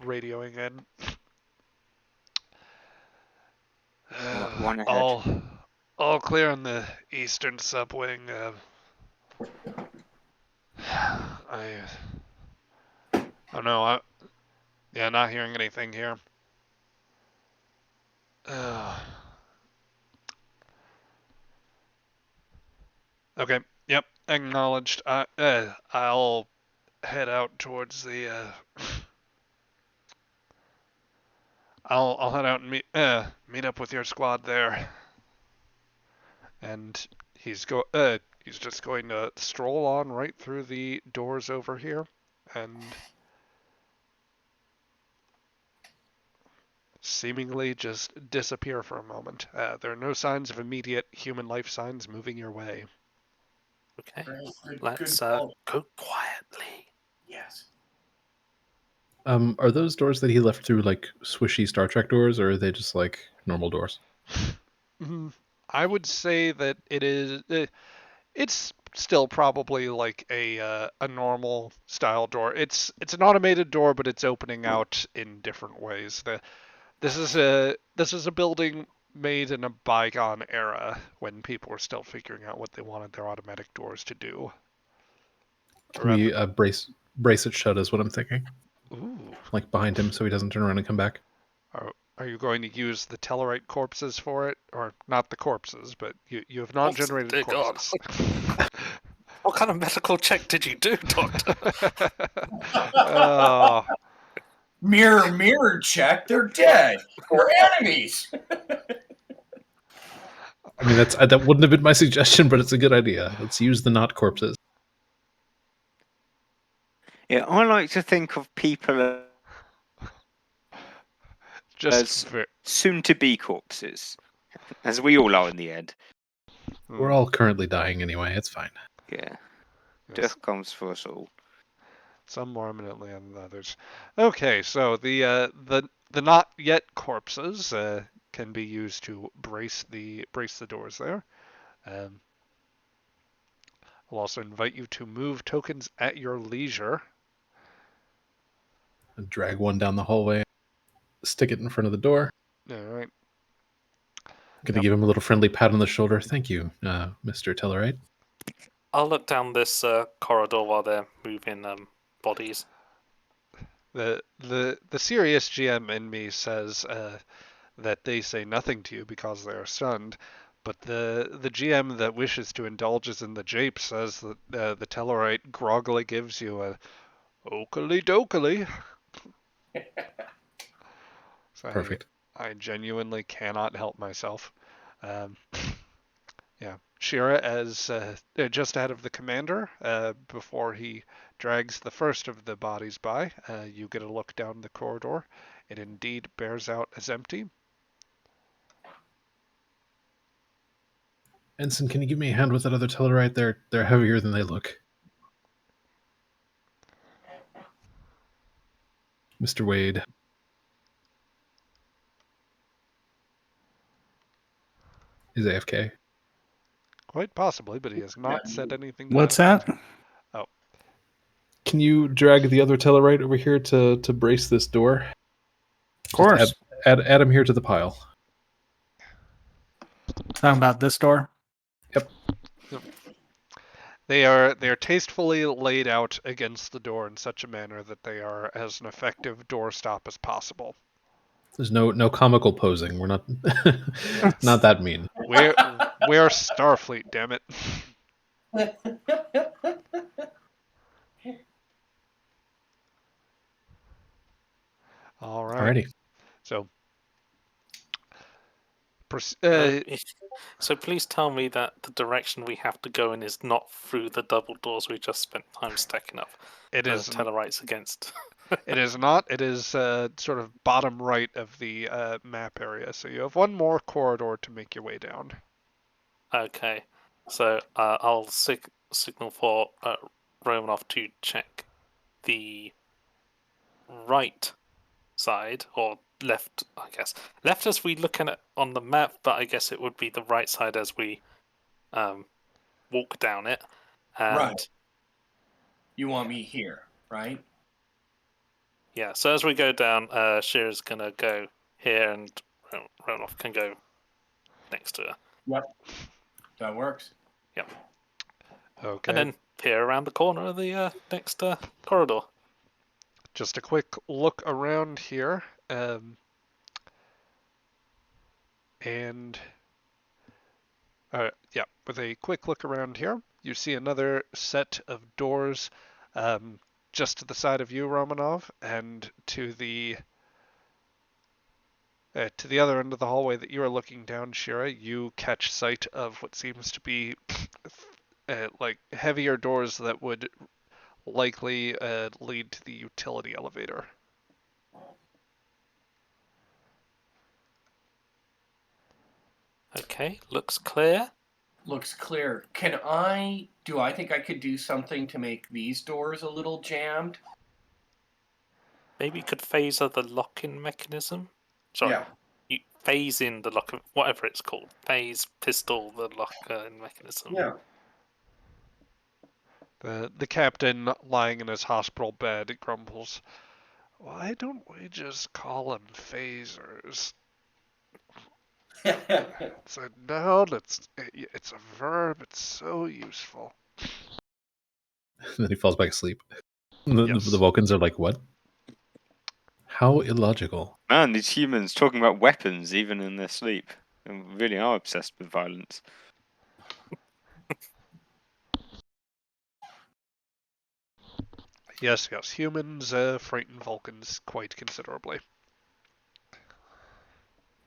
radioing in. One ahead. All clear on the eastern subwing. Oh no, yeah, not hearing anything here. Okay, yep, acknowledged. I'll head out towards the. I'll head out and meet up with your squad there. And he's just going to stroll on right through the doors over here, and seemingly just disappear for a moment. There are no signs of immediate human life signs moving your way. Okay, Good let's call. go quietly. Yes. Are those doors that he left through like swishy Star Trek doors, or are they just like normal doors? I would say that it is. It's still probably like a normal style door. It's an automated door, but it's opening out in different ways. This is a building made in a bygone era when people were still figuring out what they wanted their automatic doors to do. Can we brace it shut is what I'm thinking. Ooh. Like behind him so he doesn't turn around and come back. Are you going to use the Tellarite corpses for it? Or not the corpses, but you have not generated corpses. What kind of medical check did you do, Doctor? Oh. Mirror check, they're dead. We're enemies. I mean, that wouldn't have been my suggestion, but it's a good idea. Let's use the not corpses. Yeah, I like to think of people Just as soon-to-be corpses, as we all are in the end. We're all currently dying anyway. It's fine. Yeah, yes. death comes for us all. Some more eminently than others. Okay, so the not yet corpses can be used to brace the doors there. Um, I'll also invite you to move tokens at your leisure. And drag one down the hallway, stick it in front of the door. All right. Gonna give him a little friendly pat on the shoulder. Thank you, Mr. Tellarite. I'll look down this corridor while they're moving bodies. The serious GM in me says that they say nothing to you because they are stunned, but the GM that wishes to indulges in the jape says that the Tellarite groggily gives you a okily dokily. So Perfect. I genuinely cannot help myself. Um, yeah, Shira as just ahead of the commander before he drags the first of the bodies by. You get a look down the corridor. It indeed bears out as empty. Ensign, can you give me a hand with that other Tellarite? They're heavier than they look. Mr. Wade. Is AFK. Quite possibly, but he has not said anything to What's that. that? Oh, Can you drag the other Tellarite over here to brace this door? Of course. Add him here to the pile. Talking about this door. they are tastefully laid out against the door in such a manner that they are as an effective doorstop as possible. There's no comical posing. We're not not that mean. We're Starfleet, damn it. All right. Alrighty. So, So please tell me that the direction we have to go in is not through the double doors we just spent time stacking up. it is Tellarites against. It is not. It is sort of bottom right of the map area. So you have one more corridor to make your way down. Okay, so I'll signal for Romanov to check the right side or left. I guess left as we look at it on the map, but I guess it would be the right side as we walk down it. And Right. You want me here, right? yeah, so as we go down, Shira's gonna go here, and Romanov can go next to her. Yep. That works. Yep. Okay. And then peer around the corner of the next corridor. Just a quick look around here, and yeah, with a quick look around here, you see another set of doors just to the side of you, Romanov, and to the other end of the hallway that you are looking down, Shira, you catch sight of what seems to be like heavier doors that would likely lead to the utility elevator. Okay, looks clear. Looks clear. Do I think I could do something to make these doors a little jammed? Maybe you could phaser the lock-in mechanism. Sorry, Yeah. you phase in the lock, whatever it's called. Phase pistol the lock-in mechanism. Yeah. The captain, lying in his hospital bed, grumbles, "Why don't we just call them phasers?" It's a noun. It's a verb. It's so useful. Then he falls back asleep. Yes. The Vulcans are like, what? How illogical. Man, these humans talking about weapons even in their sleep. They really are obsessed with violence. Yes. Humans frighten Vulcans quite considerably.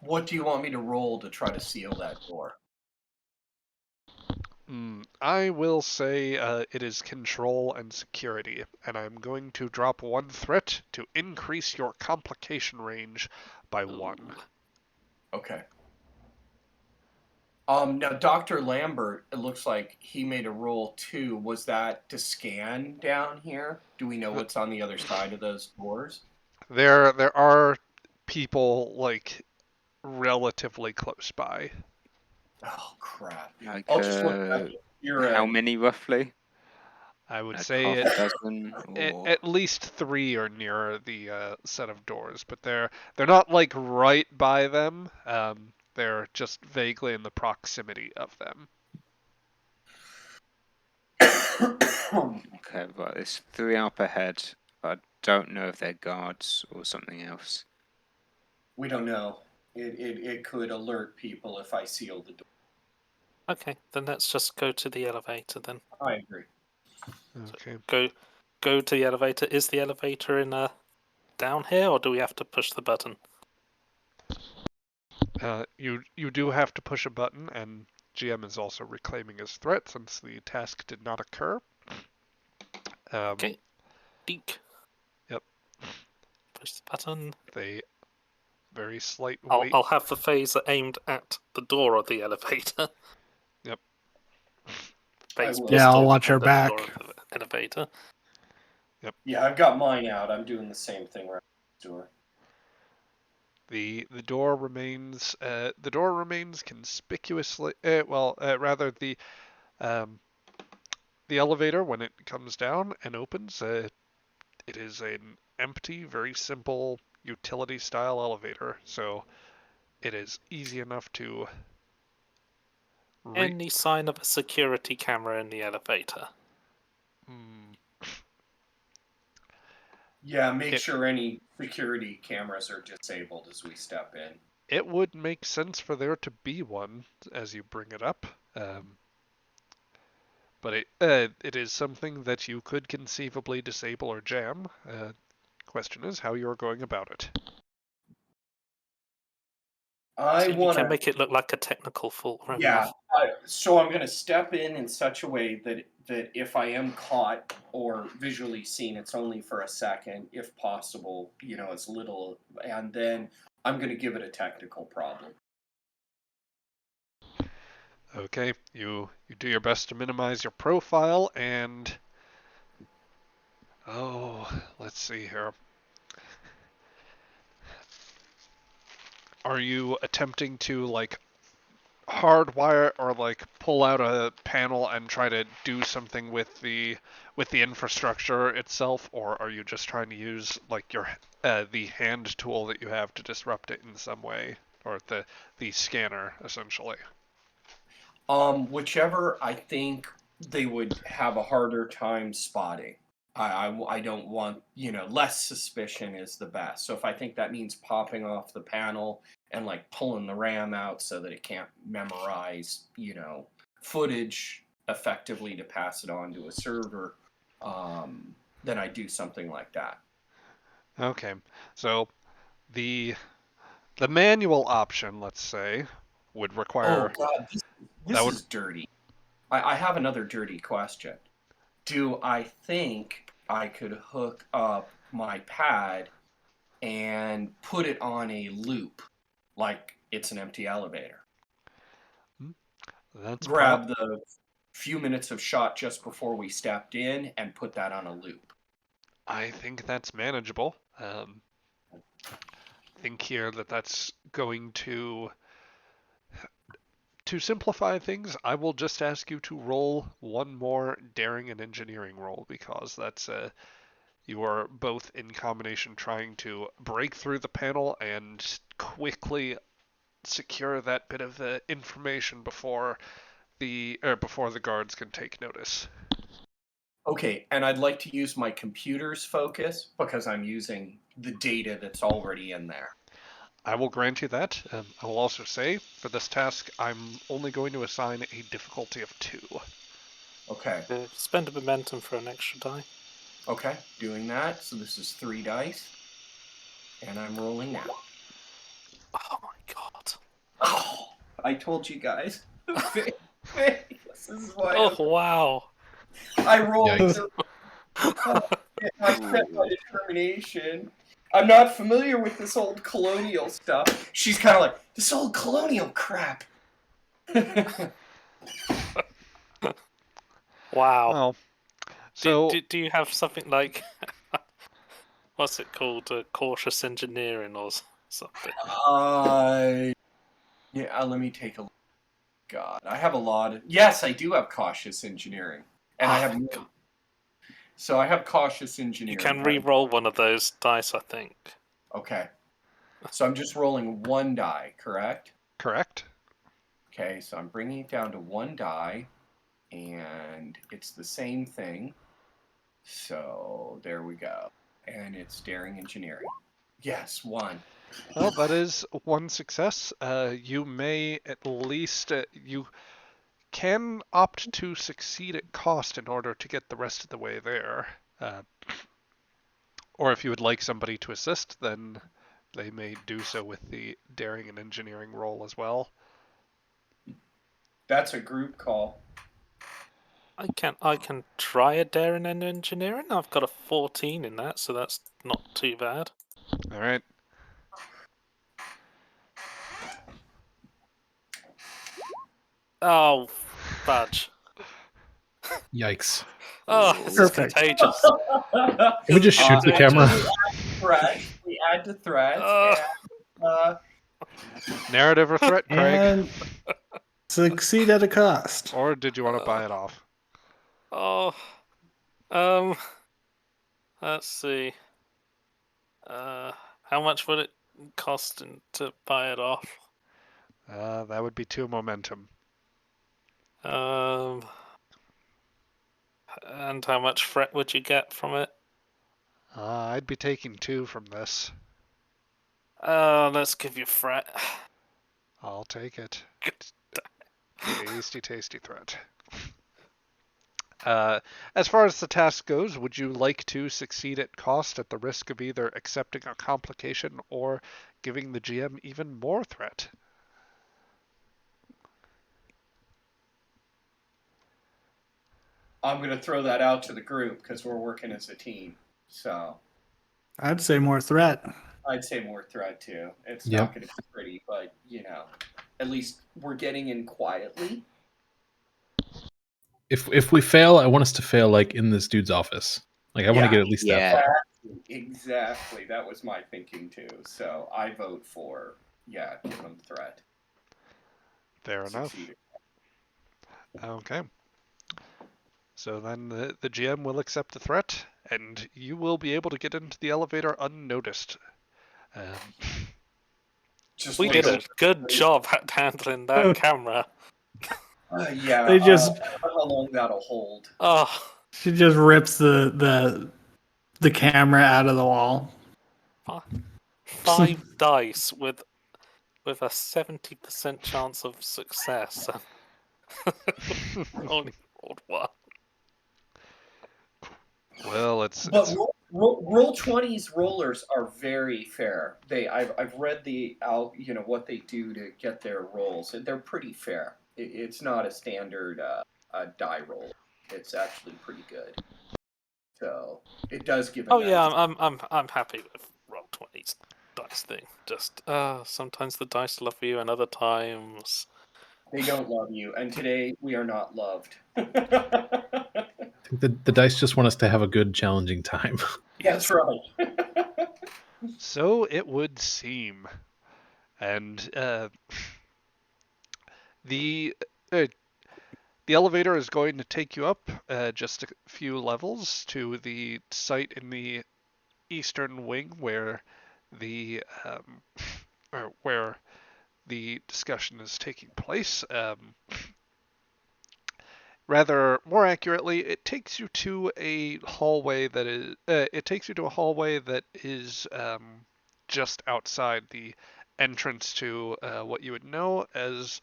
What do you want me to roll to try to seal that door? I will say it is control and security, and I'm going to drop one threat to increase your complication range by one. Okay. Now Dr. Lambert, it looks like he made a roll too. Was that to scan down here? Do we know what's on the other side of those doors? There are people like relatively close by. Oh crap! Like, I'll just look back. You're how many roughly? I would Like say half a dozen, or at least three are near the set of doors, but they're not like right by them. They're just vaguely in the proximity of them. okay, right. There's 3 up ahead, but I don't know if they're guards or something else. We don't know. It could alert people if I seal the door. Okay, then let's just go to the elevator then. I agree. Okay. Go to the elevator. Is the elevator in down here, or do we have to push the button? You do have to push a button, and GM is also reclaiming his threat since the task did not occur. Okay. Deke. Yep. Push the button. They very slight I'll, weight. I'll have the phaser aimed at the door of the elevator. Yep. Phase will. Yeah, I'll pistol watch our aimed at the door back. of the elevator. Yeah, I've got mine out. I'm doing the same thing right next door. The door remains conspicuously rather the elevator when it comes down and opens it is an empty, very simple utility style elevator, so it is easy enough to Any sign of a security camera in the elevator? Yeah, make sure any security cameras are disabled as we step in. It would make sense for there to be one as you bring it up. But it is something that you could conceivably disable or jam. Question is how you're going about it. I So you want can to. make it look like a technical fault. Yeah. So I'm going to step in such a way that if I am caught or visually seen, it's only for a second, if possible. As little, and then I'm going to give it a technical problem. Okay, you do your best to minimize your profile and let's see here. Are you attempting to like hardwire or like pull out a panel and try to do something with the infrastructure itself, or are you just trying to use like your the hand tool that you have to disrupt it in some way, or the scanner essentially? Whichever I think they would have a harder time spotting. I don't want, less suspicion is the best. So if I think that means popping off the panel and like pulling the RAM out so that it can't memorize, footage effectively to pass it on to a server, then I do something like that. Okay, so the manual option, let's say, would require. Oh God, this is dirty. I have another dirty question. Do I think I could hook up my pad and put it on a loop like it's an empty elevator? Grab the few minutes of shot just before we stepped in and put that on a loop. I think that's manageable. Think here that's going to simplify things. I will just ask you to roll one more daring and engineering roll because that's you are both in combination trying to break through the panel and quickly secure that bit of information before the guards can take notice. Okay, and I'd like to use my computer's focus because I'm using the data that's already in there. I will grant you that. I will also say, for this task, I'm only going to assign a difficulty of 2. Okay. Spend a momentum for an extra die. Okay, doing that. So this is 3 dice. And I'm rolling now. Oh my god. Oh, I told you guys. This is why Oh wow! I rolled. Yikes. I set my determination. I'm not familiar with this old colonial stuff. She's kind of like, this old colonial crap. Wow. Well, so Do you have something like what's it called? Cautious engineering or something? Yeah, let me take a look. God, I have a lot of. Yes, I do have cautious engineering, and I Oh have. my God. So I have cautious You engineering. can right? re-roll one of those dice, I think. Okay. So I'm just rolling one die, correct? correct. Okay, so I'm bringing it down to one die, and it's the same thing. So there we go. And it's daring engineering. Yes, one. Well, that is one success. You may at least you can opt to succeed at cost in order to get the rest of the way there. Or if you would like somebody to assist, then they may do so with the daring and engineering roll as well. That's a group call. I can try a daring and engineering. I've got a 14 in that, so that's not too bad. All right. Oh, fudge. Yikes. Oh, this is Perfect. contagious. Can we just shoot the camera? Threat. We add to threat. Oh. And, Narrative or threat, Craig? And succeed at a cost. Or did you want to buy it off? Oh, um, let's see. How much would it cost to buy it off? That would be 2 momentum. And how much fret would you get from it? I'd be taking 2 from this. Let's give you fret. I'll take it. Tasty, tasty threat. As far as the task goes, would you like to succeed at cost at the risk of either accepting a complication or giving the GM even more threat? I'm going to throw that out to the group because we're working as a team. So I'd say more threat. I'd say more threat too. It's Yep. not going to be pretty, but at least we're getting in quietly. If we fail, I want us to fail like in this dude's office. Like I want to Yeah. get at least that Yeah. far. Exactly. That was my thinking too. So I vote for, give them threat. Fair enough. Succeed. Okay. So then the GM will accept the threat, and you will be able to get into the elevator unnoticed. Just We like did a good job at handling that camera. Yeah. They just- I don't know how long that'll hold. Oh, She just rips the camera out of the wall. 5 dice with a 70% chance of success. Only rolled 1. Well, it's But roll 20's rollers are very fair. I've read what they do to get their rolls, and they're pretty fair. It's not a standard die roll. It's actually pretty good. So it does give. Oh yeah, I'm happy with roll 20's dice thing. Just sometimes the dice love you, and other times They don't love you, and today we are not loved. I think the dice just want us to have a good, challenging time. That's right. so it would seem. And the elevator is going to take you up just a few levels to the site in the eastern wing where the discussion is taking place. Rather more accurately, it takes you to a hallway that is just outside the entrance to what you would know as.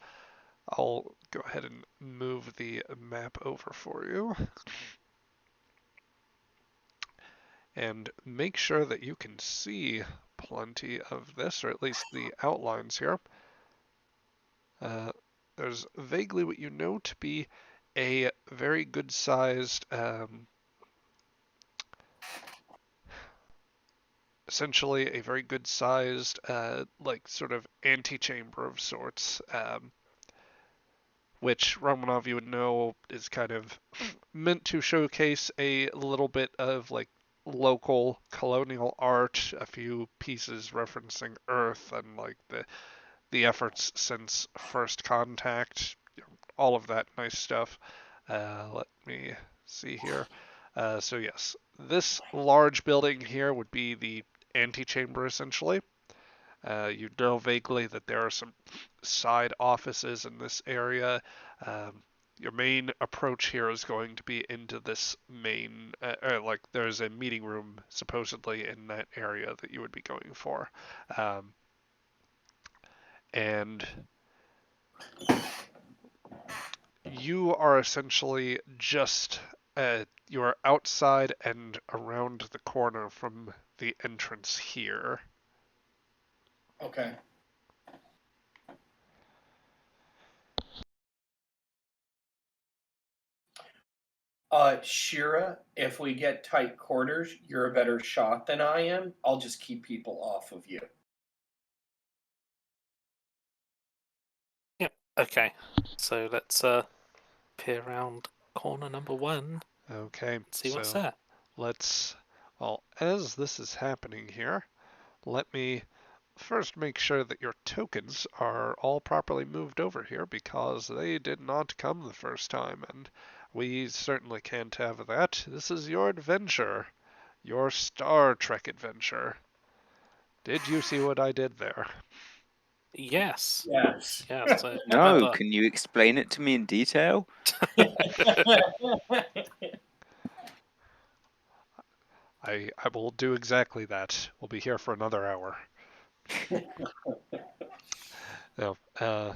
I'll go ahead and move the map over for you. And make sure that you can see plenty of this, or at least the outlines here. there's vaguely what you know to be a very good-sized, essentially a very good-sized, like sort of antechamber of sorts, which Romanov you would know is kind of meant to showcase a little bit of like local colonial art, a few pieces referencing Earth and like the efforts since first contact, all of that nice stuff. Let me see here. So yes, this large building here would be the antechamber essentially. You know vaguely that there are some side offices in this area. Your main approach here is going to be into this main, like there's a meeting room supposedly in that area that you would be going for. And you are essentially just, you are outside and around the corner from the entrance here. Okay. Shira, if we get tight quarters, you're a better shot than I am. I'll just keep people off of you. Yep. Okay. So let's peer around corner number 1. Okay, See what's so there. well, as this is happening here, let me first make sure that your tokens are all properly moved over here because they did not come the first time, and we certainly can't have that. This is your adventure, your Star Trek adventure. Did you see what I did there? Yes. Yes. Yes. No, can you explain it to me in detail? I will do exactly that. We'll be here for another hour. No, no,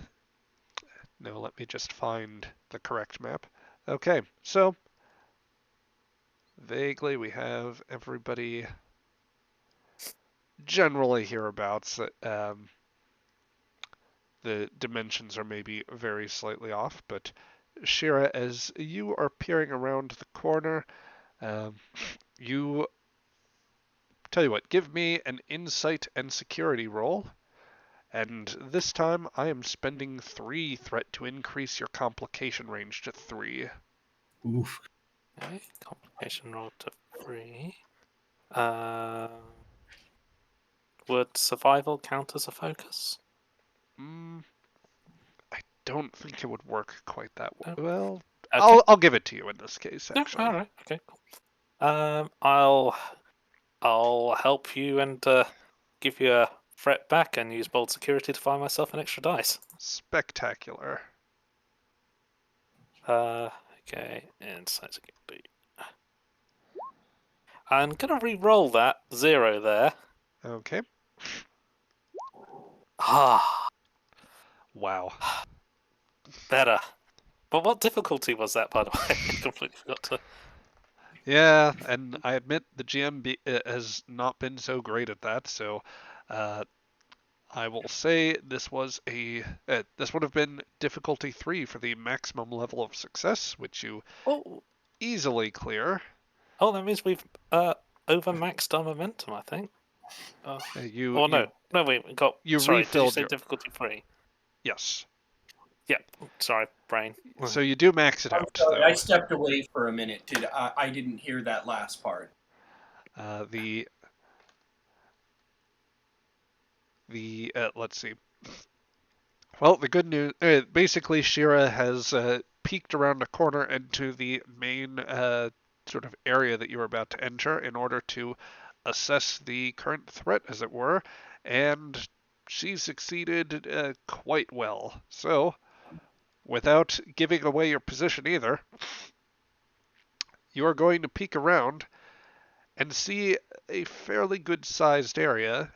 let me just find the correct map. Okay, so vaguely we have everybody generally hereabouts. The dimensions are maybe very slightly off, but Shira, as you are peering around the corner, you tell you what, give me an insight and security roll. And this time I am spending 3 threat to increase your complication range to 3. Oof. Okay. Complication roll to 3. Would survival count as a focus? I don't think it would work quite that No. well. Okay. I'll give it to you in this case, No, actually. all right. Okay. Cool. I'll help you and give you a threat back and use bold security to find myself an extra dice. Spectacular. Okay, insight security. I'm gonna re-roll that 0 there. Okay. Ah, Wow. better. But what difficulty was that, by the way? I completely forgot to. Yeah, and I admit the GM has not been so great at that, so I will say this was this would have been difficulty 3 for the maximum level of success, which you Oh, easily clear. that means we've overmaxed our momentum, I think. You no, wait, we got. you Sorry, did you refilled say your difficulty 3? yes. Yep. Sorry, brain. So you do max it I'm out, sorry, I though. stepped away for a minute. I didn't hear that last part. The let's see. Well, the good news, basically, Shira has peeked around a corner into the main sort of area that you are about to enter in order to assess the current threat, as it were, and she succeeded quite well. So, without giving away your position either, you are going to peek around and see a fairly good-sized area.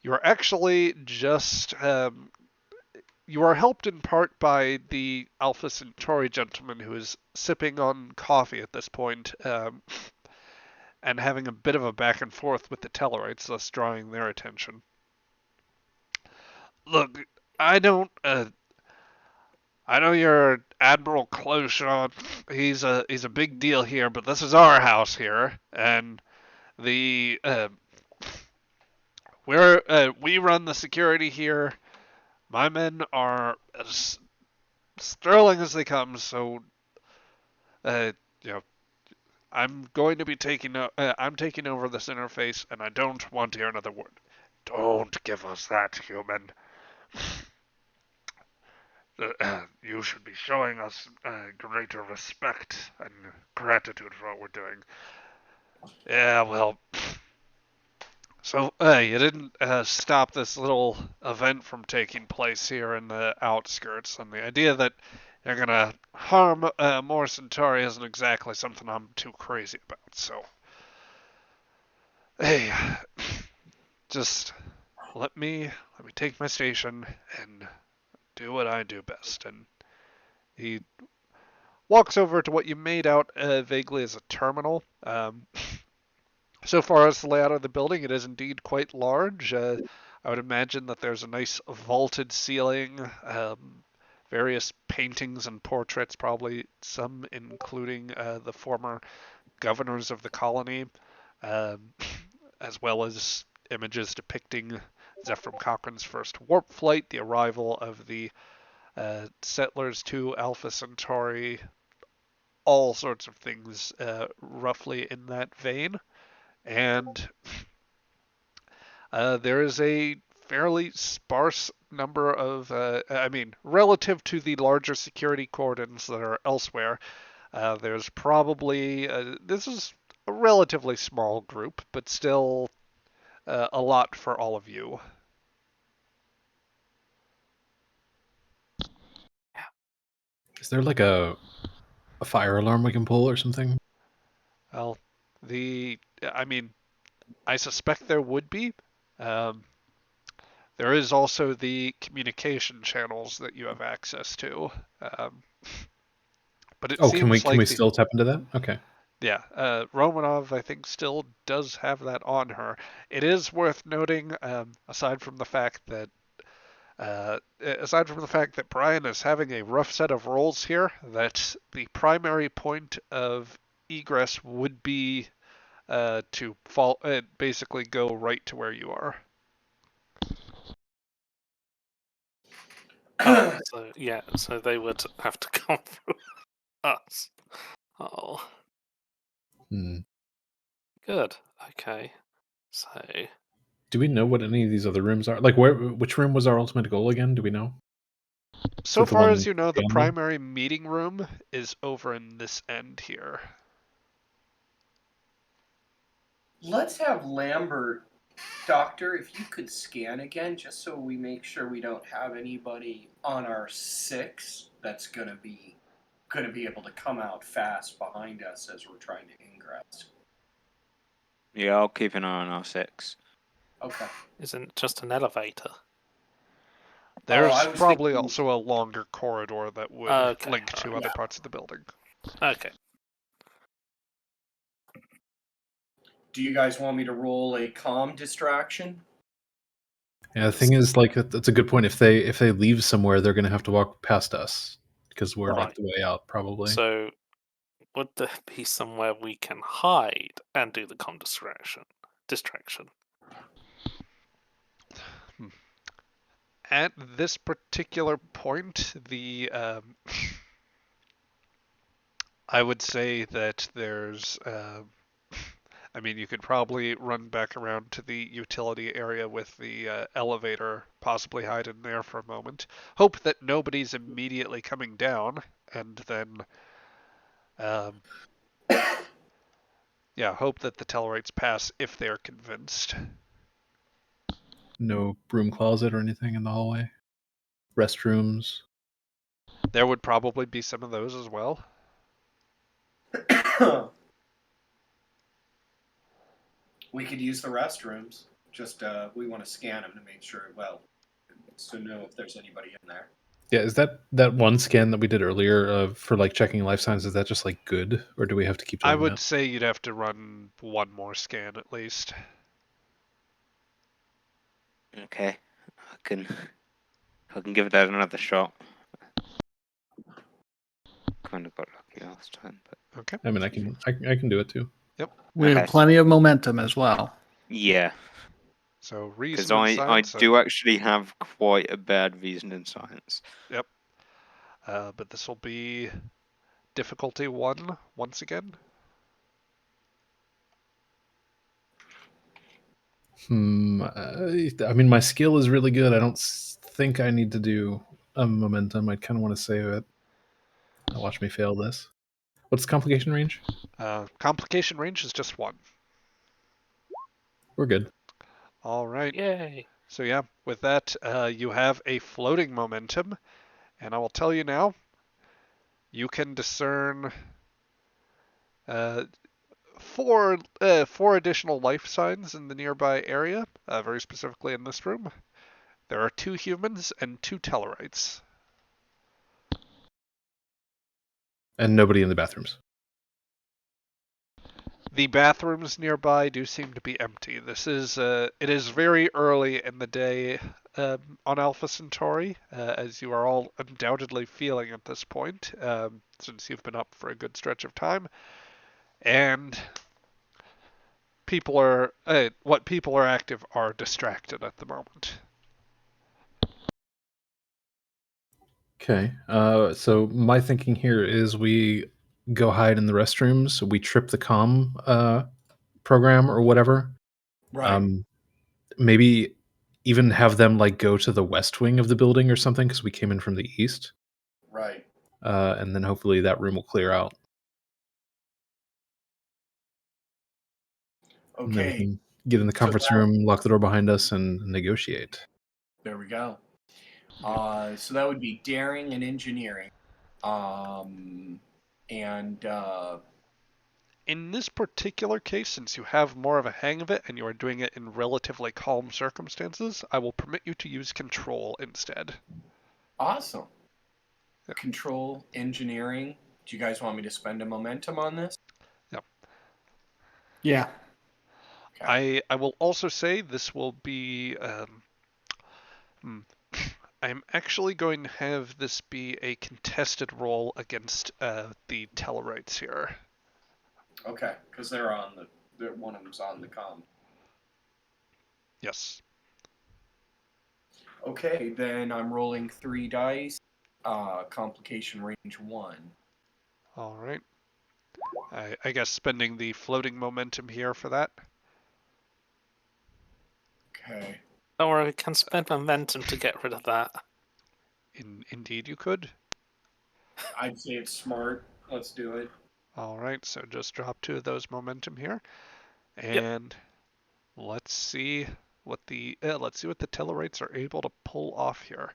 You are actually just you are helped in part by the Alpha Centauri gentleman who is sipping on coffee at this point, and having a bit of a back and forth with the Tellarites, thus drawing their attention. Look, I don't. I know you're Admiral Closhaw. He's a big deal here, but this is our house here, and the we run the security here. My men are as sterling as they come, so you know, I'm going to be I'm taking over this interface, and I don't want to hear another word. Don't give us that, human. You should be showing us greater respect and gratitude for what we're doing. Yeah, well, so you didn't stop this little event from taking place here in the outskirts, and the idea that you're gonna harm more Centauri isn't exactly something I'm too crazy about. So, hey, just let me take my station and do what I do best. And he walks over to what you made out vaguely as a terminal. So far as the layout of the building, it is indeed quite large. I would imagine that there's a nice vaulted ceiling, various paintings and portraits, probably some including the former governors of the colony, um, as well as images depicting Zephram Cochrane's first warp flight, the arrival of the settlers to Alpha Centauri, all sorts of things roughly in that vein. And there is a fairly sparse number of, relative to the larger security cordons that are elsewhere, there's probably, this is a relatively small group, but still a lot for all of you. Is there like a fire alarm we can pull or something? Well, I suspect there would be. Um, there is also the communication channels that you have access to. Um, but it Oh, can seems we like still tap into that? Okay. yeah, Romanov, I think, still does have that on her. It is worth noting, aside from the fact that Brian is having a rough set of rolls here, that the primary point of egress would be basically go right to where you are. Oh, so they would have to come through us. Oh, Hmm. good. Okay, so Do we know what any of these other rooms are? Like, which room was our ultimate goal again? Do we know? Is So it the far one as you know, at the the end there? primary meeting room is over in this end here. Let's have Lambert, Doctor, if you could scan again, just so we make sure we don't have anybody on our 6 that's gonna be able to come out fast behind us as we're trying to ingress. Yeah, I'll keep an eye on R6. Okay. isn't just an elevator? There's I was probably thinking. also a longer corridor that would Okay, link to alright. other parts of the building. Okay. Do you guys want me to roll a calm distraction? Yeah, the thing is, like, that's a good point. If they leave somewhere, they're going to have to walk past us because we're like Right. the way out, probably. So, would there be somewhere we can hide and do the distraction? At this particular point, I would say that there's. You could probably run back around to the utility area with the elevator, possibly hide in there for a moment. Hope that nobody's immediately coming down, and then, um, hope that the Tellarites pass if they're convinced. No broom closet or anything in the hallway. Restrooms. There would probably be some of those as well. We could use the restrooms. Just we want to scan them to make sure. Well, to know if there's anybody in there. Yeah, is that one scan that we did earlier for like checking life signs? Is that just like good, or do we have to keep doing I would that? say you'd have to run one more scan at least. Okay, I can give that another shot. Kind of got lucky last time, but Okay. I mean, I can do it too. We have Okay. plenty of momentum as well. yeah, So because reason and I science. do actually have quite a bad reason in science. Yep. But this will be difficulty 1 once again. I mean, my skill is really good. I don't think I need to do a momentum. I kind of want to save it. Watch me fail this. What's the complication range? Complication range is just 1. We're good. All right. Yay! So yeah, with that, you have a floating momentum, and I will tell you now, you can discern uh, four additional life signs in the nearby area, very specifically in this room. There are 2 humans and 2 Tellarites. And nobody in the bathrooms. The bathrooms nearby do seem to be empty. It is very early in the day on Alpha Centauri, as you are all undoubtedly feeling at this point, since you've been up for a good stretch of time, and what people are active are distracted at the moment. Okay. So my thinking here is we go hide in the restrooms. We trip the comm program or whatever. Right. Maybe even have them like go to the west wing of the building or something because we came in from the east. Right. And then hopefully that room will clear out. And then we Okay. can get in the conference room, lock the door behind us, and negotiate. There we go. So that would be daring and engineering. And In this particular case, since you have more of a hang of it and you are doing it in relatively calm circumstances, I will permit you to use control instead. awesome. Yeah. Control engineering. Do you guys want me to spend a momentum on this? Yeah. I will also say this will be. I'm actually going to have this be a contested roll against the Tellarites here. Okay, because they're on one of them's on the comm. Yes. Okay, then I'm rolling 3 dice. Complication range 1. All right. I guess spending the floating momentum here for that. Okay. Don't worry, we can spend momentum to get rid of that. Indeed, you could. I'd say it's smart. Let's do it. All right. So just drop 2 of those momentum here, and let's see what the Tellarites are able to pull off here.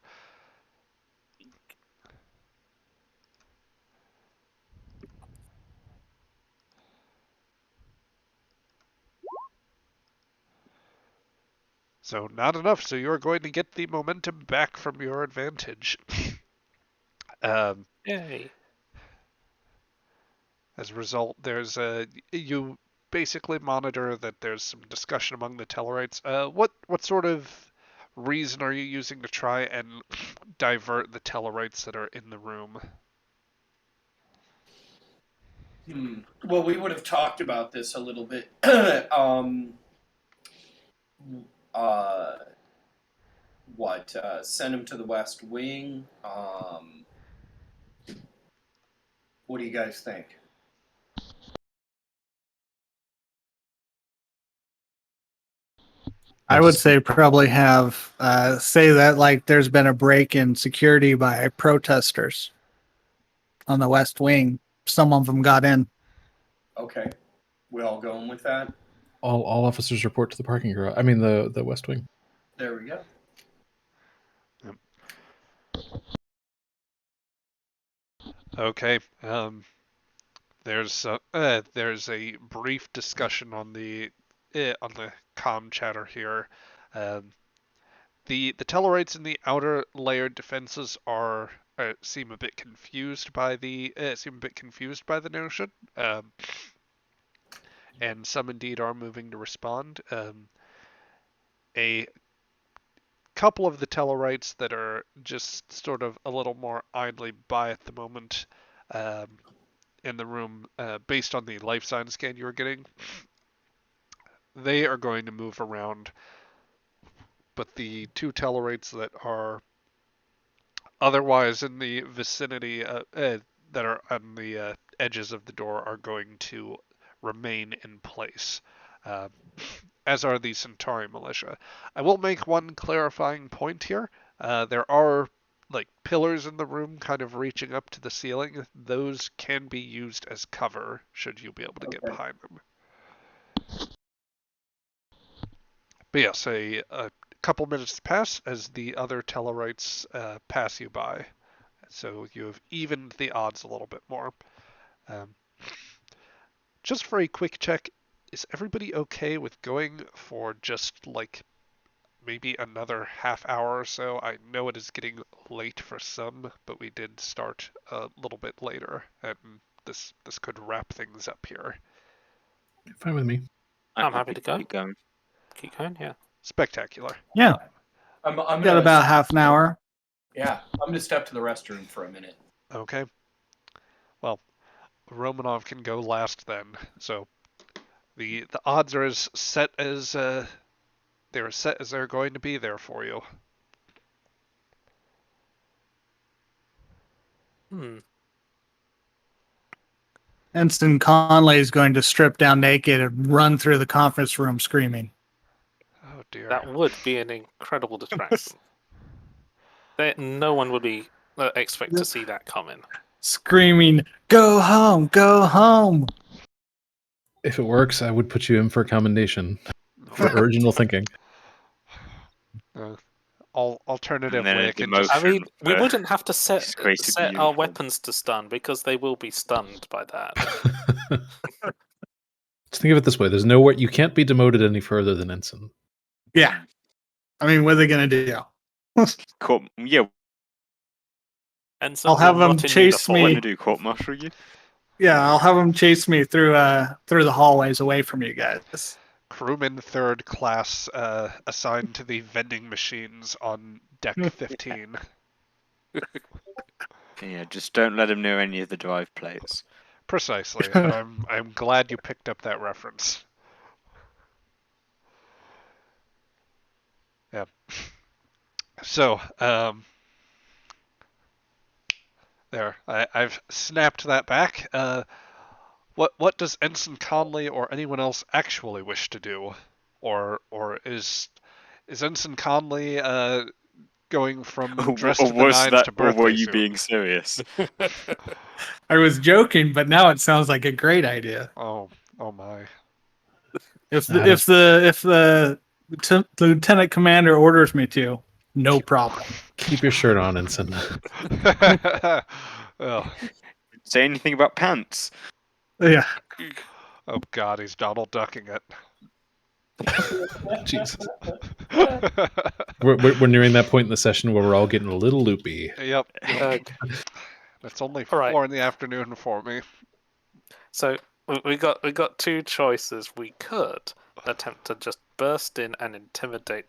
So not enough. So you're going to get the momentum back from your advantage. Yay! As a result, you basically monitor that there's some discussion among the Tellarites. What sort of reason are you using to try and divert the Tellarites that are in the room? Well, we would have talked about this a little bit. Send him to the West Wing. What do you guys think? I would say probably have say that like there's been a break in security by protesters on the West Wing. Some of them got in. Okay, we all going with that? All officers report to the parking garage. I mean the West Wing. There we go. Okay. There's a brief discussion on the comm chatter here. The Tellarites in the outer layered defenses seem a bit confused by the notion, and some indeed are moving to respond. A couple of the Tellarites that are just sort of a little more idly by at the moment in the room, based on the life sign scan you were getting. They are going to move around, but the two Tellarites that are otherwise in the vicinity that are on the edges of the door are going to remain in place, as are the Centauri militia. I will make one clarifying point here. There are like pillars in the room kind of reaching up to the ceiling. Those can be used as cover should you be able to get behind them. But yes, a couple minutes pass as the other Tellarites pass you by. So you have evened the odds a little bit more. Just for a quick check, is everybody okay with going for just like maybe another half hour or so? I know it is getting late for some, but we did start a little bit later, and this could wrap things up here. Fine with me. I'm happy to go. Keep going. Keep going, yeah. Spectacular. Yeah, I'm got gonna, about half an hour. yeah, I'm gonna step to the restroom for a minute. Okay. Well, Romanov can go last then. So the odds are as set as they're set as they're going to be there for you. Ensign Conley is going to strip down naked and run through the conference room screaming. Oh dear. That would be an incredible distraction. No one would be expect to see that coming. Screaming, "Go home! Go home!" If it works, I would put you in for a commendation for original thinking. Alternatively, And then I a can just. I mean, we for wouldn't have to set disgracing the our uniform. weapons to stun because they will be stunned by that. Just think of it this way: there's nowhere you can't be demoted any further than ensign. Yeah, I mean, what are they going to do? Yeah, And I'll have them not in chase uniform. what me. to do? Court martial you? Yeah, I'll have them chase me through the hallways away from you guys. Crewman third class assigned to the vending machines on deck 15. Yeah, just don't let him know any of the drive plates. Precisely, and I'm glad you picked up that reference. Yeah. So, there, I've snapped that back. What does Ensign Conley or anyone else actually wish to do, or is Ensign Conley going from dress to the nines to Or were birthday you suit? being serious? I was joking, but now it sounds like a great idea. Oh my. If the lieutenant commander orders me to, no problem. Keep your shirt on, ensign. Oh. Say anything about pants? Yeah. Oh God, he's Donald Ducking it. Jesus. We're nearing that point in the session where we're all getting a little loopy. Yep. It's only All right. 4 in the afternoon for me. So we got two choices. We could attempt to just burst in and intimidate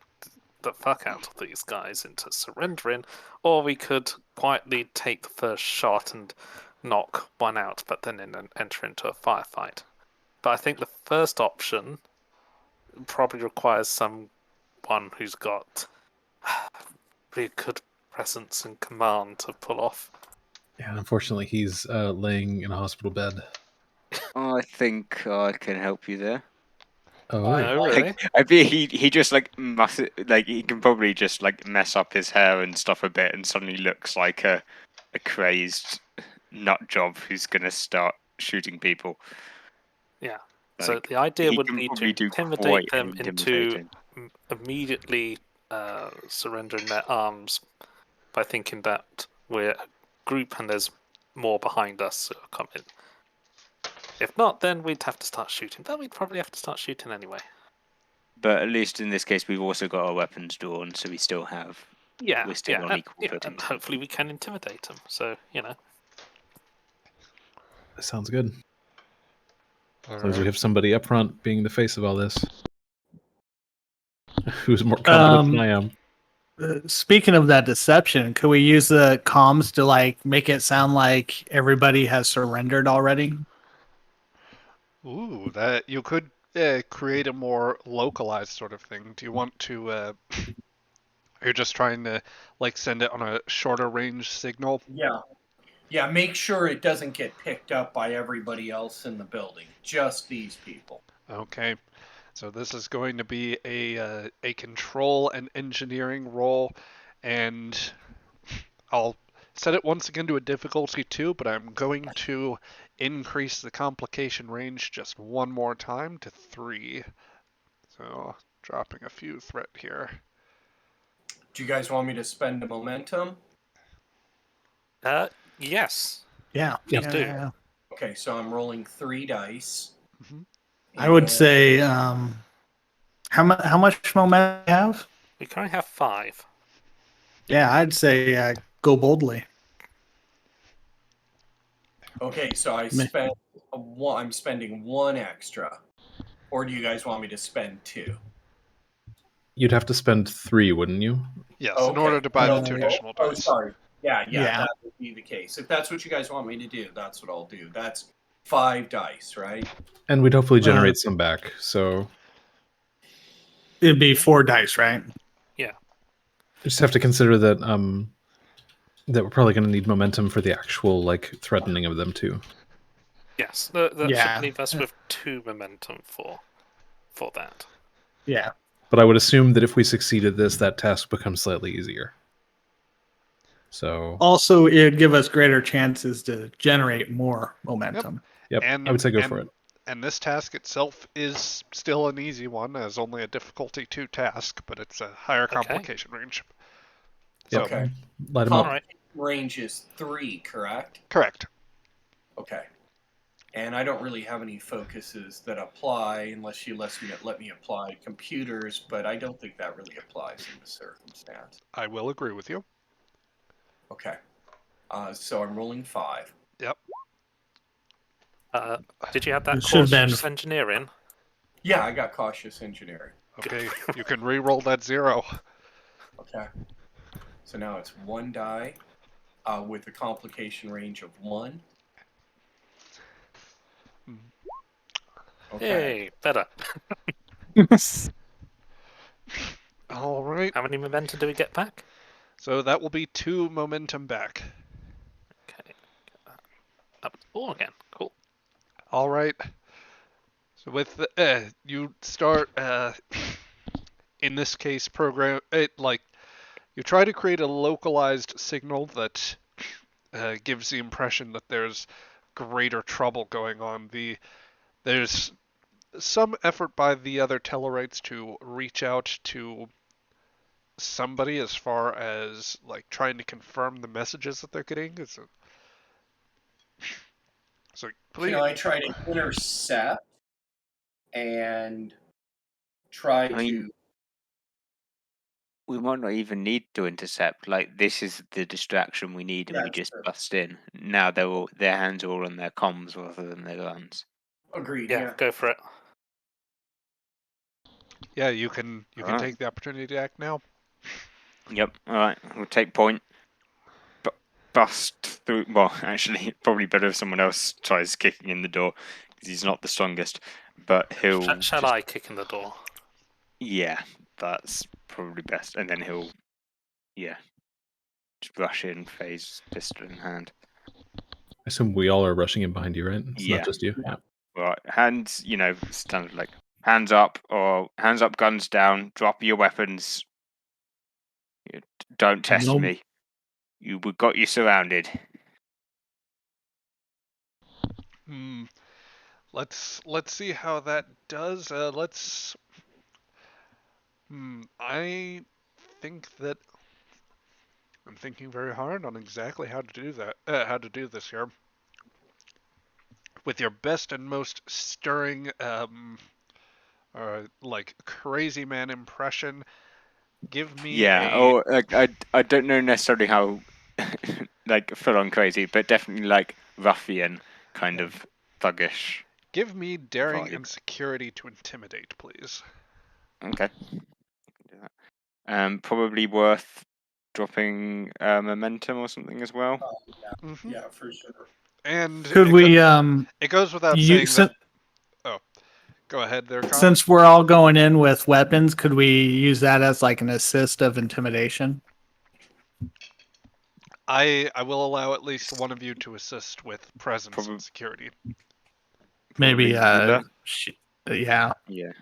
the fuck out of these guys into surrendering, or we could quietly take the first shot and knock one out, but then enter into a firefight. But I think the first option probably requires someone who's got really good presence and command to pull off. Yeah, unfortunately, he's laying in a hospital bed. I think I can help you there. Oh, Oh, really? Like, I bet he just like he can probably just like mess up his hair and stuff a bit, and suddenly looks like a crazed nut job who's gonna start shooting people. Yeah. Like, So the idea he would can be to probably do intimidate quite them into intimidating. immediately surrendering their arms by thinking that we're a group and there's more behind us who are coming. If not, then we'd have to start shooting. But we'd probably have to start shooting anyway. But at least in this case, we've also got our weapons drawn, so we still have. Yeah, We're still on equal yeah, footing. and hopefully we can intimidate them. So, that sounds good. All As long as we right. have somebody up front being the face of all this, who's more competent than I am. Speaking of that deception, could we use the comms to like make it sound like everybody has surrendered already? Ooh, that you could create a more localized sort of thing. Do you want to? You're just trying to like send it on a shorter range signal. Yeah. Yeah, make sure it doesn't get picked up by everybody else in the building. Just these people. Okay. So this is going to be a control and engineering roll, and I'll set it once again to a difficulty 2, but I'm going to increase the complication range just one more time to 3. So dropping a few threat here. Do you guys want me to spend the momentum? Yes. Yeah. Please do. Yeah. Okay, so I'm rolling 3 dice. Mhm. I would And- say, how much momentum do you have? We currently have 5. Yeah, I'd say go boldly. Okay, so I spent I'm spending 1 extra. Or do you guys want me to spend 2? You'd have to spend 3, wouldn't you? Yes, in order to buy the 2 additional Oh, dice. sorry. Yeah, Yeah. that would be the case. If that's what you guys want me to do, that's what I'll do. That's 5 dice, right? And we'd hopefully generate some back. So It'd be 4 dice, right? Yeah. just have to consider that that we're probably going to need momentum for the actual like threatening of them too. Yes. That Yeah. should leave us with 2 momentum for that. Yeah. But I would assume that if we succeed at this, that task becomes slightly easier. So Also, it'd give us greater chances to generate more momentum. yep, And I would say go for it. And this task itself is still an easy one, as only a difficulty 2 task, but it's a higher complication range. Yep. So, Okay. Light them up. Alright. Range is 3, correct? correct. Okay. And I don't really have any focuses that apply unless you let me apply computers, but I don't think that really applies in this circumstance. I will agree with you. Okay. So I'm rolling 5. Yep. Did you have that It should've been- cautious engineering? Yeah, I got cautious engineering. Okay, you can re-roll that 0. Okay. So now it's 1 die with a complication range of 1. Okay. Hey, better. All right. How many momentum do we get back? So that will be 2 momentum back. Okay. Up to 4 again. Cool. All right. So with the, you start in this case program it like you try to create a localized signal that gives the impression that there's greater trouble going on. There's some effort by the other Tellarites to reach out to somebody as far as like trying to confirm the messages that they're getting. So please. Can I try to intercept and try I mean, to? we might not even need to intercept. Like, this is the distraction we need, and we That's just true. bust in. Now their hands are all on their comms rather than their guns. Agreed. Yeah, Yeah. go for it. Yeah, you can Alright. take the opportunity to act now. Yep. All right. We'll take point. Bust through. Well, actually, probably better if someone else tries kicking in the door because he's not the strongest. But he'll. Shall just- I kick in the door? Yeah, that's probably best. And then he'll. Yeah. Just rush in, phase pistol in hand. I assume we all are rushing in behind you, right? It's Yeah. not just you. Yeah. Right. Hands. Standard like hands up or hands up, guns down. Drop your weapons. Don't test Nope. me. We got you surrounded. Hmm. Let's see how that does. I think that I'm thinking very hard on exactly how to do that. How to do this here. With your best and most stirring, like crazy man impression, give me Yeah. a. Or like I don't know necessarily how like full on crazy, but definitely like ruffian kind of thuggish. Give me daring vibe. and security to intimidate, please. Okay. Do Probably worth dropping momentum or something as well. Mhm. Yeah, for sure. And Could it goes without you saying that. Oh, go ahead there, Connor. since we're all going in with weapons, could we use that as like an assist of intimidation? I will allow at least one of you to assist with presence and Probably, security. Maybe Reba. yeah. Yeah.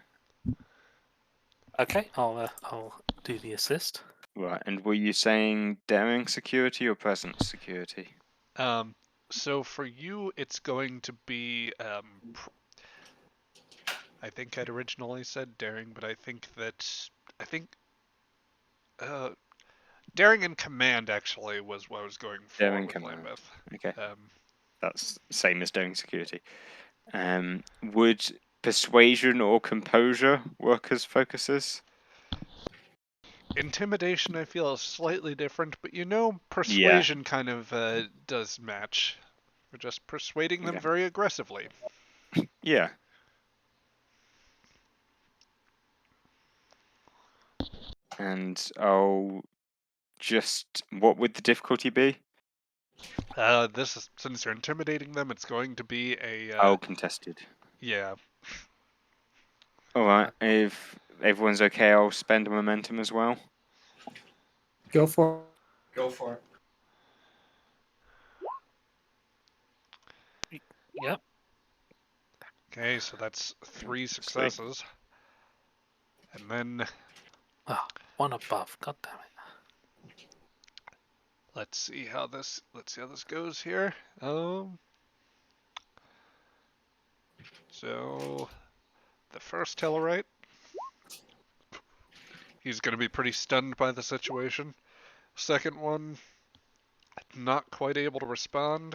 Okay, I'll do the assist. Right. And were you saying daring security or presence security? So for you, it's going to be. I think I'd originally said daring, but I think daring and command actually was what I was going for Daring with command. Lambeth. Okay. Um, That's same as daring security. Would persuasion or composure work as focuses? Intimidation, I feel, is slightly different, but Yeah. persuasion kind of does match. We're just persuading them Okay. very aggressively. Yeah. And I'll just. What would the difficulty be? This is, since you're intimidating them, it's going to be a Contested. yeah. All right. If everyone's okay, I'll spend a momentum as well. Go for Go for it. Yep. Okay, so that's 3 Sweet. successes, and then Ah, one above. God damn it. let's see how this goes here. So the first Tellarite, he's going to be pretty stunned by the situation. Second one, not quite able to respond.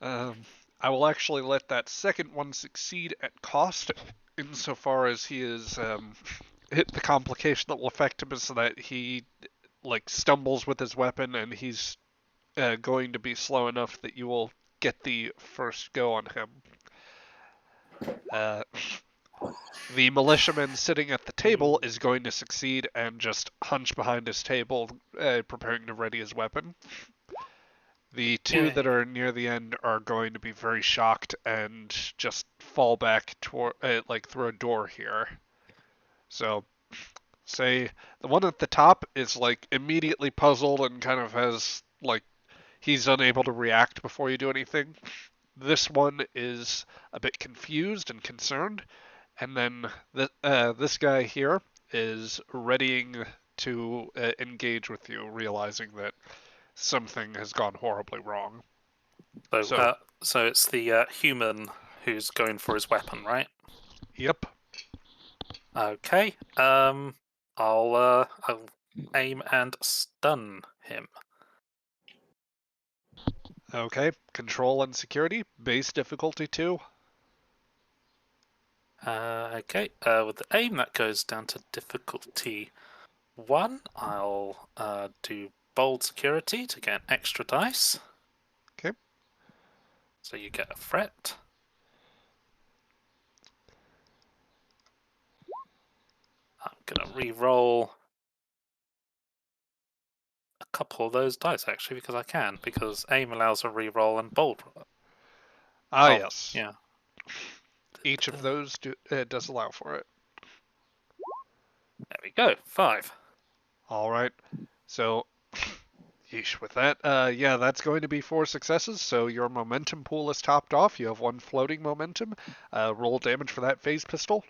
I will actually let that second one succeed at cost, insofar as he is hit the complication that will affect him is that he stumbles with his weapon, and he's going to be slow enough that you will get the first go on him. The militiaman sitting at the table is going to succeed and just hunch behind his table, preparing to ready his weapon. The two that are near the end are going to be very shocked and just fall back toward, through a door here. So, say the one at the top is immediately puzzled and kind of has he's unable to react before you do anything. This one is a bit confused and concerned, and then this guy here is readying to engage with you, realizing that something has gone horribly wrong. So it's the human who's going for his weapon, right? Yep. Okay. I'll aim and stun him. Okay. Control and security. Base difficulty 2. Okay. With the aim, that goes down to difficulty 1. I'll do bold security to get an extra dice. Okay. So you get a threat. I'm gonna re-roll a couple of those dice actually because I can, because aim allows a re-roll and bold. Yes. Yeah. Each of those does allow for it. There we go. 5. All right. So, yeesh, with that, yeah, that's going to be 4 successes. So your momentum pool is topped off. You have 1 floating momentum. Roll damage for that phase pistol.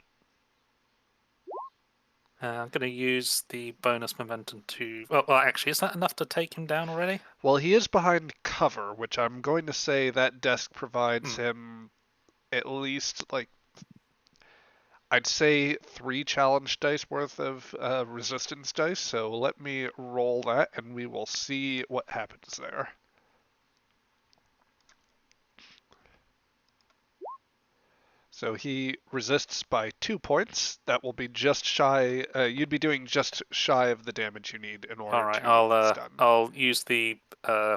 I'm going to use the bonus momentum to. Well, actually, is that enough to take him down already? Well, he is behind cover, which I'm going to say that desk provides him at least I'd say 3 challenge dice worth of resistance dice. So let me roll that, and we will see what happens there. So he resists by 2 points. That will be just shy. You'd be doing just shy of the damage you need in order All right, to stun. I'll use the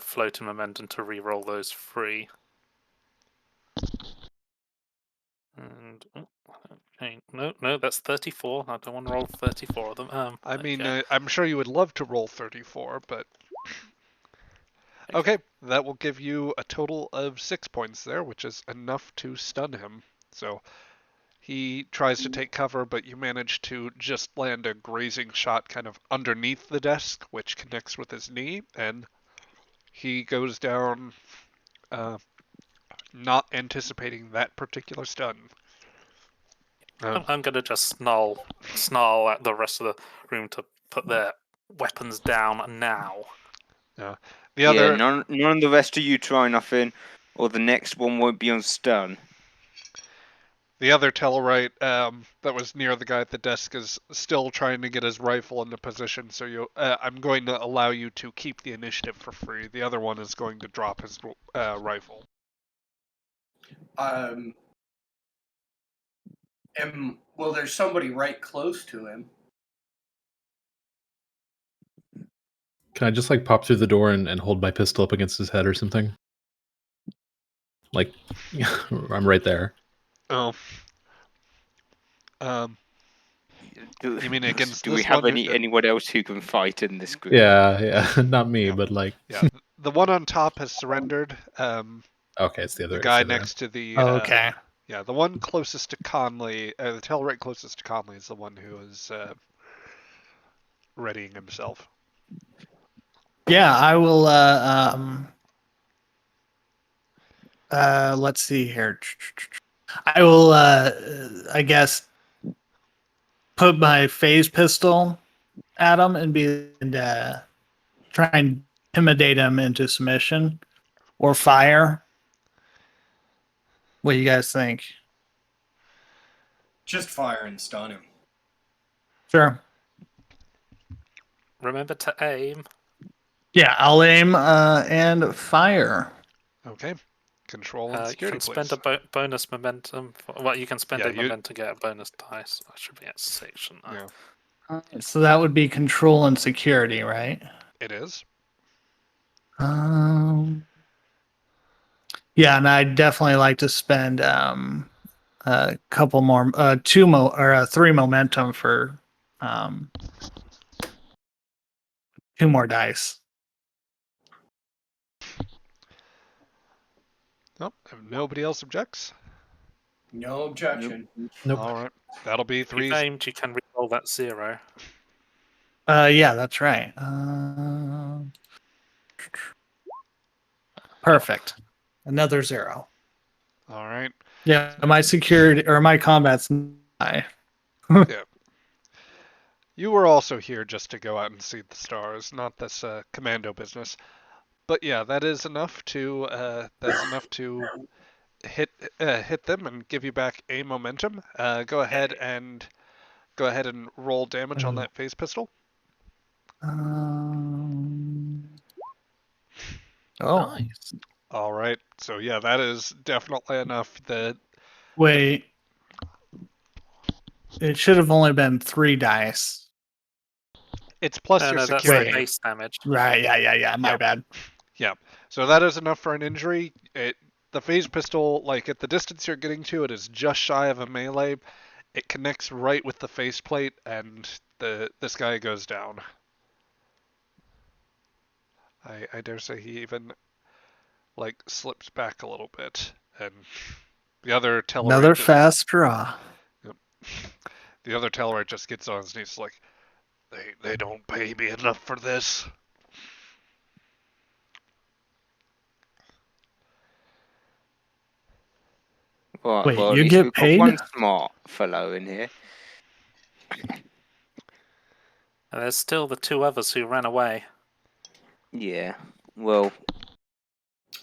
floating momentum to re-roll those 3. And No, that's 34. I don't want to roll 34 of them. I mean, okay. I'm sure you would love to roll 34, but okay, that will give you a total of 6 points there, which is enough to stun him. So he tries to take cover, but you manage to just land a grazing shot kind of underneath the desk, which connects with his knee, and he goes down, not anticipating that particular stun. I'm going to just snarl at the rest of the room to put their weapons down now. The Yeah, other none of the rest of you try nothing, or the next one won't be on stun. The other Tellarite that was near the guy at the desk is still trying to get his rifle into position, so I'm going to allow you to keep the initiative for free. The other one is going to drop his rifle. Well, there's somebody right close to him. Can I just like pop through the door and hold my pistol up against his head or something? Like, I'm right there. Oh. You mean against Do we this have one? anyone else who can fight in this group? Yeah, not me, Yeah. but like. Yeah, the one on top has surrendered. Okay, it's the other. The guy it's the other next to the. Okay. Yeah, the one closest to Conley, the Tellarite closest to Conley is the one who is readying himself. Yeah, I will. Let's see here. I will. I guess put my phase pistol at him and try and intimidate him into submission or fire. What do you guys think? Just fire and stun him. Sure. Remember to aim. Yeah, I'll aim and fire. Okay. Control and You security, can spend please. a bonus momentum. Well, you can spend Yeah, a momentum to get a bonus dice. I should be at 6, shouldn't I? Yeah, So that would be control and security, right? it is. Yeah, and I'd definitely like to spend a couple more, three momentum for 2 more dice. Nope. If nobody else objects. No objection. Nope. All right. That'll be If 3. you've aimed, you can reroll that 0. Yeah, that's right. Perfect. Another 0. All right. Yeah, my security or my combat's high. Yeah. You were also here just to go out and see the stars, not this commando business. But yeah, that is enough to hit them and give you back a momentum. Go ahead and roll damage on that phase pistol. Oh, Nice. All right. So yeah, that is definitely enough. wait. It should have only been 3 dice. It's plus your No, that's security. the base damage. Right. Yeah. My bad. Yeah. So that is enough for an injury. The phase pistol, like at the distance you're getting to, it is just shy of a melee. It connects right with the faceplate, and this guy goes down. I dare say he even like slips back a little bit, and the other Tellarite Another fast draw. Yep. The other Tellarite just gets on his knees like, they don't pay me enough for this. Well, Wait, at you least get we've paid? got one smart fellow in here. And there's still the 2 others who ran away. Yeah. Well,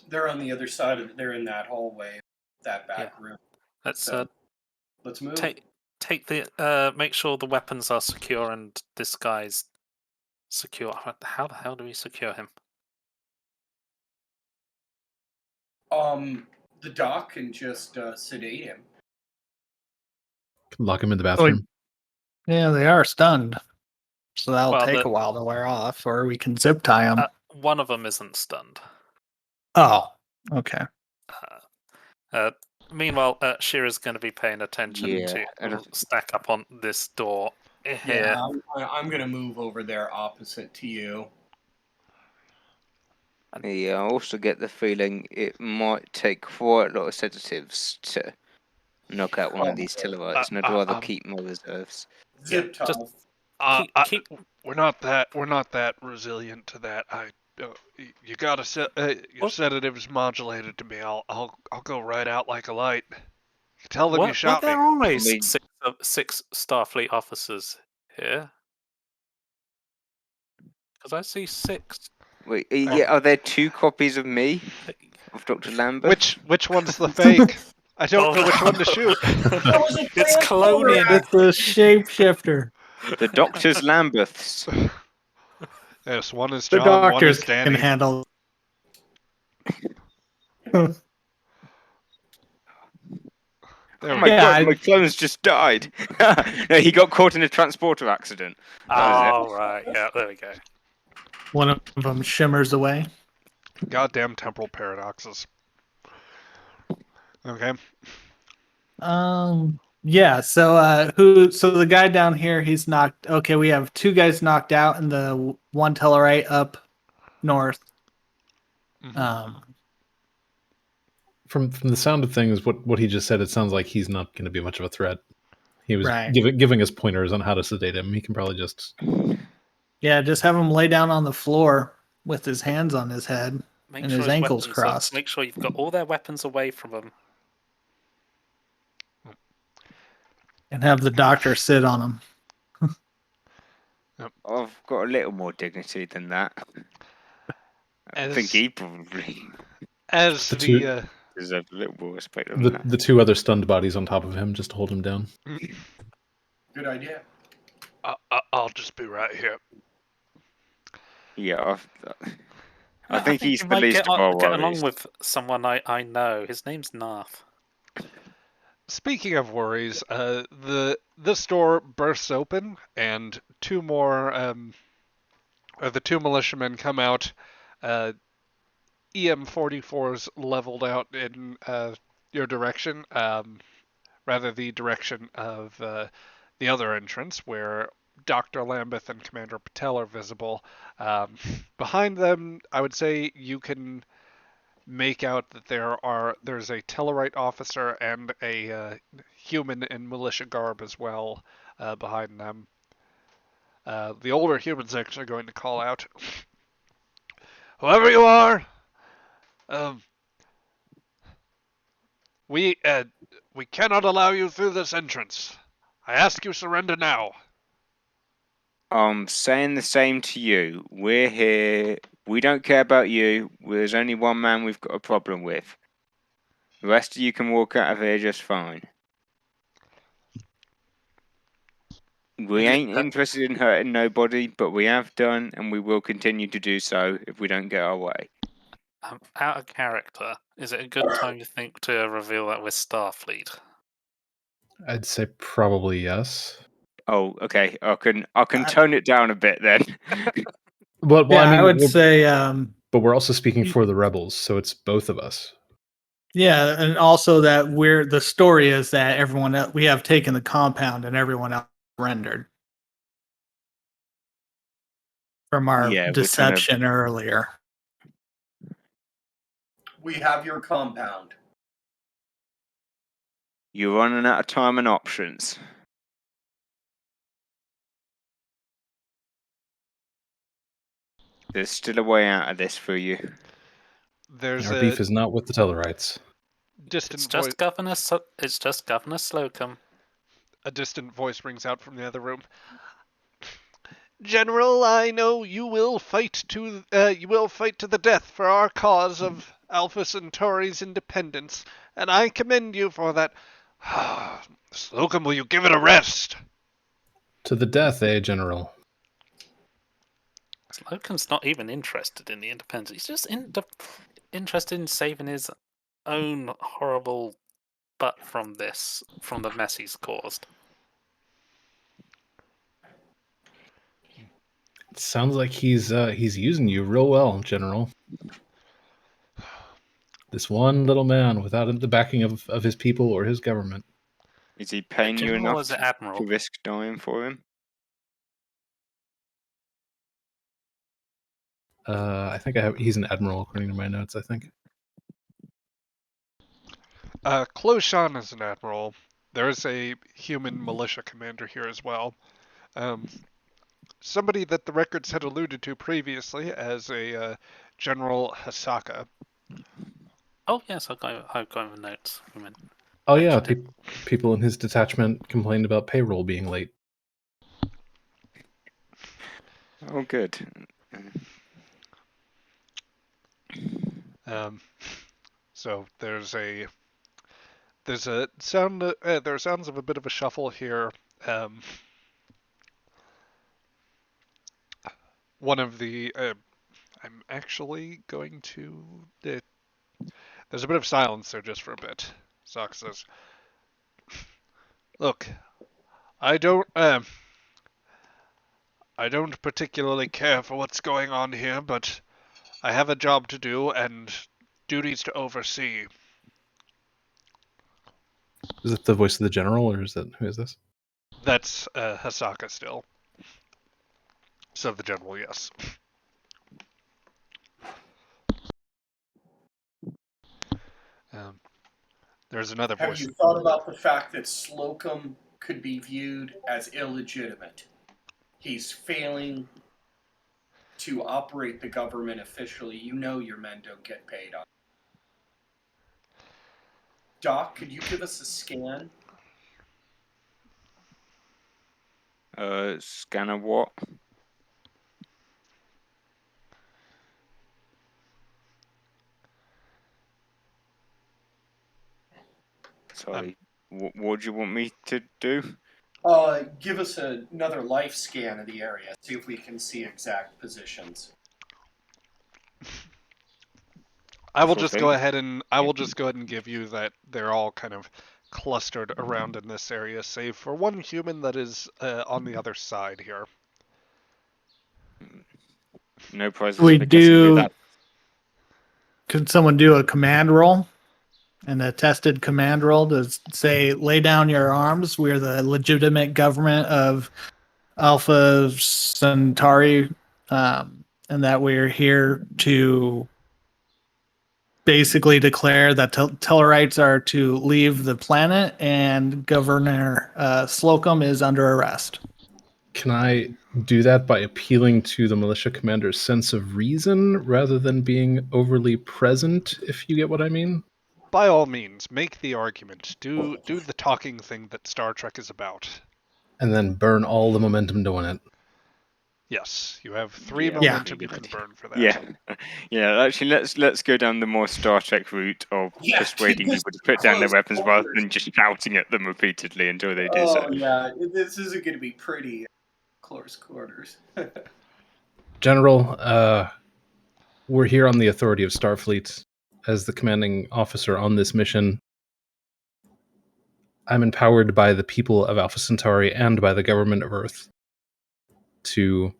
They're on the other side of. They're in that hallway, that back room. Let's So, let's move. take the make sure the weapons are secure and this guy's secure. How the hell do we secure him? The doc can just sedate him. Lock him in the bathroom. Yeah, they are stunned. So that'll Well, take a while to wear off, or we can zip tie them. One of them isn't stunned. Oh, okay. Meanwhile, Shira's going to be paying attention Yeah, to and stack up on this door here. Yeah, I'm gonna move over there opposite to you. yeah, I also get the feeling it might take quite a lot of sedatives to knock out one of these Tellarites, and I'd rather keep my reserves. Zip just tie. keep. we're not that resilient to that. You gotta set your What? sedatives modulated to me. I'll go right out like a light. Tell them you Were shot there me. always I mean- six Starfleet officers here? Because I see 6. Wait, yeah, are there 2 copies of me, of Dr. Lambert? Which one's the fake? I don't know which one to shoot. It's cloning. It's a shapeshifter. The Doctor's Lambeths. Yes, one is The John, one doctors is can Danny. handle. There Oh we my go. god, my clone's just died. No, he got caught in a transporter accident. Oh, right. Yeah, there we go. One of them shimmers away. Goddamn temporal paradoxes. Okay. Yeah, so so the guy down here, he's knocked. Okay, we have 2 guys knocked out and the one Tellarite up north. Mhm. From the sound of things, what he just said, it sounds like he's not going to be much of a threat. He was Right. giving us pointers on how to sedate him. He can probably just. Yeah, just have him lay down on the floor with his hands on his head Make and sure his ankles crossed. Make sure you've got all their weapons away from them. And have the doctor sit on him. I've got a little more dignity than that. I As- think he probably As The the two- deserves a little more respect than that. The 2 other stunned bodies on top of him just to hold him down. Good idea. I'll just be right here. Yeah, I No, think he's you the might least of our get worries. along with someone I know. His name's Nath. Speaking of worries, the door bursts open and 2 more the 2 militiamen come out. EM-44s leveled out in your direction, rather the direction of the other entrance where Dr. Lambeth and Commander Patel are visible. Behind them, I would say you can make out that there's a Tellarite officer and a human in militia garb as well behind them. The older human's actually going to call out, "Whoever you are, um, we cannot allow you through this entrance. I ask you surrender now." I'm saying the same to you. We're here. We don't care about you. There's only one man we've got a problem with. The rest of you can walk out of here just fine. We ain't interested in hurting nobody, but we have done, and we will continue to do so if we don't get our way. Out of character, is it a good time you think to reveal that we're Starfleet? I'd say probably yes. Oh, okay. I can tone it down a bit then. Well, Yeah, I mean, I would say but we're also speaking for the rebels, so it's both of us. yeah, and also that the story is that everyone we have taken the compound and everyone else surrendered from our Yeah, we're trying to- deception earlier. We have your compound. You're running out of time and options. There's still a way out of this for you. There's Our a beef is not with the Tellarites. distant It's voice. just Governor Slocum. A distant voice rings out from the other room. "General, I know you will fight to the death for our cause of Alpha Centauri's independence, and I commend you for that. Slocum, will you give it a rest?" To the death, General? Slocum's not even interested in the independence. He's just interested in saving his own horrible butt from the mess he's caused. Sounds like he's using you real well, General. This one little man without the backing of his people or his government. Is he paying you General enough was an to admiral. risk dying for him? I think he's an admiral according to my notes, I think. Closhan is an admiral. There's a human militia commander here as well. Somebody that the records had alluded to previously as a General Hasaka. Oh yes, I've got the notes. Oh yeah, mentioned people in his detachment complained about payroll being late. Oh, good. So there's a sound. There are sounds of a bit of a shuffle here. One of the. I'm actually going to. There's a bit of silence there just for a bit. Sock says, "Look, I don't. I don't particularly care for what's going on here, but I have a job to do and duties to oversee." Is it the voice of the general, or who is this? That's Hasaka still. So the general, yes. There's another Have voice. you thought about the fact that Slocum could be viewed as illegitimate? He's failing to operate the government officially. You know your men don't get paid on. Doc, could you give us a scan? Scan of what? Sorry. What do you want me to do? Give us another life scan of the area. See if we can see exact positions. I will Sure just thing. go ahead and give you that they're all kind of clustered around in this area, save for one human that is on the other side here. No prizes We for guessing who do. that. Could someone do a command roll? And a tested command roll to say, lay down your arms. We're the legitimate government of Alpha Centauri, and that we're here to basically declare that Tellarites are to leave the planet and Governor Slocum is under arrest. Can I do that by appealing to the militia commander's sense of reason rather than being overly present, if you get what I mean? By all means, make the argument. Do the talking thing that Star Trek is about. And then burn all the momentum doing it. Yes, you have 3 Yeah, momentum pretty you good can idea. burn for that. Yeah, yeah. Actually, let's go down the more Star Trek route of persuading this people to put down their close weapons rather quarters. than just shouting at them repeatedly until they do so. Oh yeah, this isn't going to be pretty. Close quarters. General, we're here on the authority of Starfleet as the commanding officer on this mission. I'm empowered by the people of Alpha Centauri and by the government of Earth to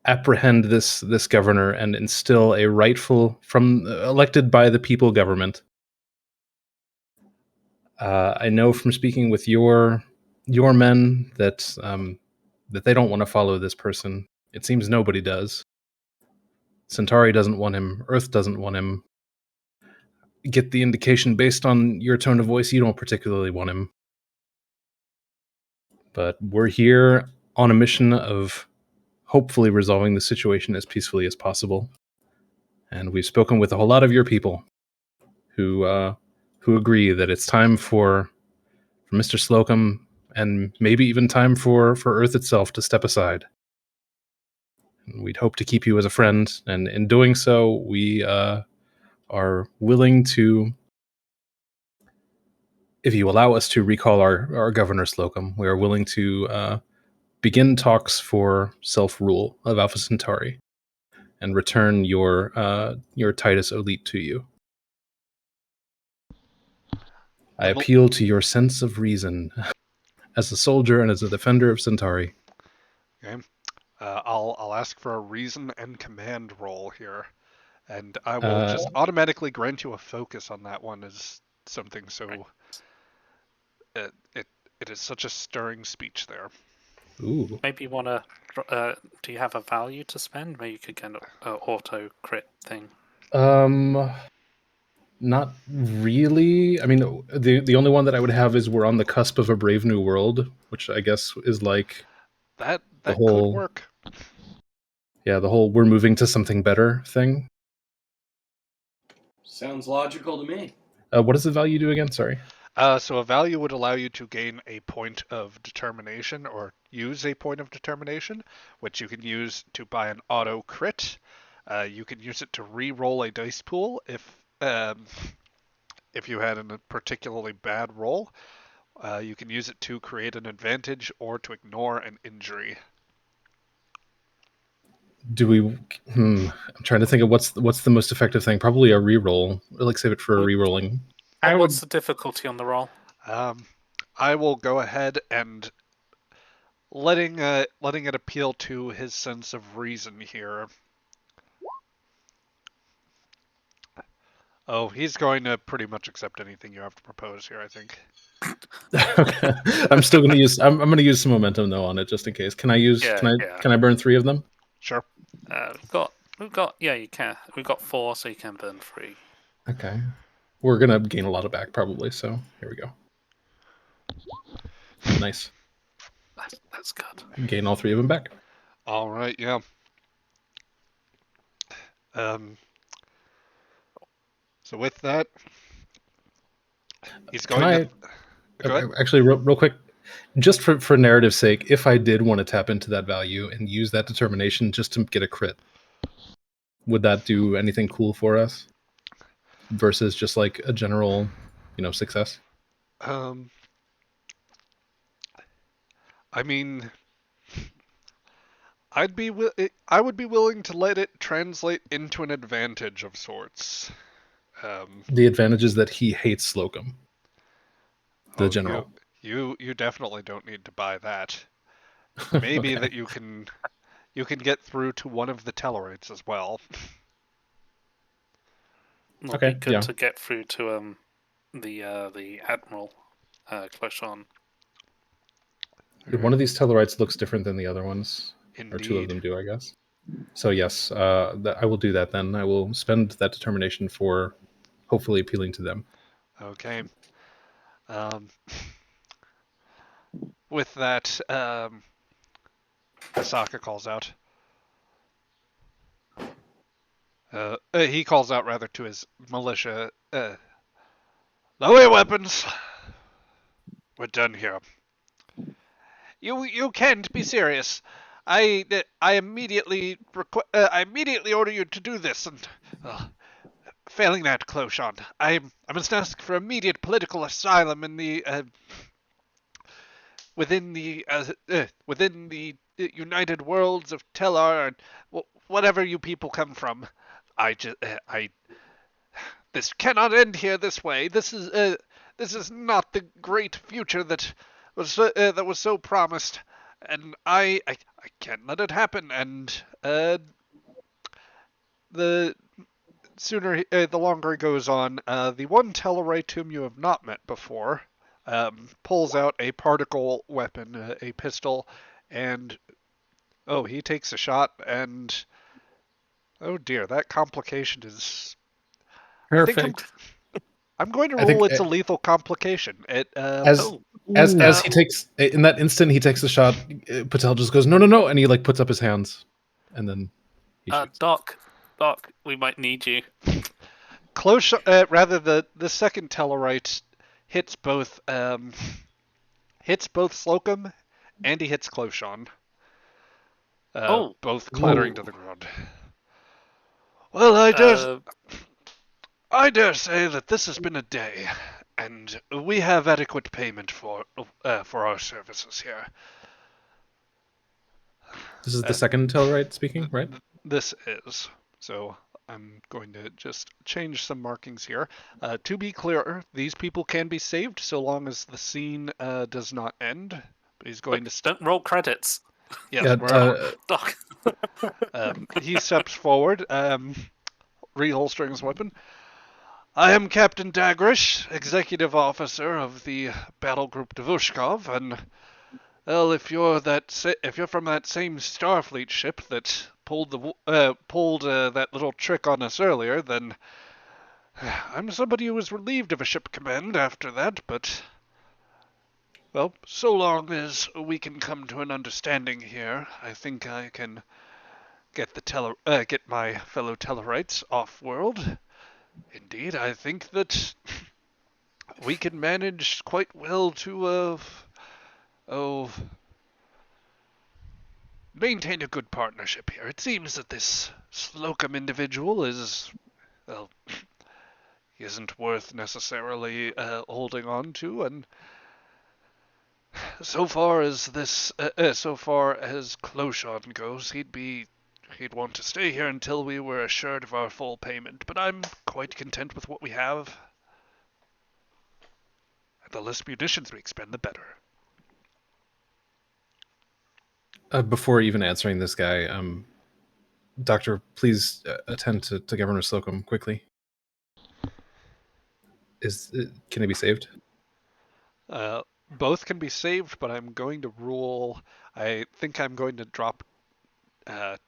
apprehend this governor and instill a rightful, elected by the people government. I know from speaking with your men that they don't want to follow this person. It seems nobody does. Centauri doesn't want him. Earth doesn't want him. Get the indication based on your tone of voice you don't particularly want him. But we're here on a mission of hopefully resolving the situation as peacefully as possible. And we've spoken with a whole lot of your people who agree that it's time for Mr. Slocum and maybe even time for Earth itself to step aside. And we'd hope to keep you as a friend, and in doing so, we are willing to, if you allow us to recall our Governor Slocum, we are willing to begin talks for self-rule of Alpha Centauri and return your Titus Elite to you. I appeal to your sense of reason as a soldier and as a defender of Centauri. Okay. I'll ask for a reason and command roll here. And I will just automatically grant you a focus on that one as something so. It is such a stirring speech there. Ooh. Maybe you want to. Do you have a value to spend? Maybe you could get an auto crit thing. Not really. I mean, the only one that I would have is we're on the cusp of a brave new world, which I guess is like that the whole, could work. Yeah, the whole we're moving to something better thing. Sounds logical to me. What does the value do again? Sorry. So a value would allow you to gain a point of determination or use a point of determination, which you can use to buy an auto crit. You can use it to re-roll a dice pool if you had a particularly bad roll. You can use it to create an advantage or to ignore an injury. Do we? I'm trying to think of what's the most effective thing. Probably a re-roll. I like save it for a re-rolling. What's the difficulty on the roll? I will go ahead and letting it appeal to his sense of reason here. Oh, he's going to pretty much accept anything you have to propose here, I think. Okay. I'm still going to use. I'm going to use some momentum though on it just in case. Can I use? Can I burn 3 of them? Sure. We've got. Yeah, you can. We've got 4, so you can burn 3. Okay. We're gonna gain a lot of back probably. So here we go. Nice. That's good. Gain all 3 of them back. All right. Yeah. So with that, he's going to... Actually, real quick, just for narrative's sake, if I did want to tap into that value and use that determination just to get a crit, would that do anything cool for us versus just like a general, success? I mean, I would be willing to let it translate into an advantage of sorts. The advantage is that he hates Slocum, the general. You definitely don't need to buy that. Maybe that you can get through to one of the Tellarites as well. It'd be good to get through to the Admiral Clochon. One of these Tellarites looks different than the other ones. Indeed. Or 2 of them do, I guess. So yes, I will do that then. I will spend that determination for hopefully appealing to them. Okay. With that, Asaka calls out. He calls out rather to his militia. Lower weapons. We're done here. You can't be serious. I immediately order you to do this, and failing that, Clochon, I must ask for immediate political asylum in the within the United Worlds of Tellar, and whatever you people come from. This cannot end here this way. This is not the great future that was so promised, and I can't let it happen. And the longer it goes on, the one Tellarite whom you have not met before pulls out a particle weapon, a pistol, and he takes a shot, and oh dear, that complication is perfect. I'm going to rule it's a lethal complication. As he takes in that instant, he takes the shot. Patel just goes no, and he puts up his hands, and then he shoots. Doc, we might need you. Close. Rather, the second Tellarite hits both Slocum, and he hits Clochon. Both clattering to the ground. Well, I dare say that this has been a day, and we have adequate payment for our services here. This is the second Tellarite speaking, right? This is. So I'm going to just change some markings here. To be clear, these people can be saved so long as the scene does not end. But he's going to... Don't roll credits. Yes, Doc. he steps forward. reholstering his weapon. I am Captain Dagrish, Executive Officer of the Battle Group Devushkov, and well, if you're from that same Starfleet ship that pulled that little trick on us earlier, then I'm somebody who was relieved of a ship command after that. But well, so long as we can come to an understanding here, I think I can get my fellow Tellarites off world. Indeed, I think that we can manage quite well to maintain a good partnership here. It seems that this Slocum individual is, well, he isn't worth necessarily holding on to, and so far as Clochon goes, he'd want to stay here until we were assured of our full payment. But I'm quite content with what we have. The less munitions we expend, the better. Before even answering this guy, Doctor, please attend to Governor Slocum quickly. Can he be saved? Both can be saved, but I'm going to rule. I think I'm going to drop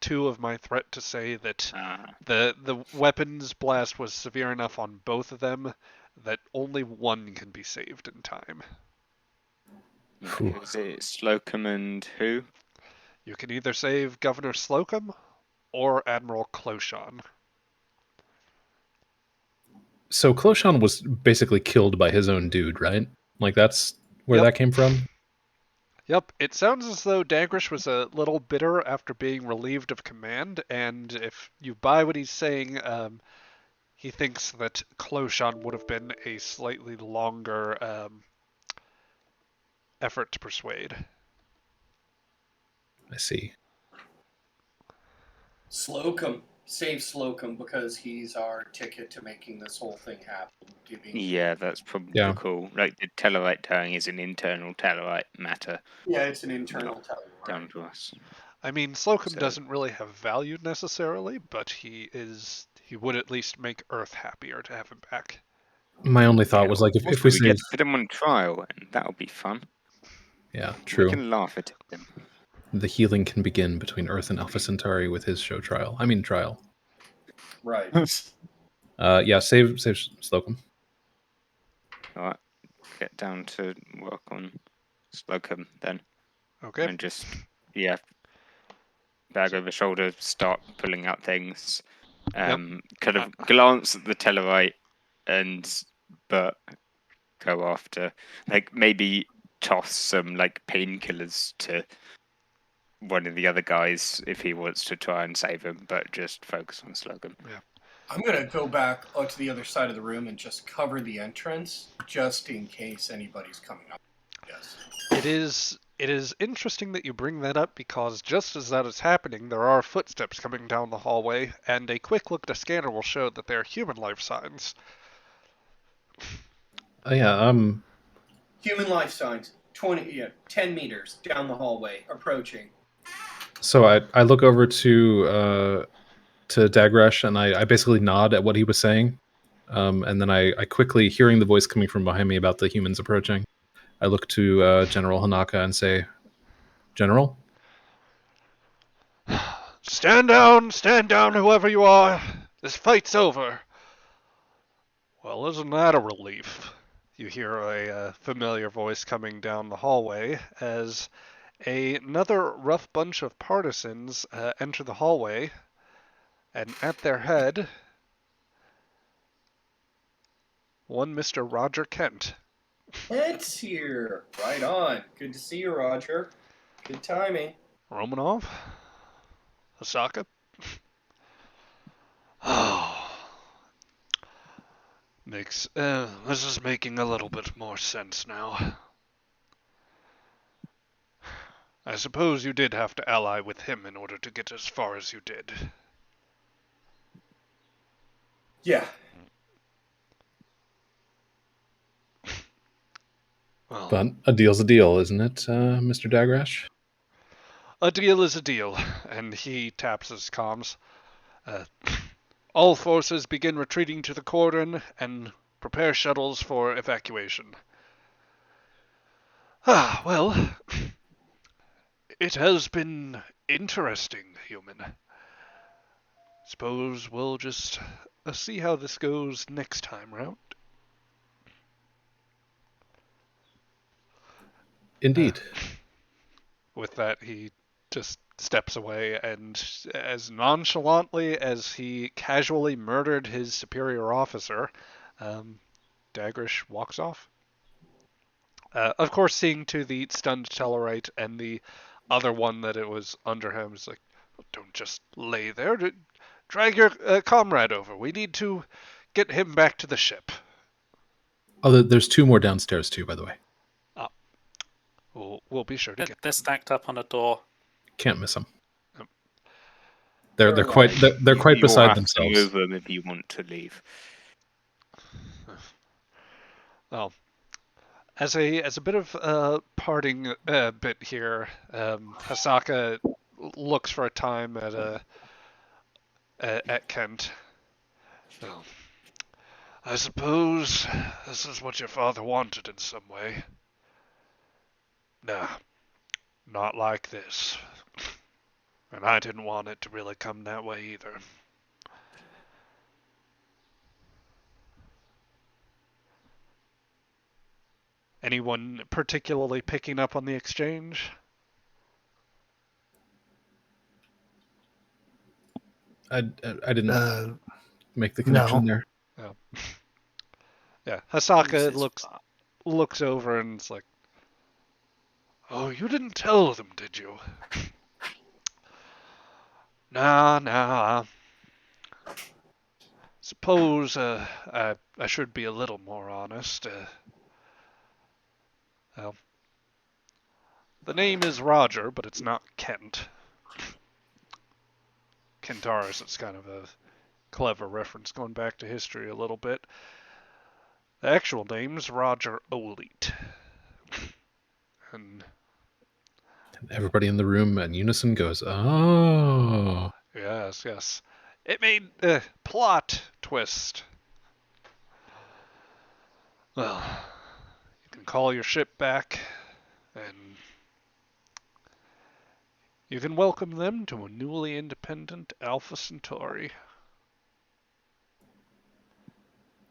2 of my threat to say that the weapons blast was severe enough on both of them that only one can be saved in time. Is it Slocum and who? You can either save Governor Slocum or Admiral Clochon. So Clochon was basically killed by his own dude, right? Like that's where that came from? Yep, it sounds as though Dagrish was a little bitter after being relieved of command, and if you buy what he's saying, he thinks that Clochon would have been a slightly longer effort to persuade. I see. Slocum. Save Slocum because he's our ticket to making this whole thing happen. Yeah, that's probably cool. Like the Tellarite dying is an internal Tellarite matter. Yeah, it's an internal Tellarite. Down to us. I mean, Slocum doesn't really have value necessarily, but he would at least make Earth happier to have him back. My only thought was like if we get to put him on trial, and that'll be fun. Yeah, true. We can laugh at him. The healing can begin between Earth and Alpha Centauri with his show trial. I mean trial. Right. Yeah, save Slocum. All right, get down to work on Slocum then. Okay. And just bag over shoulder, start pulling out things. Kind of glance at the Tellarite but go after, like maybe toss some like painkillers to one of the other guys if he wants to try and save him, but just focus on Slocum. Yeah. I'm gonna go back to the other side of the room and just cover the entrance, just in case anybody's coming up. Yes. It is interesting that you bring that up because just as that is happening, there are footsteps coming down the hallway, and a quick look at a scanner will show that they are human life signs. Human life signs. 10 meters down the hallway, approaching. So I look over to Dagresh and I basically nod at what he was saying, and then I quickly, hearing the voice coming from behind me about the humans approaching, I look to General Hanaka and say, General? Stand down, whoever you are. This fight's over. Well, isn't that a relief? You hear a familiar voice coming down the hallway as another rough bunch of partisans enter the hallway, and at their head, one Mr. Roger Kent. Kent's here. Right on. Good to see you, Roger. Good timing. Romanov? Osaka? Oh. This is making a little bit more sense now. I suppose you did have to ally with him in order to get as far as you did. Yeah. Well, but a deal's a deal, isn't it, Mr. Dagresh? A deal is a deal, and he taps his comms. All forces begin retreating to the cordon and prepare shuttles for evacuation. Ah, well, it has been interesting, human. Suppose we'll just see how this goes next time round. Indeed. With that, he just steps away, and as nonchalantly as he casually murdered his superior officer, Dagrish walks off. Of course, seeing to the stunned Tellarite and the other one that it was under him, is like, don't just lay there. Drag your comrade over. We need to get him back to the ship. Oh, there's 2 more downstairs too, by the way. We'll be sure to get They're them. stacked up on a door. Can't miss them. Yep. They're Very quite well. they're quite You'll beside have to themselves. move them if you want to leave. Well, as a bit of a parting bit here, Hasaka looks for a time at Kent. Well, I suppose this is what your father wanted in some way. Nah, not like this. And I didn't want it to really come that way either. Anyone particularly picking up on the exchange? I didn't make the No. connection there. Oh. Yeah, Hasaka Who's his looks over and it's like, "Oh, you didn't tell them, did you?" Nah. Suppose I should be a little more honest. Well, the name is Roger, but it's not Kent. Kentaurus, it's kind of a clever reference going back to history a little bit. The actual name's Roger Oleat. And Everybody in the room in unison goes, "Oh." yes. It made plot twist. Well, you can call your ship back, and you can welcome them to a newly independent Alpha Centauri.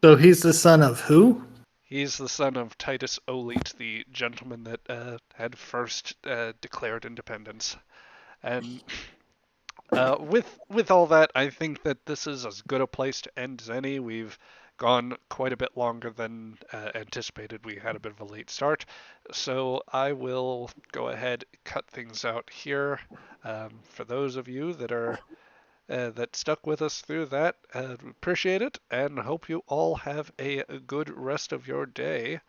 So he's the son of who? He's the son of Titus Oleat, the gentleman that had first declared independence. And with all that, I think that this is as good a place to end as any. We've gone quite a bit longer than anticipated. We had a bit of a late start, so I will go ahead and cut things out here. For those of you that are that stuck with us through that, appreciate it, and hope you all have a good rest of your day.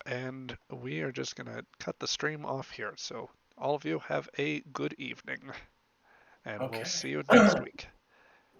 And we are just going to cut the stream off here. So all of you have a good evening, and we'll Okay. see you next week.